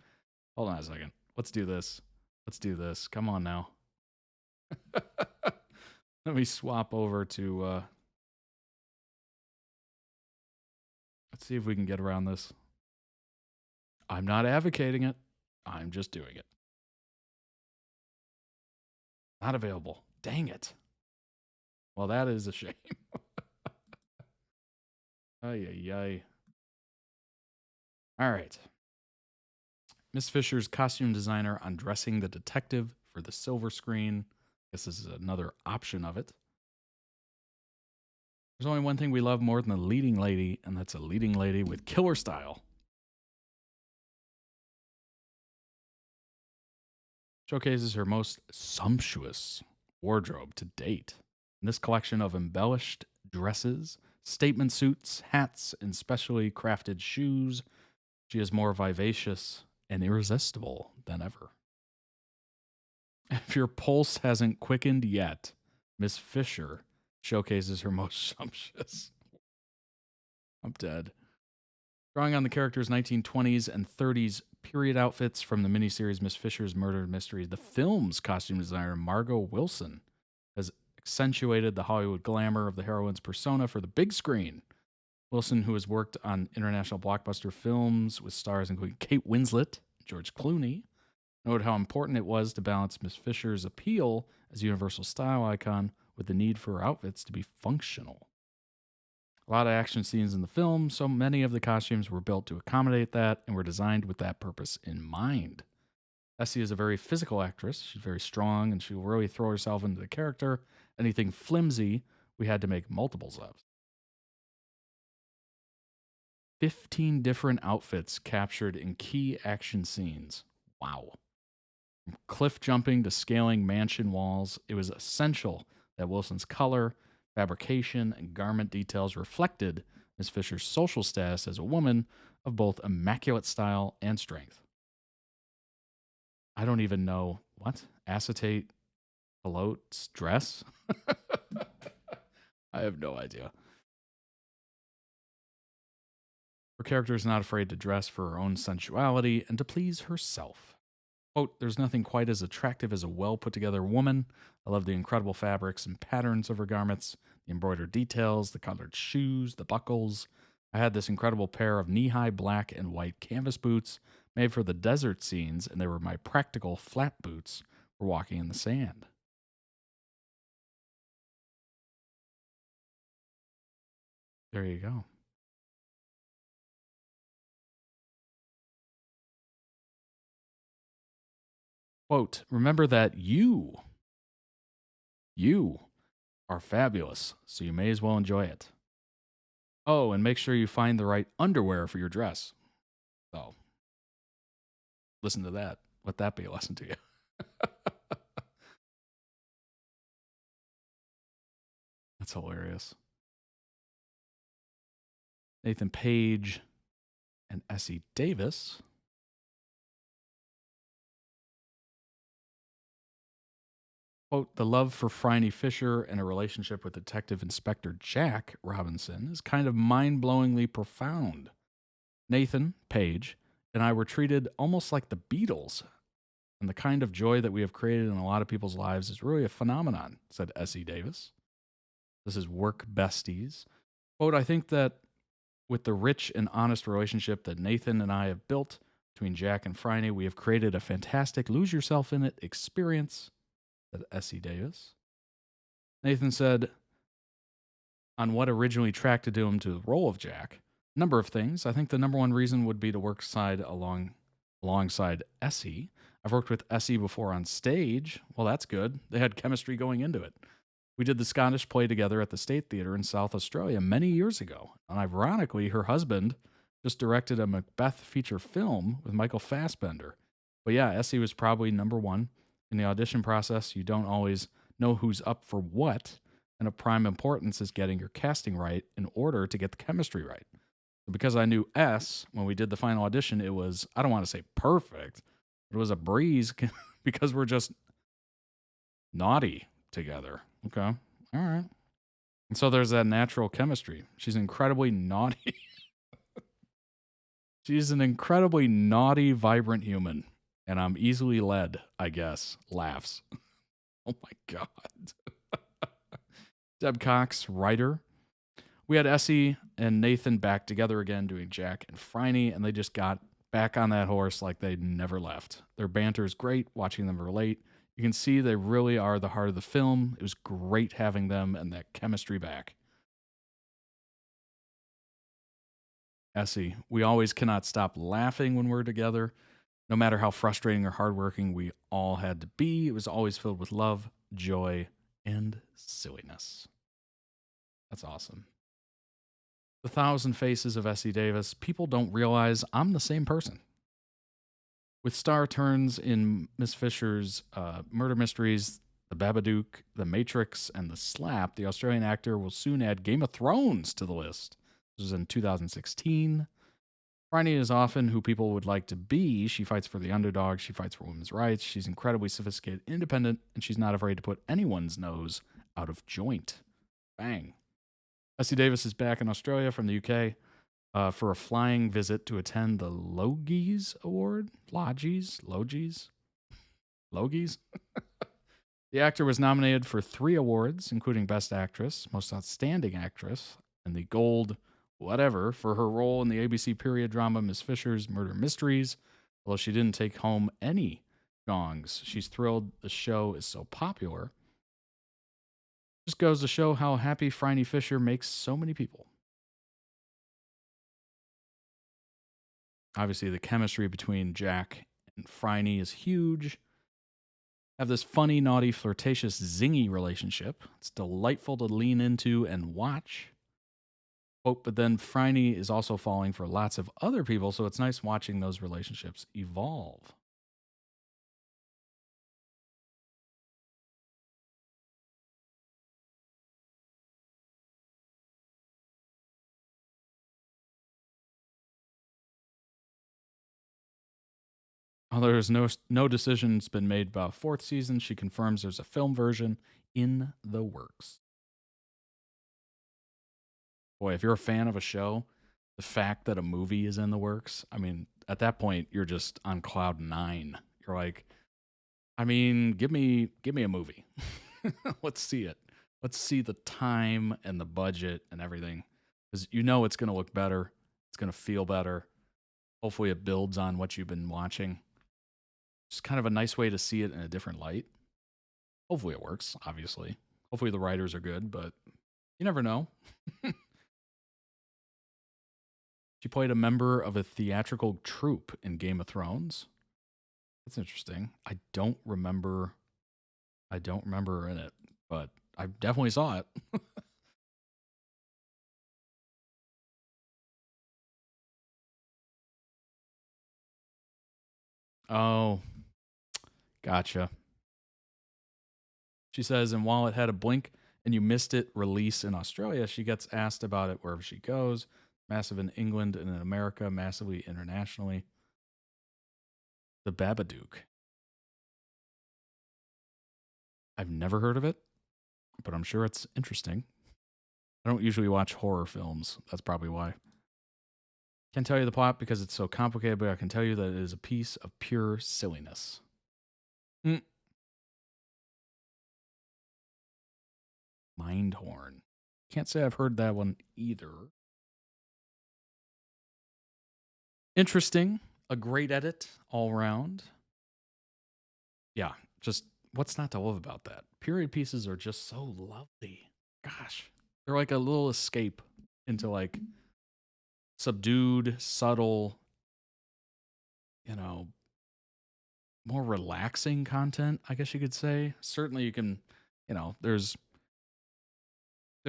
Hold on a second. Let's do this. Come on now. Let me swap over to... Let's see if we can get around this. I'm not advocating it. I'm just doing it. Not available. Dang it. Well, that is a shame. Ay. All right. Miss Fisher's costume designer undressing the detective for the silver screen. I guess this is another option of it. There's only one thing we love more than a leading lady, and that's a leading lady with killer style. Showcases her most sumptuous wardrobe to date. In this collection of embellished dresses, statement suits, hats, and specially crafted shoes, she is more vivacious and irresistible than ever. If your pulse hasn't quickened yet, Miss Fischer showcases her most sumptuous. I'm dead. Drawing on the character's 1920s and 30s period outfits from the miniseries Miss Fisher's Murder Mystery, the film's costume designer Margot Wilson has accentuated the Hollywood glamour of the heroine's persona for the big screen. Wilson, who has worked on international blockbuster films with stars including Kate Winslet, George Clooney, noted how important it was to balance Miss Fisher's appeal as a universal style icon with the need for her outfits to be functional. A lot of action scenes in the film, so many of the costumes were built to accommodate that and were designed with that purpose in mind. Essie is a very physical actress. She's very strong, and she will really throw herself into the character. Anything flimsy, we had to make multiples of. 15 different outfits captured in key action scenes. Wow. From cliff jumping to scaling mansion walls, it was essential that Wilson's color, fabrication, and garment details reflected Miss Fisher's social status as a woman of both immaculate style and strength. I don't even know what? Acetate Pilote's dress? I have no idea. Her character is not afraid to dress for her own sensuality and to please herself. Quote, there's nothing quite as attractive as a well-put-together woman. I love the incredible fabrics and patterns of her garments, the embroidered details, the colored shoes, the buckles. I had this incredible pair of knee-high black and white canvas boots made for the desert scenes, and they were my practical flat boots for walking in the sand. There you go. Quote, remember that you are fabulous, so you may as well enjoy it. Oh, and make sure you find the right underwear for your dress. Oh, listen to that. Let that be a lesson to you. That's hilarious. Nathan Page and Essie Davis quote, the love for Phryne Fisher and a relationship with Detective Inspector Jack Robinson is kind of mind-blowingly profound. Nathan Page and I were treated almost like the Beatles, and the kind of joy that we have created in a lot of people's lives is really a phenomenon, said Essie Davis. This is Work Besties. Quote, I think that with the rich and honest relationship that Nathan and I have built between Jack and Phryne, we have created a fantastic lose-yourself-in-it experience, said Essie Davis. Nathan said, on what originally attracted him to the role of Jack, a number of things. I think the number one reason would be to work alongside Essie. I've worked with Essie before on stage. Well, that's good. They had chemistry going into it. We did the Scottish play together at the State Theatre in South Australia many years ago. And ironically, her husband just directed a Macbeth feature film with Michael Fassbender. But yeah, Essie was probably number one. In the audition process, you don't always know who's up for what, and of prime importance is getting your casting right in order to get the chemistry right. So because I knew S, when we did the final audition, it was, I don't want to say perfect, but it was a breeze because we're just naughty together. Okay. All right. And so there's that natural chemistry. She's incredibly naughty. She's an incredibly naughty, vibrant human. And I'm easily led, I guess. Laughs. Oh my God. Deb Cox, writer. We had Essie and Nathan back together again doing Jack and Phryne, and they just got back on that horse like they never left. Their banter is great, watching them relate. You can see they really are the heart of the film. It was great having them and that chemistry back. Essie, we always cannot stop laughing when we're together. No matter how frustrating or hardworking we all had to be, it was always filled with love, joy, and silliness. That's awesome. The Thousand Faces of Essie Davis. People don't realize I'm the same person. With star turns in Miss Fisher's murder mysteries, The Babadook, The Matrix, and The Slap, the Australian actor will soon add Game of Thrones to the list. This was in 2016. Franny is often who people would like to be. She fights for the underdog. She fights for women's rights. She's incredibly sophisticated, independent, and she's not afraid to put anyone's nose out of joint. Bang. Essie Davis is back in Australia from the UK for a flying visit to attend the Logies Award. Logies? The actor was nominated for 3 awards, including Best Actress, Most Outstanding Actress, and the Gold whatever for her role in the ABC period drama Miss Fisher's Murder Mysteries. Although she didn't take home any gongs, she's thrilled the show is so popular. Just goes to show how happy Franny Fisher makes so many people. Obviously, the chemistry between Jack and Franny is huge. Have this funny, naughty, flirtatious, zingy relationship. It's delightful to lean into and watch. Oh, but then Franny is also falling for lots of other people, so it's nice watching those relationships evolve. Although there's no decision's been made about 4th season, she confirms there's a film version in the works. Boy, if you're a fan of a show, the fact that a movie is in the works, I mean, at that point, you're just on cloud 9. You're like, I mean, give me a movie. Let's see it. Let's see the time and the budget and everything. Because you know it's going to look better. It's going to feel better. Hopefully it builds on what you've been watching. Just kind of a nice way to see it in a different light. Hopefully it works, obviously. Hopefully the writers are good, but you never know. She played a member of a theatrical troupe in Game of Thrones. That's interesting. I don't remember her in it, but I definitely saw it. Oh, gotcha. She says, and while it had a blink and you missed it release in Australia, she gets asked about it wherever she goes. Massive in England and in America, massively internationally. The Babadook. I've never heard of it, but I'm sure it's interesting. I don't usually watch horror films. That's probably why. Can't tell you the plot because it's so complicated, but I can tell you that it is a piece of pure silliness. Mindhorn. Can't say I've heard that one either. Interesting. A great edit all around. Yeah, just what's not to love about that? Period pieces are just so lovely. Gosh, they're like a little escape into like subdued, subtle, more relaxing content, I guess you could say. Certainly you can, there's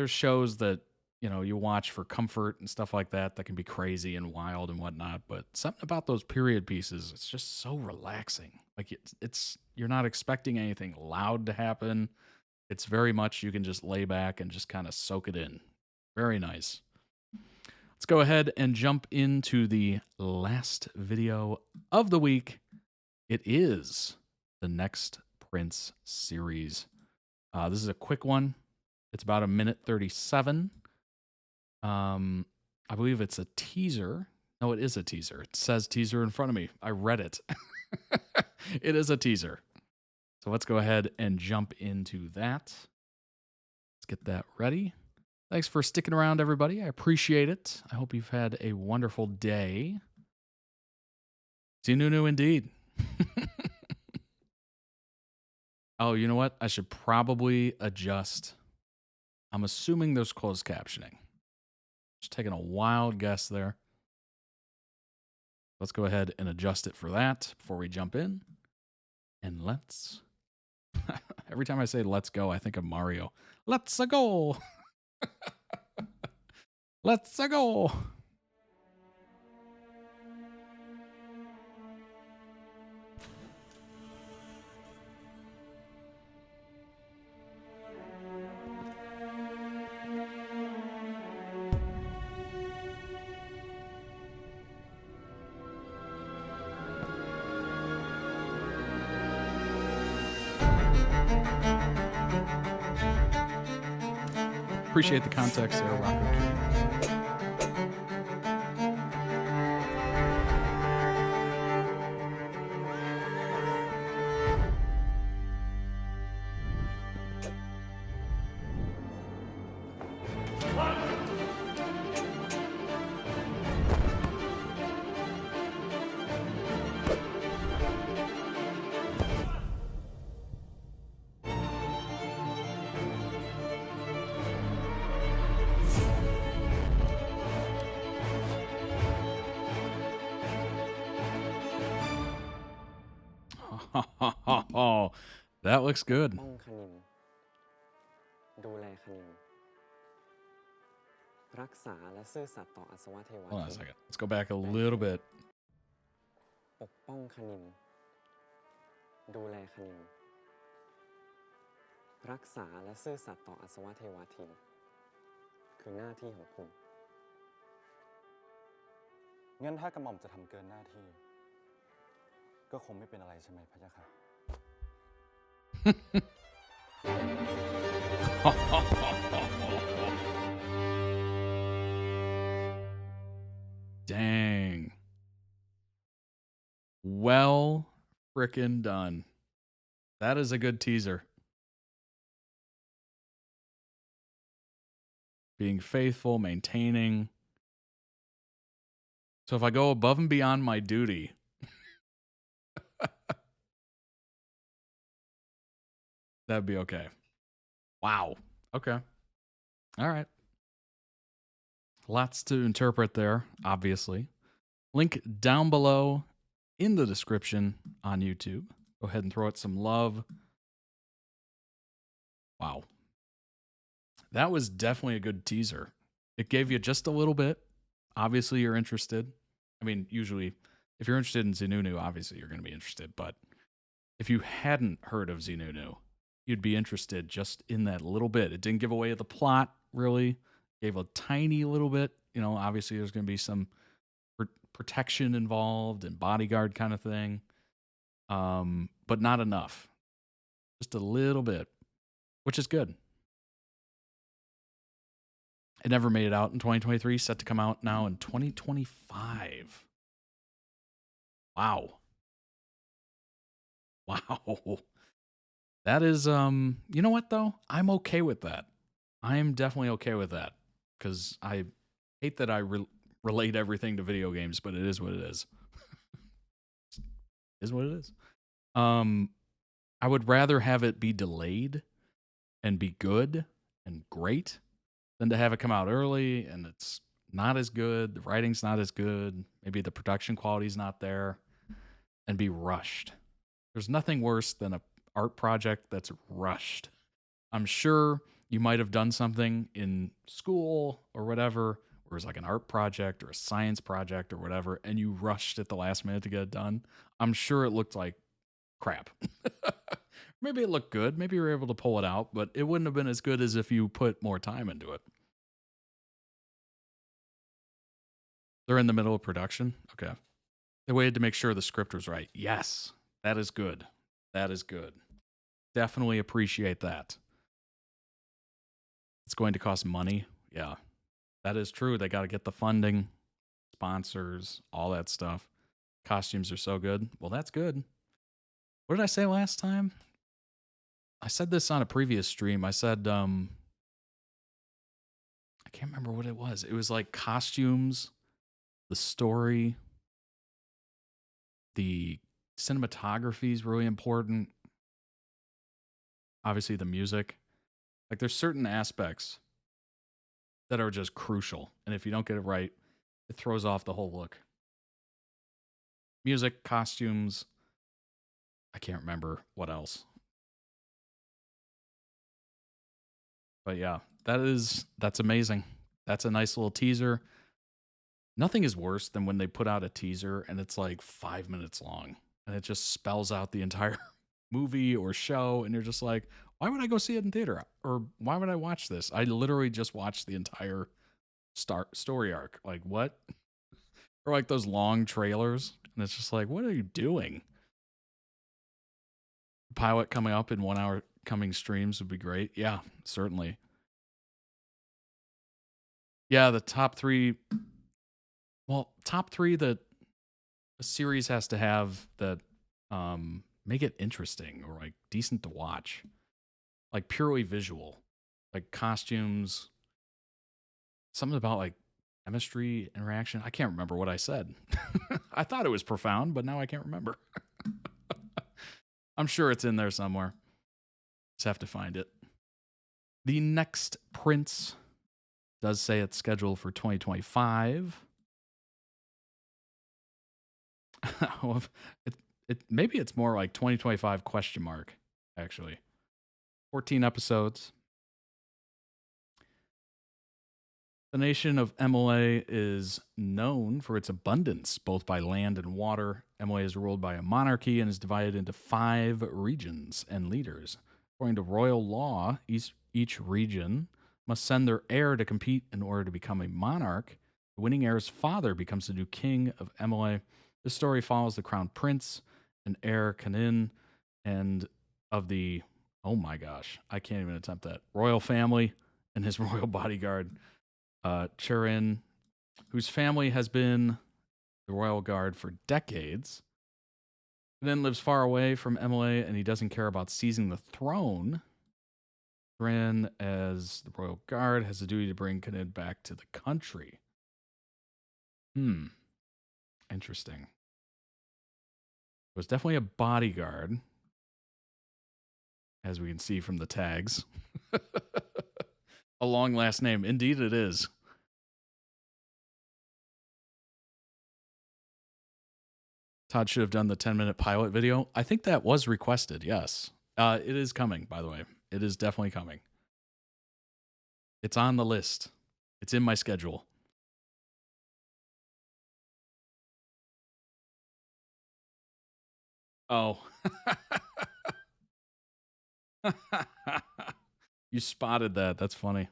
shows that, you watch for comfort and stuff like that can be crazy and wild and whatnot, but something about those period pieces, it's just so relaxing. Like it's you're not expecting anything loud to happen. It's very much you can just lay back and just kind of soak it in. Very nice. Let's go ahead and jump into the last video of the week. It is the Next Prince series. This is a quick one. It's about 1:37. I believe it's a teaser. No, it is a teaser. It says teaser in front of me. I read it. It is a teaser. So let's go ahead and jump into that. Let's get that ready. Thanks for sticking around, everybody. I appreciate it. I hope you've had a wonderful day. ZeeNunew indeed. Oh, you know what? I should probably adjust. I'm assuming there's closed captioning. Just taking a wild guess there. Let's go ahead and adjust it for that before we jump in. And let's... Every time I say let's go, I think of Mario. Let's go! Let's go. Appreciate the context there, Robert. Oh, that looks good. ป้องคณินดูแลคณินรักษาและซื่อสัตย์ต่ออัศวเทวา Hold on a second. Let's go back a little bit. ปกป้องคณินดูแลคณินรักษาและซื่อสัตย์ต่ออัศวเทวาทินคือหน้าที่ของคุณ งั้นถ้ากระหม่อมจะทำเกินหน้าที่ก็คงไม่เป็นอะไรใช่ไหมพะยะค่ะ Dang. Well frickin' done. That is a good teaser. Being faithful, maintaining. So if I go above and beyond my duty, that'd be okay. Wow. Okay. All right. Lots to interpret there, obviously. Link down below in the description on YouTube. Go ahead and throw it some love. Wow. That was definitely a good teaser. It gave you just a little bit. Obviously, you're interested. I mean, usually, if you're interested in ZeeNunew, obviously you're going to be interested. But if you hadn't heard of ZeeNunew, you'd be interested just in that little bit. It didn't give away the plot, really. Gave a tiny little bit. You know, obviously there's going to be some protection involved and bodyguard kind of thing. But not enough. Just a little bit, which is good. It never made it out in 2023, set to come out now in 2025. Wow. Wow. That is, you know what, though? I'm okay with that. I am definitely okay with that. Because I hate that I relate everything to video games, but it is what it is. It is what it is. I would rather have it be delayed and be good and great than to have it come out early and it's not as good, the writing's not as good, maybe the production quality's not there, and be rushed. There's nothing worse than an art project that's rushed. I'm sure you might have done something in school or whatever, where it's like an art project or a science project or whatever, and you rushed at the last minute to get it done. I'm sure it looked like crap. Maybe it looked good. Maybe you were able to pull it out, but it wouldn't have been as good as if you put more time into it. They're in the middle of production? Okay. They waited to make sure the script was right. Yes, that is good. That is good. Definitely appreciate that. It's going to cost money. Yeah, that is true. They got to get the funding, sponsors, all that stuff. Costumes are so good. Well, that's good. What did I say last time? I said this on a previous stream. I said, I can't remember what it was. It was like costumes, the story, the cinematography is really important. Obviously, the music. Like, there's certain aspects that are just crucial. And if you don't get it right, it throws off the whole look. Music, costumes. I can't remember what else. But yeah, that's amazing. That's a nice little teaser. Nothing is worse than when they put out a teaser and it's like 5 minutes long and it just spells out the entire movie or show. And you're just like, why would I go see it in theater? Or why would I watch this? I literally just watched the entire story arc. Like, what? Or like those long trailers. And it's just like, what are you doing? Pilot coming up in 1 hour coming streams would be great. Yeah, certainly. Yeah, the top three. Well, top three that a series has to have that make it interesting or like decent to watch. Like purely visual. Like costumes. Something about like chemistry, interaction. I can't remember what I said. I thought it was profound, but now I can't remember. I'm sure it's in there somewhere. Just have to find it. The next Prince does say it's scheduled for 2025. Maybe it's more like 2025 ? Actually. 14 episodes. The nation of Amelia is known for its abundance, both by land and water. Amelia is ruled by a monarchy and is divided into 5 regions and leaders. According to royal law, each region must send their heir to compete in order to become a monarch. The winning heir's father becomes the new king of Amelia. This story follows the crown prince and heir Kanin and of the, oh my gosh, I can't even attempt that, royal family and his royal bodyguard, Cherin, whose family has been the royal guard for decades. Then lives far away from Amelia, and he doesn't care about seizing the throne. Cherin, as the royal guard, has the duty to bring Kanin back to the country. Interesting. It was definitely a bodyguard, as we can see from the tags. A long last name. Indeed it is. Todd should have done the 10-minute pilot video. I think that was requested, yes. It is coming, by the way. It is definitely coming. It's on the list. It's in my schedule. Oh. You spotted that. That's funny.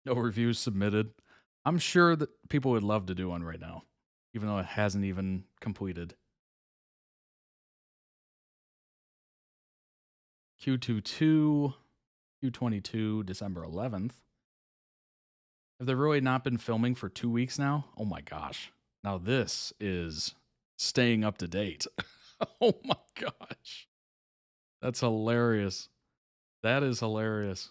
No reviews submitted. I'm sure that people would love to do one right now, even though it hasn't even completed. Q22, Q22, December 11th. Have they really not been filming for 2 weeks now? Oh my gosh. Now this is staying up to date. Oh my gosh. That's hilarious. That is hilarious.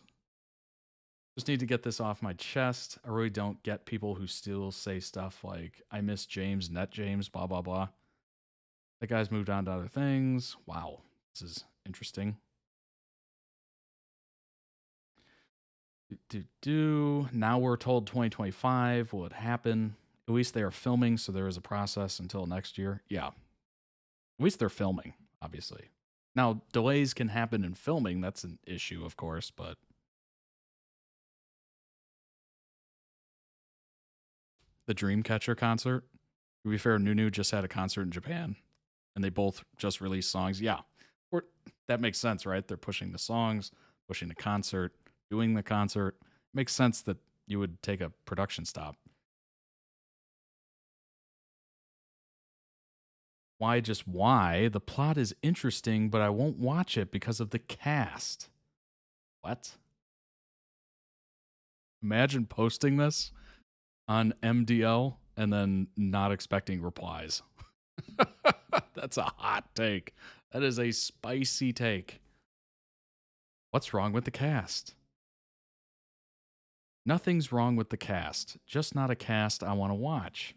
Just need to get this off my chest. I really don't get people who still say stuff like, I miss James, net James, blah, blah, blah. That guy's moved on to other things. Wow. This is interesting. Now we're told 2025. Will it happen? At least they are filming, so there is a process until next year. Yeah. At least they're filming, obviously. Now, delays can happen in filming. That's an issue, of course, but... The Dreamcatcher concert. To be fair, ZeeNunew just had a concert in Japan, and they both just released songs. Yeah, that makes sense, right? They're pushing the songs, pushing the concert, doing the concert. It makes sense that you would take a production stop. Why just why? The plot is interesting, but I won't watch it because of the cast. What? Imagine posting this on MDL and then not expecting replies. That's a hot take. That is a spicy take. What's wrong with the cast? Nothing's wrong with the cast. Just not a cast I want to watch.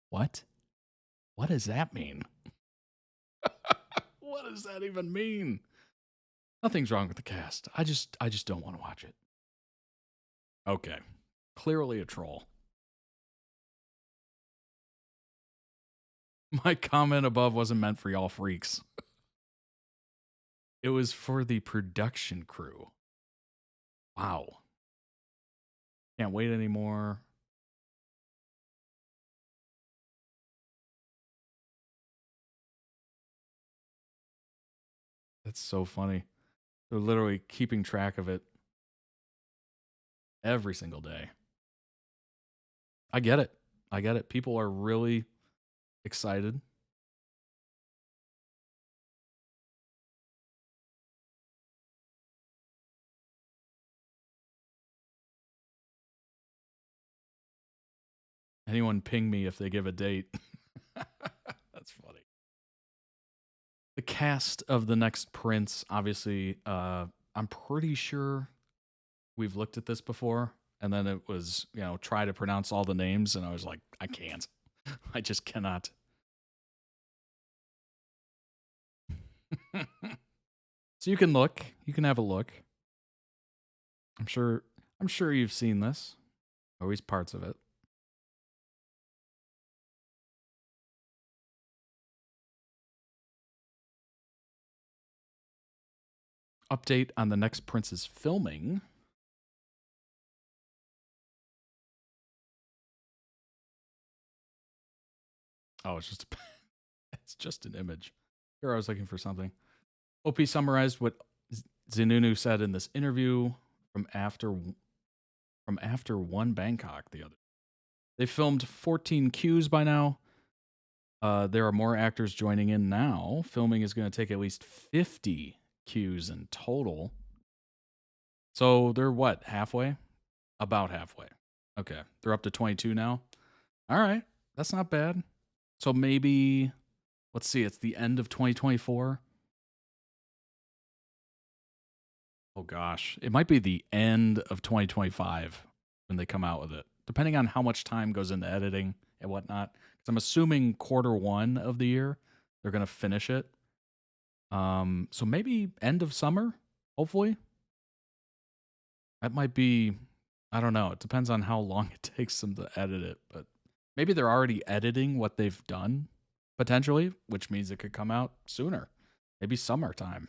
What? What does that mean? What does that even mean? Nothing's wrong with the cast. I just don't want to watch it. Okay. Clearly a troll. My comment above wasn't meant for y'all freaks. It was for the production crew. Wow. Can't wait anymore. That's so funny. They're literally keeping track of it every single day. I get it. I get it. People are really excited. Anyone ping me if they give a date. That's funny. The cast of the next Prince, obviously, I'm pretty sure we've looked at this before. And then it was, try to pronounce all the names. And I was like, I can't. I just cannot. So you can look. You can have a look. I'm sure you've seen this. Always parts of it. Update on the next Prince's filming. Oh, it's just an image. Here I was looking for something. OP summarized what ZeeNunew said in this interview from after One Bangkok the other. They filmed 14 cues by now. There are more actors joining in now. Filming is going to take at least 50 cues in total. So they're what, halfway? About halfway. Okay, they're up to 22 now. All right, that's not bad. So maybe, let's see, it's the end of 2024. Oh gosh, it might be the end of 2025 when they come out with it, depending on how much time goes into editing and whatnot. Because I'm assuming Q1 of the year, they're going to finish it. So maybe end of summer, hopefully. That might be, I don't know. It depends on how long it takes them to edit it. But maybe they're already editing what they've done, potentially, which means it could come out sooner. Maybe summertime.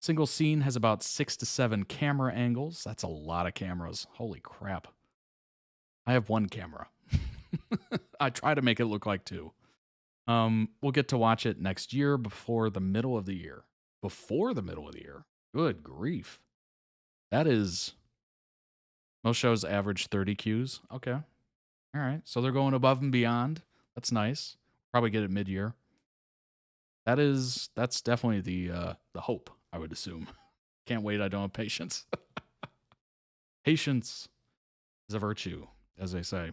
Single scene has about 6 to 7 camera angles. That's a lot of cameras. Holy crap. I have one camera. I try to make it look like 2. We'll get to watch it next year before the middle of the year. Before the middle of the year? Good grief. That is... Most shows average 30 cues. Okay. All right. So they're going above and beyond. That's nice. Probably get it mid-year. That's definitely the hope, I would assume. Can't wait. I don't have patience. Patience is a virtue, as they say.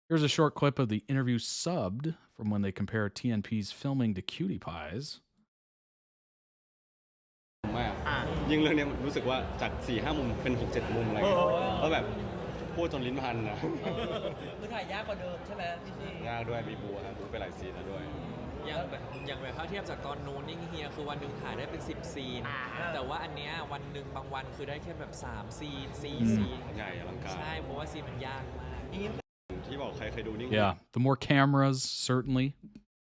Here's a short clip of the interview subbed from when they compare TNP's filming to Cutie Pies. มากยิ่งเรื่องนี้รู้สึกว่าจาก 4-5 มุมเป็น 6-7 มุมอะไรเงี้ยก็แบบพูดจนลิ้นพันนะ คือถ่ายยากกว่าเดิมใช่ไหมพี่ซี่ ยากด้วยมีบูครับบูไปหลายซีนแล้วด้วย อย่างแบบถ้าเทียบจากตอนนู้นนิ่งเฮียคือวันหนึ่งถ่ายได้เป็น10ซีนแต่ว่าอันเนี้ยวันหนึ่งบางวันคือได้แค่แบบ3ซีน4ซีนใหญ่อลังการใช่เพราะว่าซีนมันยากมาก Yeah, the more cameras, certainly.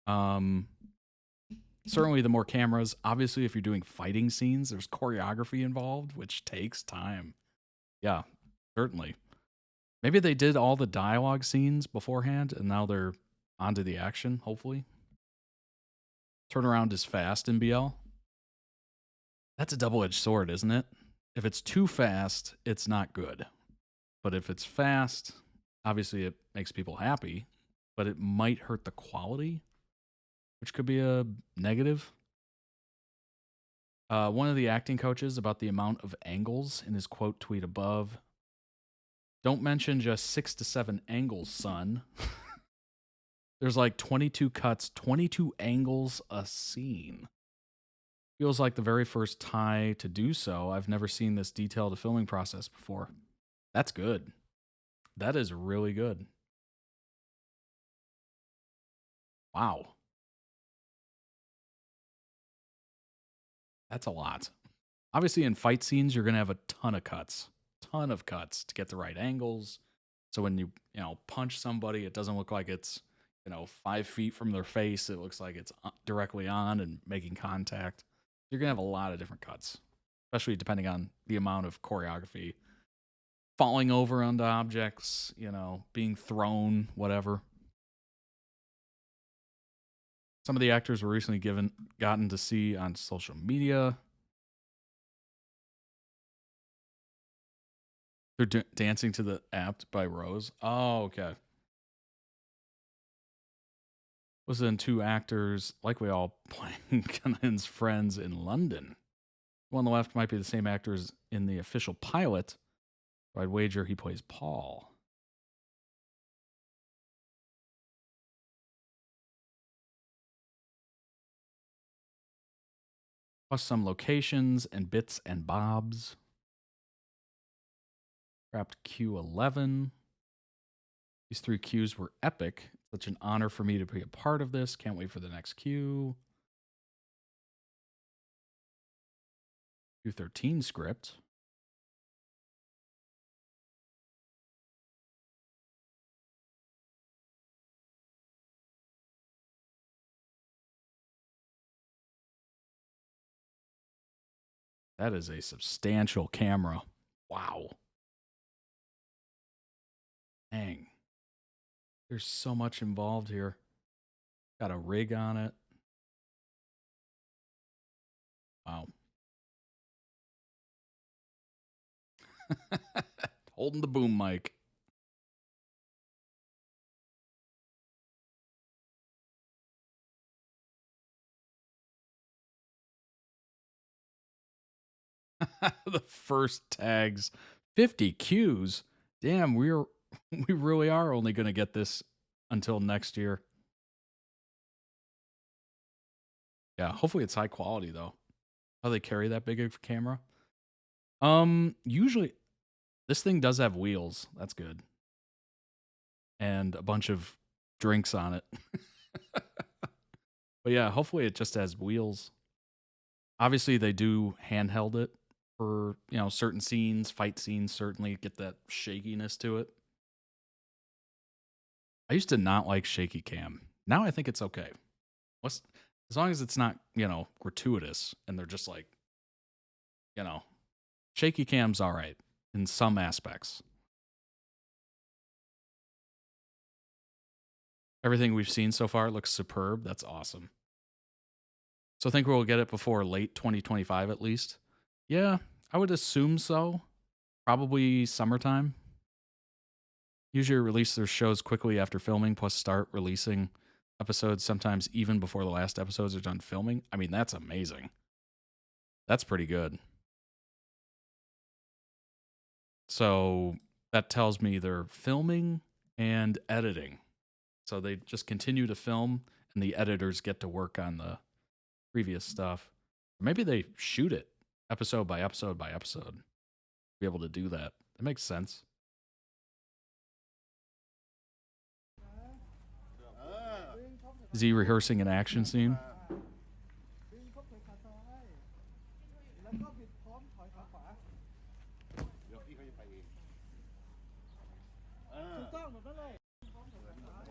Certainly the more cameras. Obviously, if you're doing fighting scenes, there's choreography involved, which takes time. Yeah, certainly. Maybe they did all the dialogue scenes beforehand, and now they're onto the action, hopefully. Turnaround is fast in BL. That's a double-edged sword, isn't it? If it's too fast, it's not good. But if it's fast... Obviously, it makes people happy, but it might hurt the quality, which could be a negative. One of the acting coaches about the amount of angles in his quote tweet above. Don't mention just 6 to 7 angles, son. There's like 22 cuts, 22 angles a scene. Feels like the very first tie to do so. I've never seen this detailed a filming process before. That's good. That is really good. Wow. That's a lot. Obviously, in fight scenes, you're going to have a ton of cuts. Ton of cuts to get the right angles. So when you punch somebody, it doesn't look like it's you know, 5 feet from their face. It looks like it's directly on and making contact. You're going to have a lot of different cuts, especially depending on the amount of choreography. Falling over onto objects, you know, being thrown, whatever. Some of the actors were recently gotten to see on social media. They're dancing to the Apt by Rose. Oh, okay. Was then 2 actors, like we all, playing Kanan's friends in London. The one on the left might be the same actors in the official pilot. So I'd wager he plays Paul. Plus some locations and bits and bobs. Wrapped Q11. These 3 Qs were epic. Such an honor for me to be a part of this. Can't wait for the next Q. Q13 script. That is a substantial camera. Wow. Dang. There's so much involved here. Got a rig on it. Wow. Holding the boom mic. The first tags. 50 Qs. Damn, we really are only going to get this until next year. Yeah, hopefully it's high quality though. How they carry that big of a camera? Usually this thing does have wheels. That's good. And a bunch of drinks on it. But yeah, hopefully it just has wheels. Obviously they do handheld it for, you know, certain scenes, fight scenes, certainly get that shakiness to it. I used to not like shaky cam. Now I think it's okay. As long as it's not, you know, gratuitous and they're just like, you know, shaky cam's all right in some aspects. Everything we've seen so far looks superb. That's awesome. So I think we'll get it before late 2025 at least. Yeah, I would assume so. Probably summertime. Usually release their shows quickly after filming, plus start releasing episodes sometimes even before the last episodes are done filming. I mean, that's amazing. That's pretty good. So that tells me they're filming and editing. So they just continue to film and the editors get to work on the previous stuff. Maybe they shoot it episode by episode by episode. Be able to do that. That makes sense. Is he rehearsing an action scene?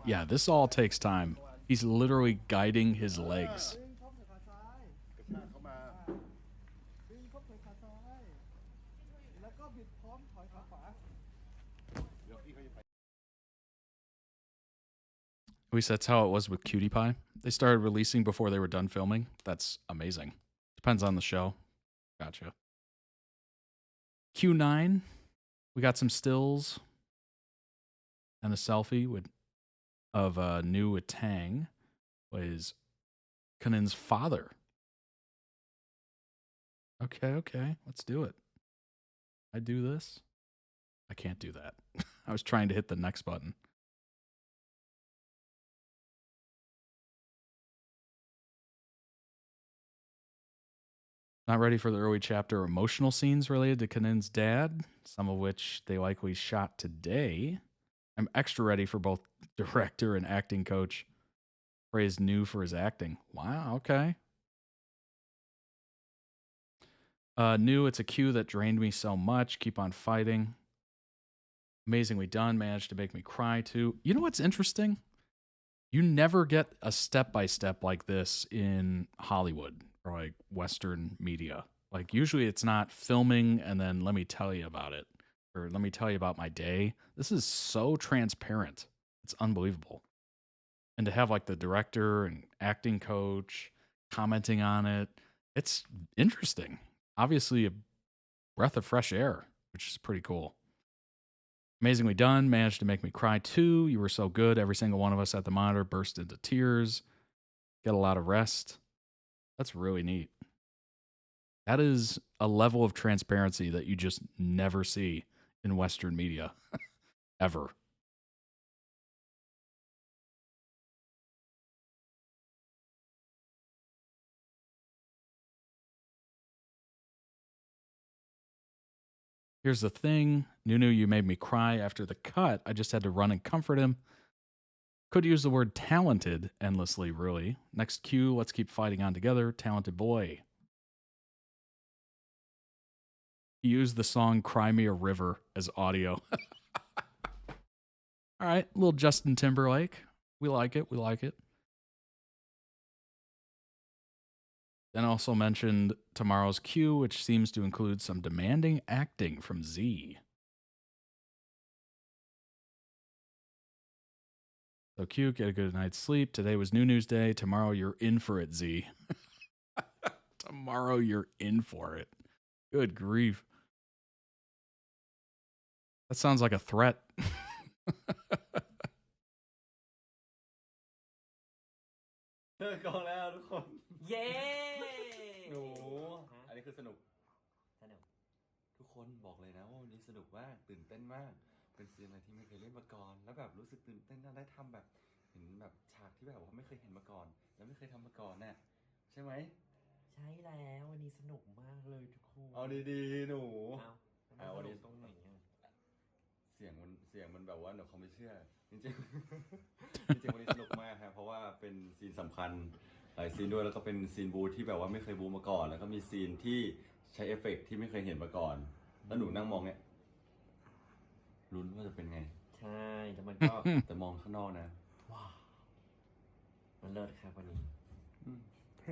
Yeah, this all takes time. He's literally guiding his legs. At least that's how it was with Cutie Pie. They started releasing before they were done filming. That's amazing. Depends on the show. Gotcha. Q9. We got some stills and a selfie of New with Tang, was Kanan's father. Okay. Let's do it. I do this? I can't do that. I was trying to hit the next button. Not ready for the early chapter emotional scenes related to Kanan's dad, some of which they likely shot today. I'm extra ready for both director and acting coach. Praised New for his acting. Wow, okay. New, it's a cue that drained me so much. Keep on fighting. Amazingly done. Managed to make me cry too. You know what's interesting? You never get a step-by-step like this in Hollywood or like Western media. Like usually it's not filming and then let me tell you about it or let me tell you about my day. This is so transparent. It's unbelievable. And to have like the director and acting coach commenting on it, it's interesting. Obviously a breath of fresh air, which is pretty cool. Amazingly done. Managed to make me cry too. You were so good. Every single one of us at the monitor burst into tears. Get a lot of rest. That's really neat. That is a level of transparency that you just never see in Western media. Ever. Here's the thing. ZeeNunew, you made me cry after the cut. I just had to run and comfort him. Could use the word talented endlessly, really. Next cue, let's keep fighting on together. Talented boy. He used the song Cry Me a River as audio. All right, little Justin Timberlake. We like it. We like it. Then also mentioned tomorrow's cue, which seems to include some demanding acting from Z. So cute, get a good night's sleep. Today was ZeeNunew's day. Tomorrow you're in for it, Z. Tomorrow you're in for it. Good grief. That sounds like a threat. เลิกกองแล้วทุกคน เย้ หนูอันนี้คือสนุกทุกคนบอกเลยนะว่าวันนี้สนุกมากตื่นเต้นมากเป็นซีนอะไรที่ไม่เคยเล่นมาก่อนแล้วแบบรู้สึกตื่นเต้นน่าได้ทำแบบเห็นแบบฉากที่แบบว่าไม่เคยเห็นมาก่อนแล้วไม่เคยทำมาก่อนน่ะใช่ไหมใช่แล้ววันนี้สนุกมากเลยทุกคนเอาดีๆหนูเอาวันนี้ตรงไหนเสียงมันแบบว่าหนูเขาไม่เชื่อจริงๆ จริงๆวันนี้สนุกมากครับเพราะว่าเป็นซีนสำคัญหลายซีนด้วยแล้วก็เป็นซีนบูที่แบบว่าไม่เคยบูมาก่อนแล้วก็มีซีนที่ใช้เอฟเฟกต์ที่ไม่เคยเห็นมาก่อนแล้วหนูนั่งมองเนี่ยลุ้นว่าจะเป็นไงใช่แต่มันก็ แต่มองข้างนอกนะว้าวมันเลิศครับวันนี้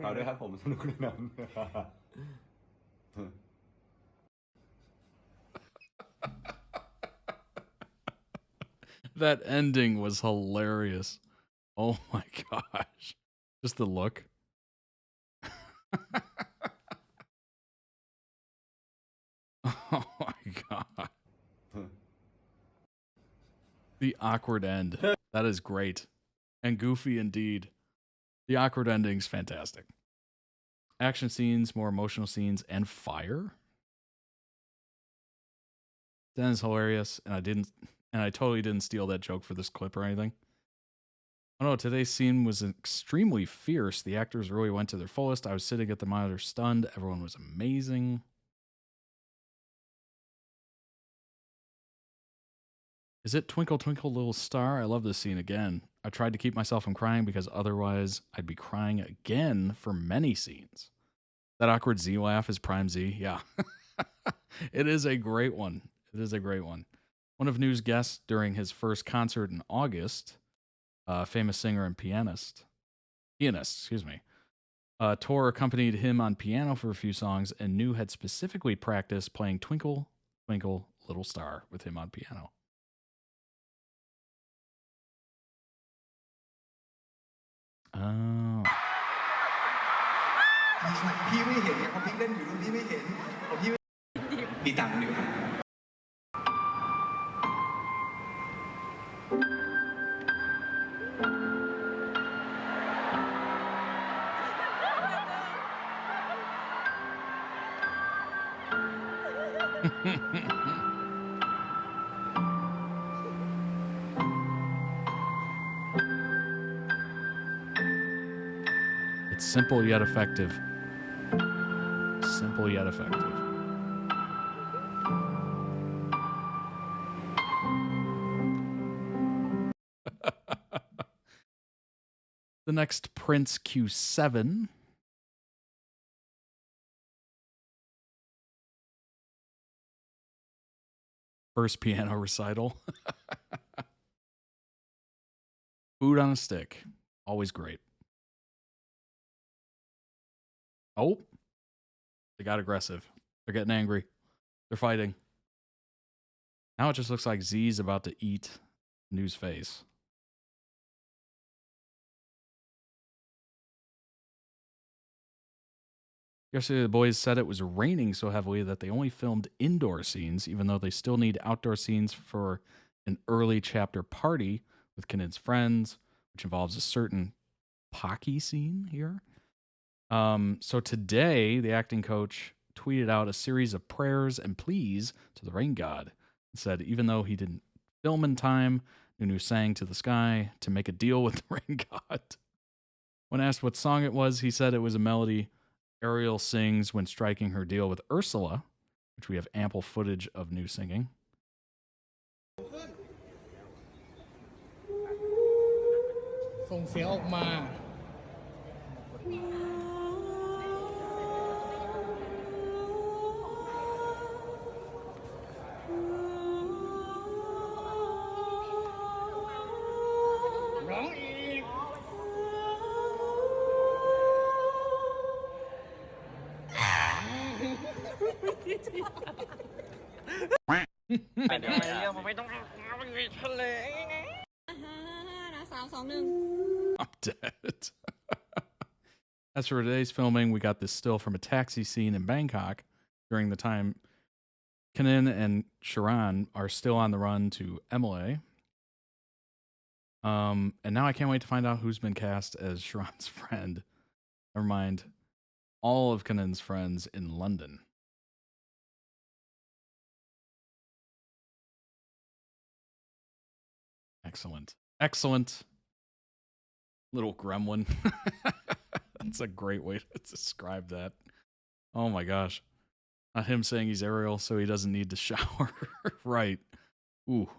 เอาด้วยครับผมสนุกแน่นอน That ending was hilarious. Oh my gosh. Just the look. Oh my god. The awkward end. That is great. And goofy indeed. The awkward ending's fantastic. Action scenes, more emotional scenes, and fire. That is hilarious, and I totally didn't steal that joke for this clip or anything. Oh no, today's scene was extremely fierce. The actors really went to their fullest. I was sitting at the monitor stunned. Everyone was amazing. Is it Twinkle Twinkle Little Star? I love this scene again. I tried to keep myself from crying because otherwise I'd be crying again for many scenes. That awkward Z laugh is Prime Z. Yeah. It is a great one. It is a great one. One of New's guests during his first concert in August, famous singer and pianist, Tor accompanied him on piano for a few songs, and New had specifically practiced playing Twinkle, Twinkle, Little Star with him on piano. Oh. พี่ไม่เห็นไงเพราะพี่เล่นอยู่รุ่นพี่ไม่เห็นเพราะพี่มีตังค์อยู่ It's simple yet effective. Simple yet effective. The next Prince Q7. First piano recital. Food on a stick. Always great. Oh. They got aggressive. They're getting angry. They're fighting. Now it just looks like Z's about to eat New's face. Yesterday, the boys said it was raining so heavily that they only filmed indoor scenes, even though they still need outdoor scenes for an early chapter party with Kanan's friends, which involves a certain Pocky scene here. So today, the acting coach tweeted out a series of prayers and pleas to the rain god and said, even though he didn't film in time, Nunu sang to the sky to make a deal with the rain god. When asked what song it was, he said it was a melody Ariel sings when striking her deal with Ursula, which we have ample footage of New singing. I'm dead. As for today's filming, we got this still from a taxi scene in Bangkok during the time Kanan and Sharon are still on the run to Amelia. And now I can't wait to find out who's been cast as Sharon's friend. Never mind. All of Kanan's friends in London. Excellent. Excellent. Little gremlin. That's a great way to describe that. Oh my gosh. Not him saying he's Ariel so he doesn't need to shower. Right. Ooh.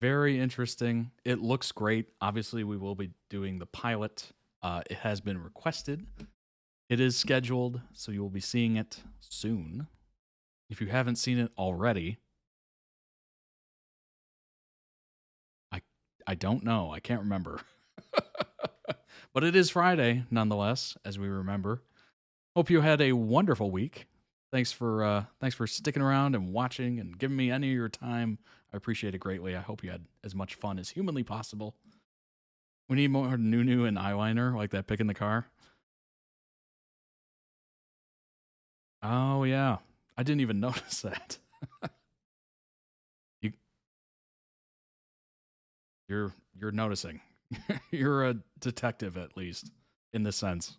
Very interesting. It looks great. Obviously, we will be doing the pilot. It has been requested. It is scheduled, so you will be seeing it soon. If you haven't seen it already, I don't know. I can't remember. But it is Friday, nonetheless, as we remember. Hope you had a wonderful week. Thanks for sticking around and watching and giving me any of your time. I appreciate it greatly. I hope you had as much fun as humanly possible. We need more Nunu and eyeliner, like that pic in the car. Oh, yeah. I didn't even notice that. You're noticing. You're a detective, at least, in this sense.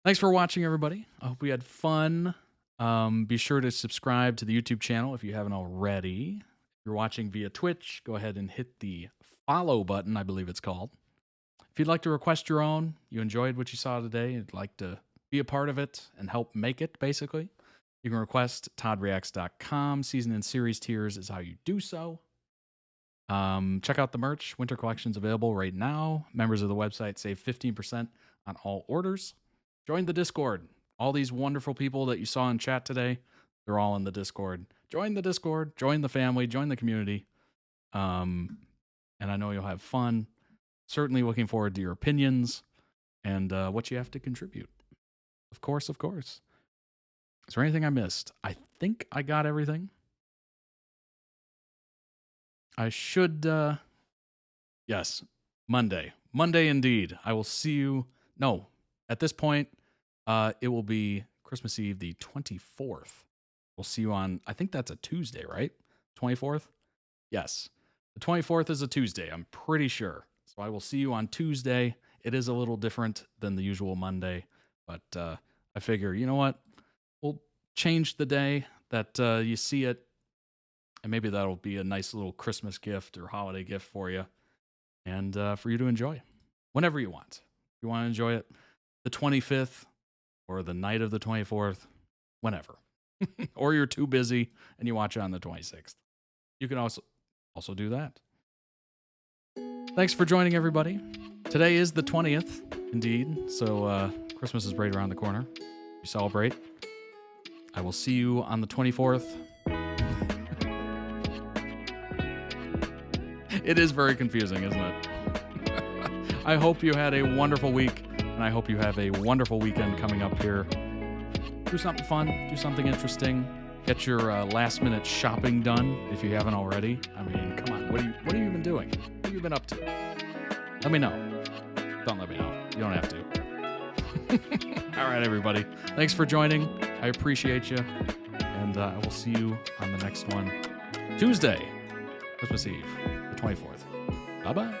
Thanks for watching, everybody. I hope we had fun. Be sure to subscribe to the YouTube channel if you haven't already. If you're watching via Twitch, go ahead and hit the follow button, I believe it's called. If you'd like to request your own, you enjoyed what you saw today, you'd like to be a part of it and help make it, basically, you can request toddreacts.com. Season and series tiers is how you do so. Check out the merch. Winter collection's available right now. Members of the website save 15% on all orders. Join the Discord. All these wonderful people that you saw in chat today, they're all in the Discord. Join the Discord. Join the family. Join the community. And I know you'll have fun. Certainly looking forward to your opinions and what you have to contribute. Of course, of course. Is there anything I missed? I think I got everything. I should, yes, Monday. Monday indeed. I will see you. No, at this point, it will be Christmas Eve, the 24th. We'll see you on, I think that's a Tuesday, right? 24th? Yes. The 24th is a Tuesday, I'm pretty sure. So I will see you on Tuesday. It is a little different than the usual Monday, but I figure, you know what? We'll change the day that you see it. And maybe that'll be a nice little Christmas gift or holiday gift for you. And for you to enjoy whenever you want. If you want to enjoy it the 25th or the night of the 24th, whenever. Or you're too busy and you watch it on the 26th. You can also do that. Thanks for joining, everybody. Today is the 20th, indeed. So Christmas is right around the corner. We celebrate. I will see you on the 24th. It is very confusing, isn't it? I hope you had a wonderful week, and I hope you have a wonderful weekend coming up here. Do something fun. Do something interesting. Get your last-minute shopping done if you haven't already. I mean, come on. What have you been doing? What have you been up to? Let me know. Don't let me know. You don't have to. All right, everybody. Thanks for joining. I appreciate you. And I will see you on the next one. Tuesday, Christmas Eve, the 24th. Bye-bye.